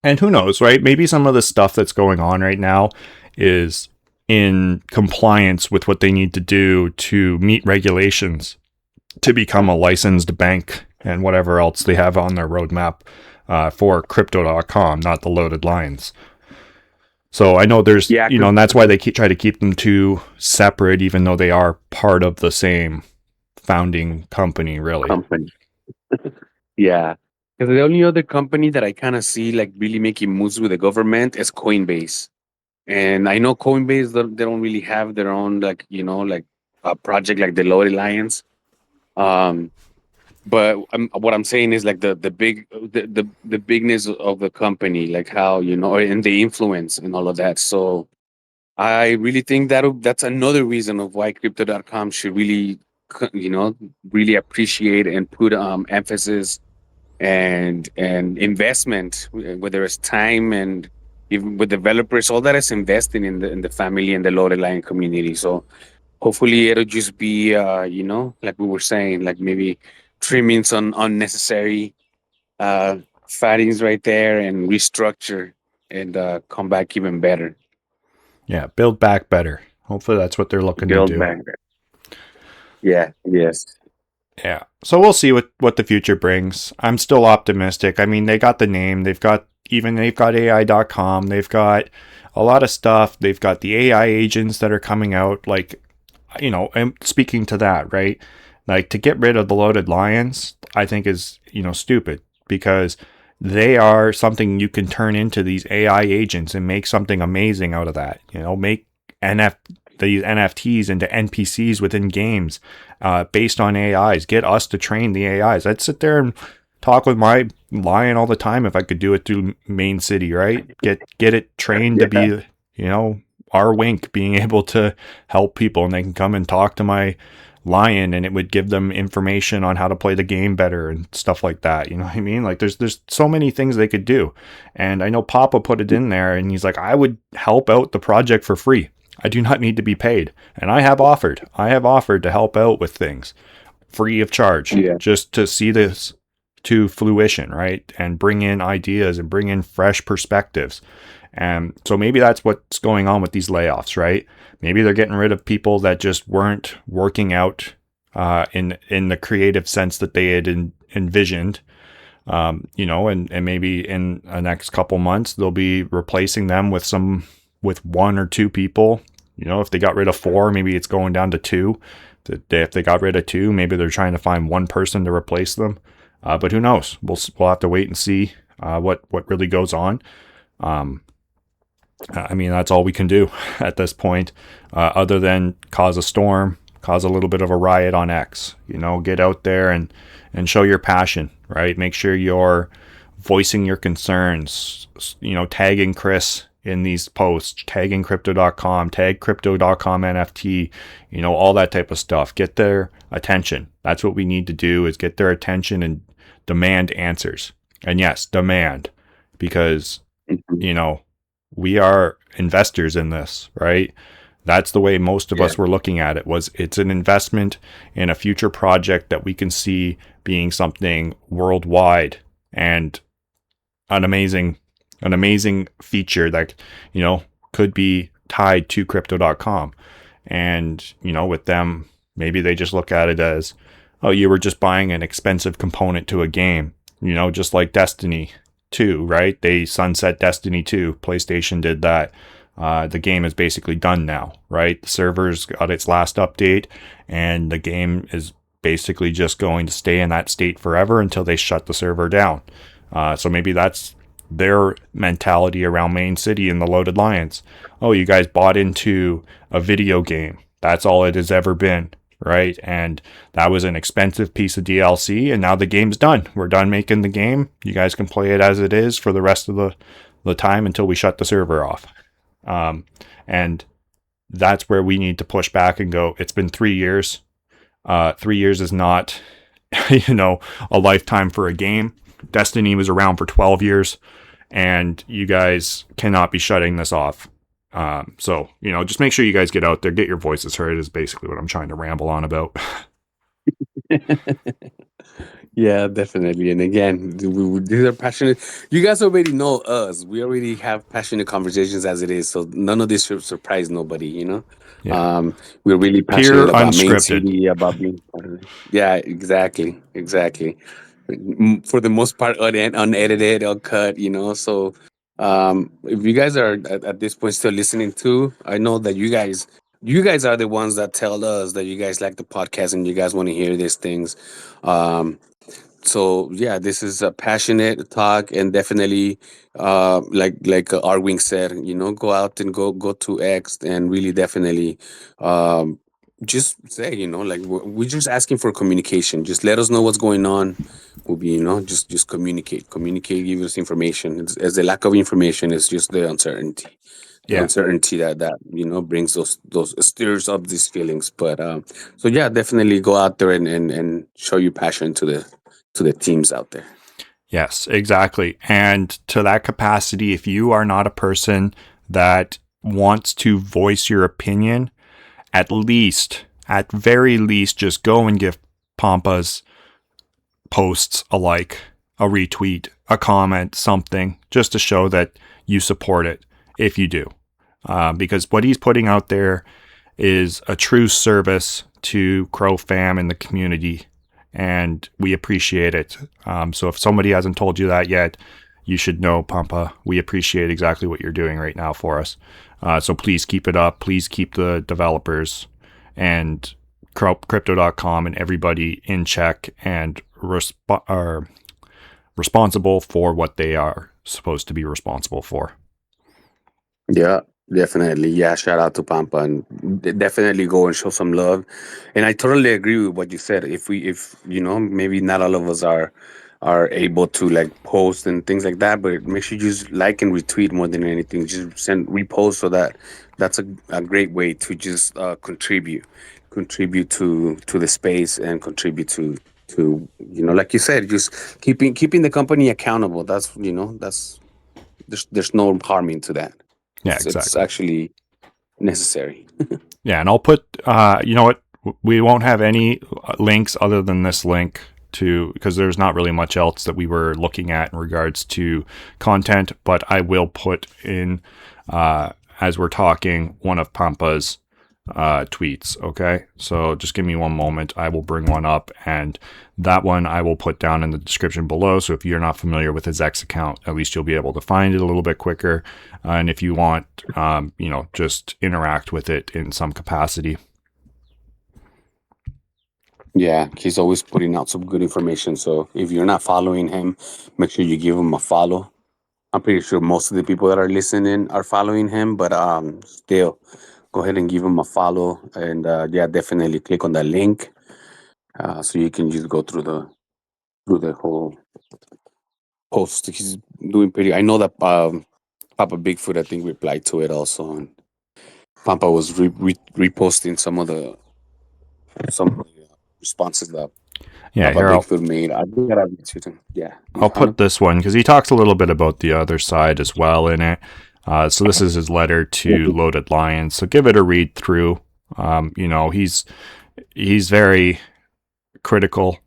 And who knows, right? Maybe some of the stuff that's going on right now is in compliance with what they need to do to meet regulations to become a licensed bank and whatever else they have on their roadmap for crypto.com, not the loaded lines. So I know there's, Yeah, and that's why they try to keep them two separate, even though they are part of the same founding company, really. company. Yeah. Because the only other company that I kind of see like really making moves with the government is Coinbase. And I know Coinbase, they don't really have their own like, like a project like the Load Alliance. Um, but what I'm saying is like the bigness of the company, like how, and the influence and all of that. So I really think that's another reason of why crypto.com should really, really appreciate and put emphasis and investment, whether it's time and even with developers, all that is investing in the family and the Lord Line community. So hopefully it'll just be like we were saying, like maybe trimming some unnecessary uh fattings right there and restructure and come back even better. Yeah, build back better. Hopefully that's what they're looking to Build do. back. Yeah, yes. Yeah. So we'll see what the future brings. I'm still optimistic. I mean, they got the name. They've got AI.com. They've got a lot of stuff. They've got the AI agents that are coming out. Like, and speaking to that, right? Like, to get rid of the loaded lions, I think is, stupid, because they are something you can turn into these AI agents and make something amazing out of that. Make these NFTs into NPCs within games based on AIs. Get us to train the AIs. I'd sit there and talk with my lion all the time if I could do it through main city, right? Get it trained to be, our Wink being able to help people, and they can come and talk to my lion and it would give them information on how to play the game better and stuff like that. You know what I mean? Like there's so many things they could do. And I know Papa put it in there and he's like, I would help out the project for free. I do not need to be paid. And I have offered to help out with things free of charge, just to see this to fruition, right? And bring in ideas and bring in fresh perspectives. And so maybe that's what's going on with these layoffs, right? Maybe they're getting rid of people that just weren't working out in the creative sense that they had envisioned. And maybe in the next couple months they'll be replacing them with one or two people You know, if they got rid of 4, maybe it's going down to 2. If they got rid of 2, maybe they're trying to find one person to replace them. But who knows? We'll have to wait and see what really goes on. I mean, that's all we can do at this point, other than cause a storm, cause a little bit of a riot on X. You know, get out there and show your passion, right? Make sure you're voicing your concerns, you know, tagging Chris in these posts, tagging crypto.com, tag crypto.com NFT, you know, all that type of stuff. Get their attention. That's what we need to do, is get their attention and demand answers. And yes, demand, because, you know, we are investors in this, right? That's the way most of us were looking at it. It's an investment in a future project that we can see being something worldwide and an amazing feature that, you know, could be tied to crypto.com. And, you know, with them, maybe they just look at it as, oh, you were just buying an expensive component to a game, you know, just like Destiny 2, right? They sunset Destiny 2. PlayStation did that. The game is basically done now, right? The server's got its last update, and the game is basically just going to stay in that state forever until they shut the server down. So maybe that's their mentality around Main City and the Loaded Lions. Oh, you guys bought into a video game. That's all it has ever been, right? And that was an expensive piece of DLC, and now the game's done. We're done making the game. You guys can play it as it is for the rest of the time until we shut the server off. And that's where we need to push back and go, it's been 3 years. 3 years is not, you know, a lifetime for a game. Destiny was around for 12 years, and you guys cannot be shutting this off. So, you know, just make sure you guys get out there, get your voices heard, is basically what I'm trying to ramble on about. Yeah, definitely. And again, these are passionate. You guys already know us. We already have passionate conversations as it is. So none of this should surprise nobody, you know? Yeah. We're really passionate Pure about Main unscripted. City, about being part of it. Yeah, exactly. For the most part, unedited, uncut, you know? So if you guys are at this point still listening too, I know that you guys are the ones that tell us that you guys like the podcast and you guys want to hear these things. So yeah, this is a passionate talk, and definitely like Arwing said, you know, go out and go to X and really definitely just say, you know, like we're just asking for communication. Just let us know what's going on. We'll be, you know, just communicate, give us information. As the lack of information is just the uncertainty. Uncertainty that you know brings those stirs up these feelings. But so yeah, definitely go out there and show your passion to the teams out there. Yes, exactly. And to that capacity, if you are not a person that wants to voice your opinion, at very least, just go and give Pampa's posts a like, a retweet, a comment, something, just to show that you support it, if you do. Because what he's putting out there is a true service to Crow fam and the community, and we appreciate it. So if somebody hasn't told you that yet, you should know, Pampa, we appreciate exactly what you're doing right now for us. So please keep it up. Please keep the developers and crypto.com and everybody in check and are responsible for what they are supposed to be responsible for. Yeah, definitely. Yeah, shout out to Pampa, and definitely go and show some love. And I totally agree with what you said. If you know, maybe not all of us are able to like post and things like that, but make sure you just like and retweet more than anything. Just send repost, so that's a great way to just contribute to the space and contribute to you know, like you said, just keeping the company accountable. That's, you know, there's no harming to that. Yeah, It's exactly. actually necessary. Yeah, and I'll put, you know what, we won't have any links other than this link because there's not really much else that we were looking at in regards to content, but I will put in, as we're talking, one of Pampa's tweets. Okay, so just give me one moment. I will bring one up, and that one I will put down in the description below. So if you're not familiar with his X account, at least you'll be able to find it a little bit quicker. And if you want, just interact with it in some capacity. Yeah, he's always putting out some good information. So if you're not following him, make sure you give him a follow. I'm pretty sure most of the people that are listening are following him, but still, go ahead and give him a follow. And yeah, definitely click on that link so you can just go through the whole post. He's doing pretty. I know that Papa Bigfoot, I think, replied to it also, and Pampa was reposting some of the responses that Yeah, Papa here Bigfoot made. I think that I retweeted him. Yeah, I'll put this one because he talks a little bit about the other side as well in it. So this is his letter to Loaded Lions. So give it a read through. He's very critical,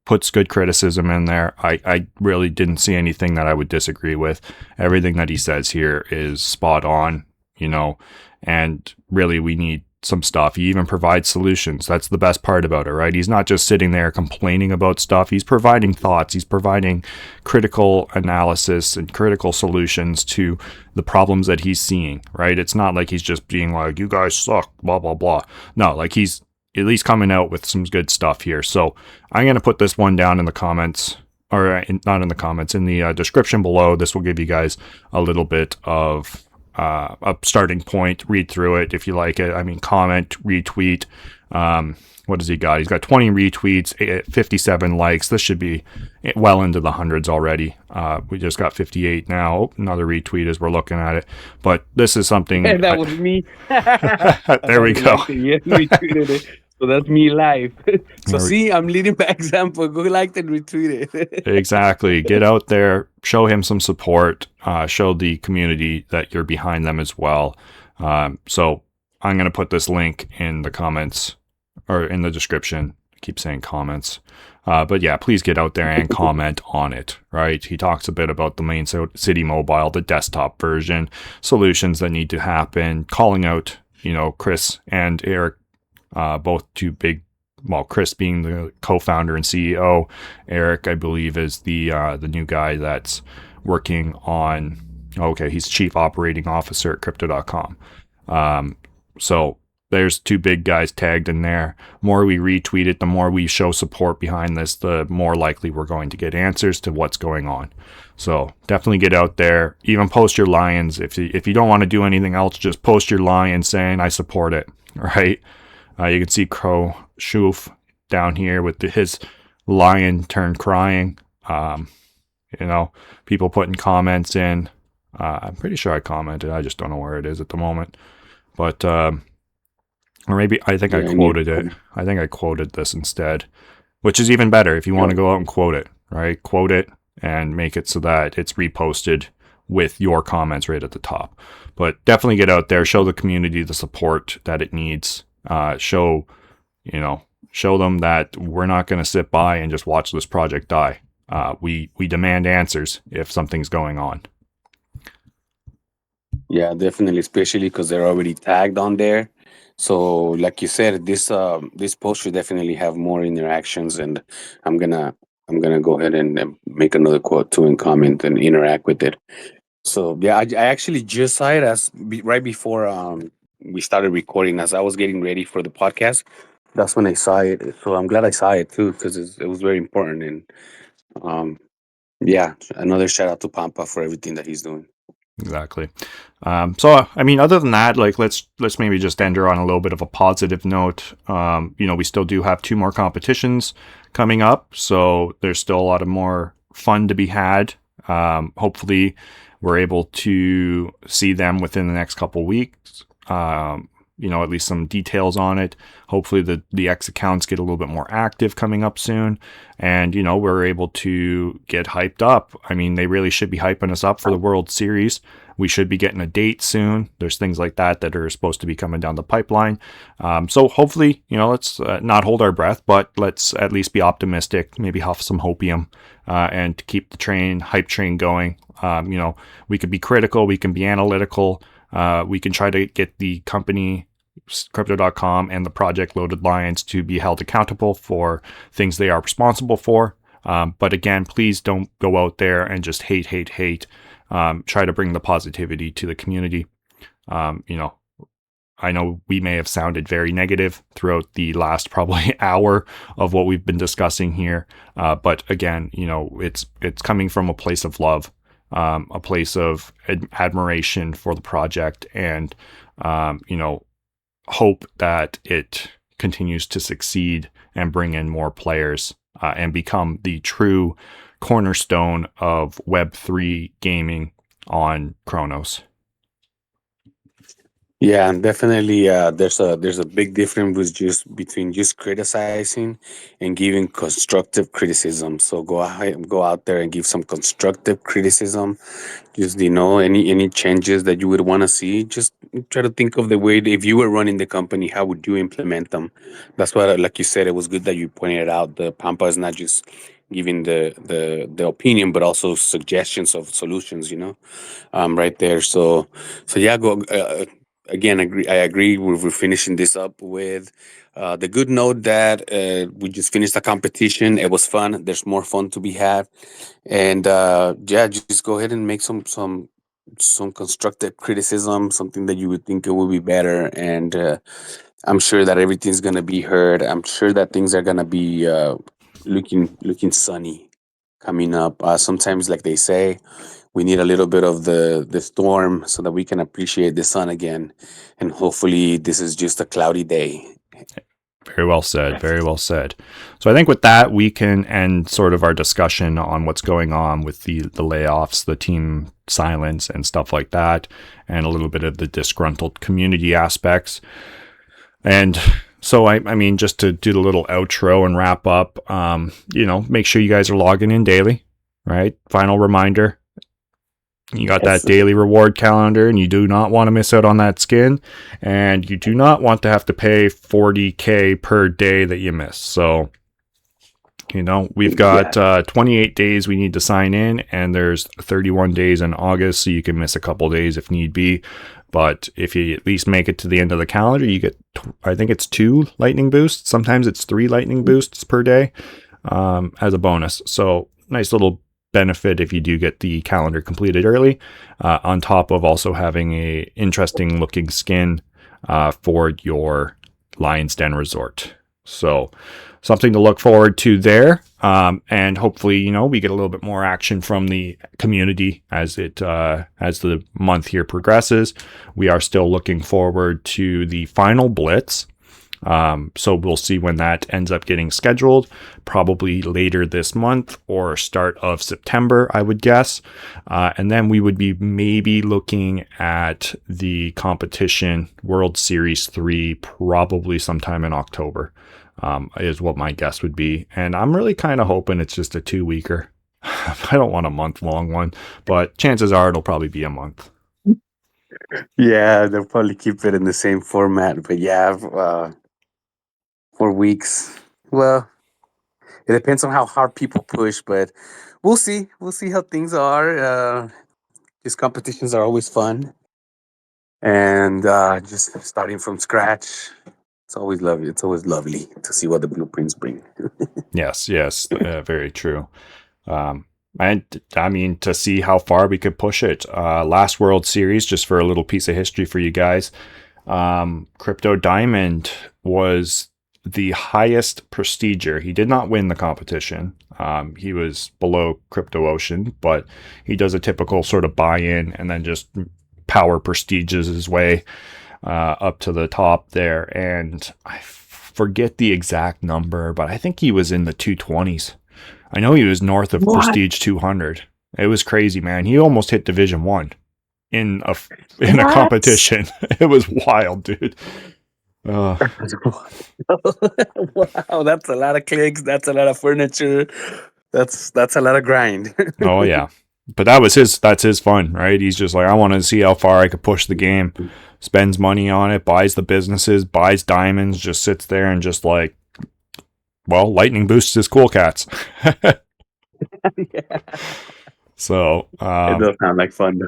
puts good criticism in there. I really didn't see anything that I would disagree with. Everything that he says here is spot on, and really we need some stuff. He even provides solutions. That's the best part about it, right? He's not just sitting there complaining about stuff. He's providing thoughts. He's providing critical analysis and critical solutions to the problems that he's seeing, right? It's not like he's just being like, you guys suck, blah, blah, blah. No, like he's at least coming out with some good stuff here. So I'm going to put this one down in the comments, or not in the comments, in the description below. This will give you guys a little bit of a starting point. Read through it if you like it. I mean, comment, retweet. What does he got? He's got 20 retweets, 57 likes. This should be well into the hundreds already. We just got 58 now. Oh, another retweet as we're looking at it. But this is something. And that was me. There we go. Yes, retweeted it. So that's me live. So see, I'm leading by example. Go like and retweet it. Exactly. Get out there, show him some support, show the community that you're behind them as well. So I'm going to put this link in the comments or in the description. I keep saying comments. But yeah, please get out there and comment on it, right? He talks a bit about the main city mobile, the desktop version, solutions that need to happen, calling out, Chris and Eric, both two big, Chris being the co-founder and CEO. Eric, I believe, is the new guy that's working on, he's chief operating officer at crypto.com. So there's two big guys tagged in there. The more we retweet it, the more we show support behind this, the more likely we're going to get answers to what's going on. So definitely get out there. Even post your lions. If you don't want to do anything else, just post your lion saying, I support it, right? You can see Crow Shoof down here with his lion turned crying. People putting comments in. I'm pretty sure I commented. I just don't know where it is at the moment. But, or maybe I think I quoted it. I think I quoted this instead, which is even better if you want to go out and quote it, right? Quote it and make it so that it's reposted with your comments right at the top. But definitely get out there, show the community the support that it needs. Show them that we're not going to sit by and just watch this project die. We demand answers if something's going on. Yeah, definitely, especially because they're already tagged on there. So, like you said, this post should definitely have more interactions, and I'm gonna go ahead and make another quote too and comment and interact with it. So yeah, I actually just saw it right before we started recording. As I was getting ready for the podcast, that's when I saw it. So I'm glad I saw it too because it was very important. And yeah, another shout out to Pampa for everything that he's doing. Exactly. So I mean, other than that, like let's maybe just end her on a little bit of a positive note. We still do have 2 more competitions coming up, so there's still a lot of more fun to be had. Hopefully we're able to see them within the next couple weeks. At least some details on it. Hopefully the X accounts get a little bit more active coming up soon. And, we're able to get hyped up. I mean, they really should be hyping us up for the World Series. We should be getting a date soon. There's things like that are supposed to be coming down the pipeline. So hopefully, let's not hold our breath, but let's at least be optimistic, maybe huff some hopium, and keep the hype train going. We could be critical. We can be analytical. We can try to get the company, Crypto.com and the Project Loaded Lions to be held accountable for things they are responsible for. But again, please don't go out there and just hate. Try to bring the positivity to the community. I know we may have sounded very negative throughout the last probably hour of what we've been discussing here. But again, it's coming from a place of love, a place of admiration for the project, and, hope that it continues to succeed and bring in more players and become the true cornerstone of Web3 gaming on Chronos. Yeah, and definitely. There's a big difference between just criticizing and giving constructive criticism. So go out there and give some constructive criticism. Just any changes that you would want to see. Just try to think of the way that if you were running the company, how would you implement them? That's why, like you said, it was good that you pointed out the Pampa is not just giving the opinion, but also suggestions of solutions. Right there. So yeah, go. Again, I agree. We're finishing this up with the good note that we just finished a competition. It was fun. There's more fun to be had, and yeah, just go ahead and make some constructive criticism, something that you would think it would be better, and I'm sure that everything's gonna be heard. I'm sure that things are gonna be looking sunny coming up. Sometimes, like they say, we need a little bit of the storm so that we can appreciate the sun again, and hopefully this is just a cloudy day. Very well said. Very well said. So I think with that, we can end sort of our discussion on what's going on with the layoffs, the team silence and stuff like that, and a little bit of the disgruntled community aspects. And so, I mean, just to do the little outro and wrap up, make sure you guys are logging in daily, right? Final reminder. You got that daily reward calendar, and you do not want to miss out on that skin, and you do not want to have to pay $40K per day that you miss. So, we've got 28 days we need to sign in, and there's 31 days in August, so you can miss a couple days if need be. But if you at least make it to the end of the calendar, you get, I think it's 2 lightning boosts. Sometimes it's 3 lightning boosts per day as a bonus. So nice little benefit if you do get the calendar completed early, on top of also having a interesting looking skin for your Lion's Den resort. So something to look forward to there, and hopefully we get a little bit more action from the community as the month here progresses. We are still looking forward to the final blitz. So we'll see when that ends up getting scheduled, probably later this month or start of September, I would guess. And then we would be maybe looking at the competition World Series 3, probably sometime in October, is what my guess would be. And I'm really kind of hoping it's just a 2-weeker. I don't want a month-long one, but chances are it'll probably be a month. Yeah, they'll probably keep it in the same format, but yeah, 4 weeks. Well, it depends on how hard people push, but we'll see. We'll see how things are. These competitions are always fun, and just starting from scratch, it's always lovely. It's always lovely to see what the blueprints bring. Yes, very true. And I mean, to see how far we could push it. Last World Series, just for a little piece of history for you guys, Crypto Diamond was the highest prestiger. He did not win the competition. He was below Crypto Ocean, but he does a typical sort of buy-in and then just power prestiges his way up to the top there. And I forget the exact number, but I think he was in the 220s. I know he was north of Prestige 200. It was crazy, man. He almost hit Division 1 in a competition. It was wild, dude. Wow, that's a lot of clicks. That's a lot of furniture. That's a lot of grind. Oh yeah, but that's his fun, right? He's just like, I want to see how far I could push the game. Spends money on it, buys the businesses, buys diamonds, just sits there and just like, well, lightning boosts his cool cats. Yeah. So It does sound like fun.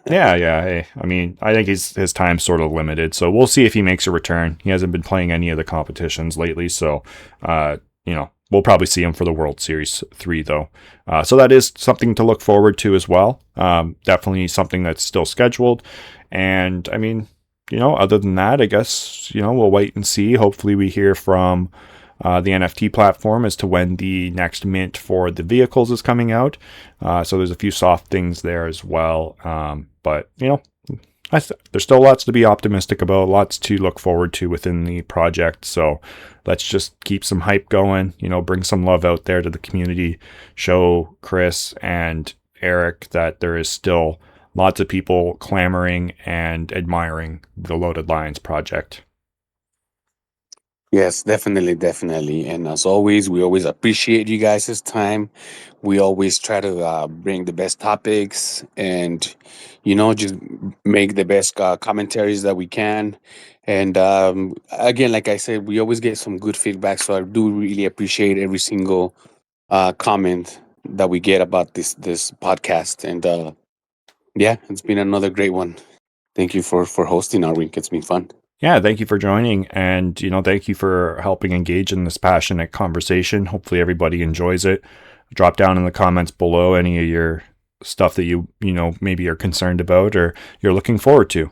yeah. Hey, I mean, I think his time's sort of limited, so we'll see if he makes a return. He hasn't been playing any of the competitions lately, so we'll probably see him for the World Series 3 though. So that is something to look forward to as well. Definitely something that's still scheduled, and I mean, other than that, I guess we'll wait and see. Hopefully, we hear from the NFT platform as to when the next mint for the vehicles is coming out. So there's a few soft things there as well. But there's still lots to be optimistic about, lots to look forward to within the project. So let's just keep some hype going, bring some love out there to the community, show Chris and Eric that there is still lots of people clamoring and admiring the Loaded Lions project. Yes, definitely. And as always, we always appreciate you guys' time. We always try to bring the best topics and, just make the best commentaries that we can. And again, like I said, we always get some good feedback. So I do really appreciate every single comment that we get about this podcast. And yeah, it's been another great one. Thank you for hosting our week. It's been fun. Yeah, thank you for joining, and thank you for helping engage in this passionate conversation. Hopefully everybody enjoys it. Drop down in the comments below any of your stuff that you maybe are concerned about or you're looking forward to.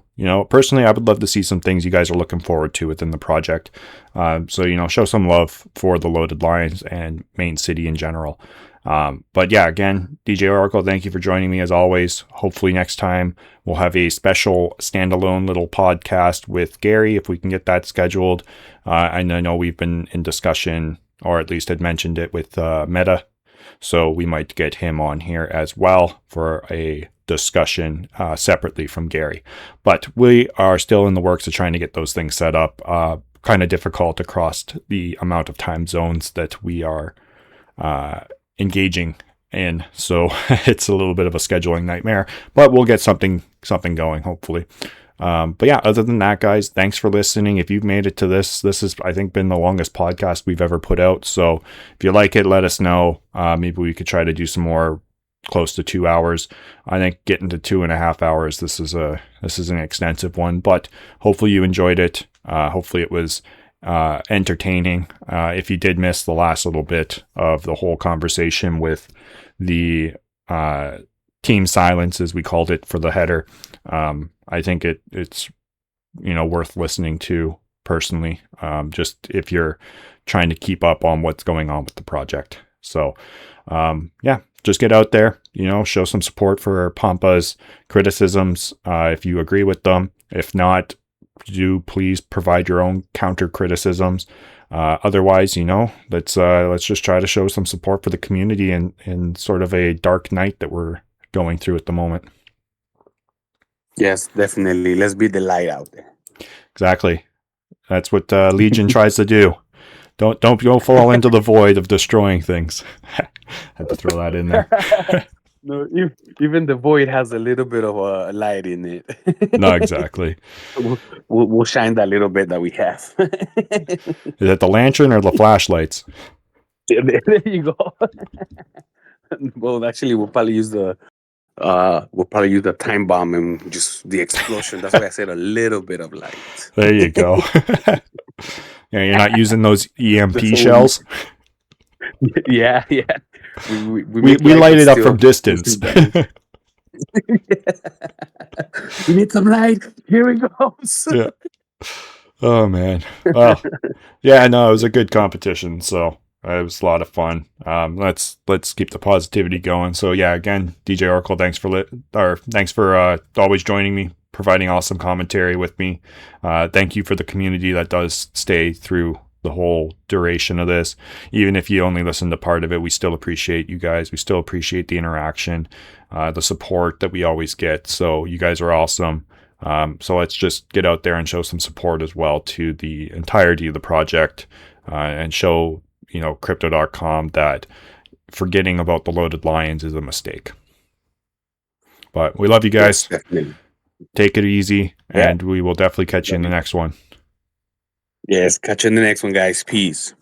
Personally, I would love to see some things you guys are looking forward to within the project. So show some love for the Loaded Lions and Main City in general. But yeah, again, DJ Orakle, thank you for joining me as always. Hopefully next time we'll have a special standalone little podcast with Gary if we can get that scheduled. And I know we've been in discussion, or at least had mentioned it with Meta. So we might get him on here as well for a discussion separately from Gary. But we are still in the works of trying to get those things set up. Kind of difficult across the amount of time zones that we are engaging in, so it's a little bit of a scheduling nightmare, but we'll get something going hopefully. But yeah, other than that, guys, thanks for listening. If you've made it to this has, I think, been the longest podcast we've ever put out, so if you like it, let us know. Maybe we could try to do some more close to 2 hours. I think getting to 2.5 hours, this is an extensive one, but hopefully you enjoyed it. Hopefully it was entertaining. If you did miss the last little bit of the whole conversation with the team silence, as we called it, for the header, I think it's worth listening to personally, just if you're trying to keep up on what's going on with the project. So yeah, just get out there, show some support for Pampa's criticisms if you agree with them. If not, do please provide your own counter criticisms. Otherwise, let's just try to show some support for the community in sort of a dark night that we're going through at the moment. Yes, definitely. Let's be the light out there. Exactly. That's what Legion tries to do. Don't fall into the void of destroying things. Had to throw that in there. No, even the void has a little bit of a light in it. No, exactly. We'll shine that little bit that we have. Is it the lantern or the flashlights? There you go. Well, actually, we'll probably use the time bomb and just the explosion. That's why I said a little bit of light. There you go. Yeah, you're not using those EMP shells. Yeah. We light it up from distance. We need some light. Here it goes. Yeah. Oh man. Well, yeah, no, it was a good competition, so it was a lot of fun. Let's keep the positivity going. So yeah, again, DJ Orakle, thanks for always joining me, providing awesome commentary with me. Thank you for the community that does stay through the whole duration of this. Even if you only listen to part of it, we still appreciate you guys. We still appreciate the interaction, the support that we always get. So you guys are awesome. So let's just get out there and show some support as well to the entirety of the project, and show, crypto.com that forgetting about the Loaded Lions is a mistake. But we love you guys. Definitely. Take it easy, and we will definitely catch you in the next one. Yes, catch you in the next one, guys. Peace.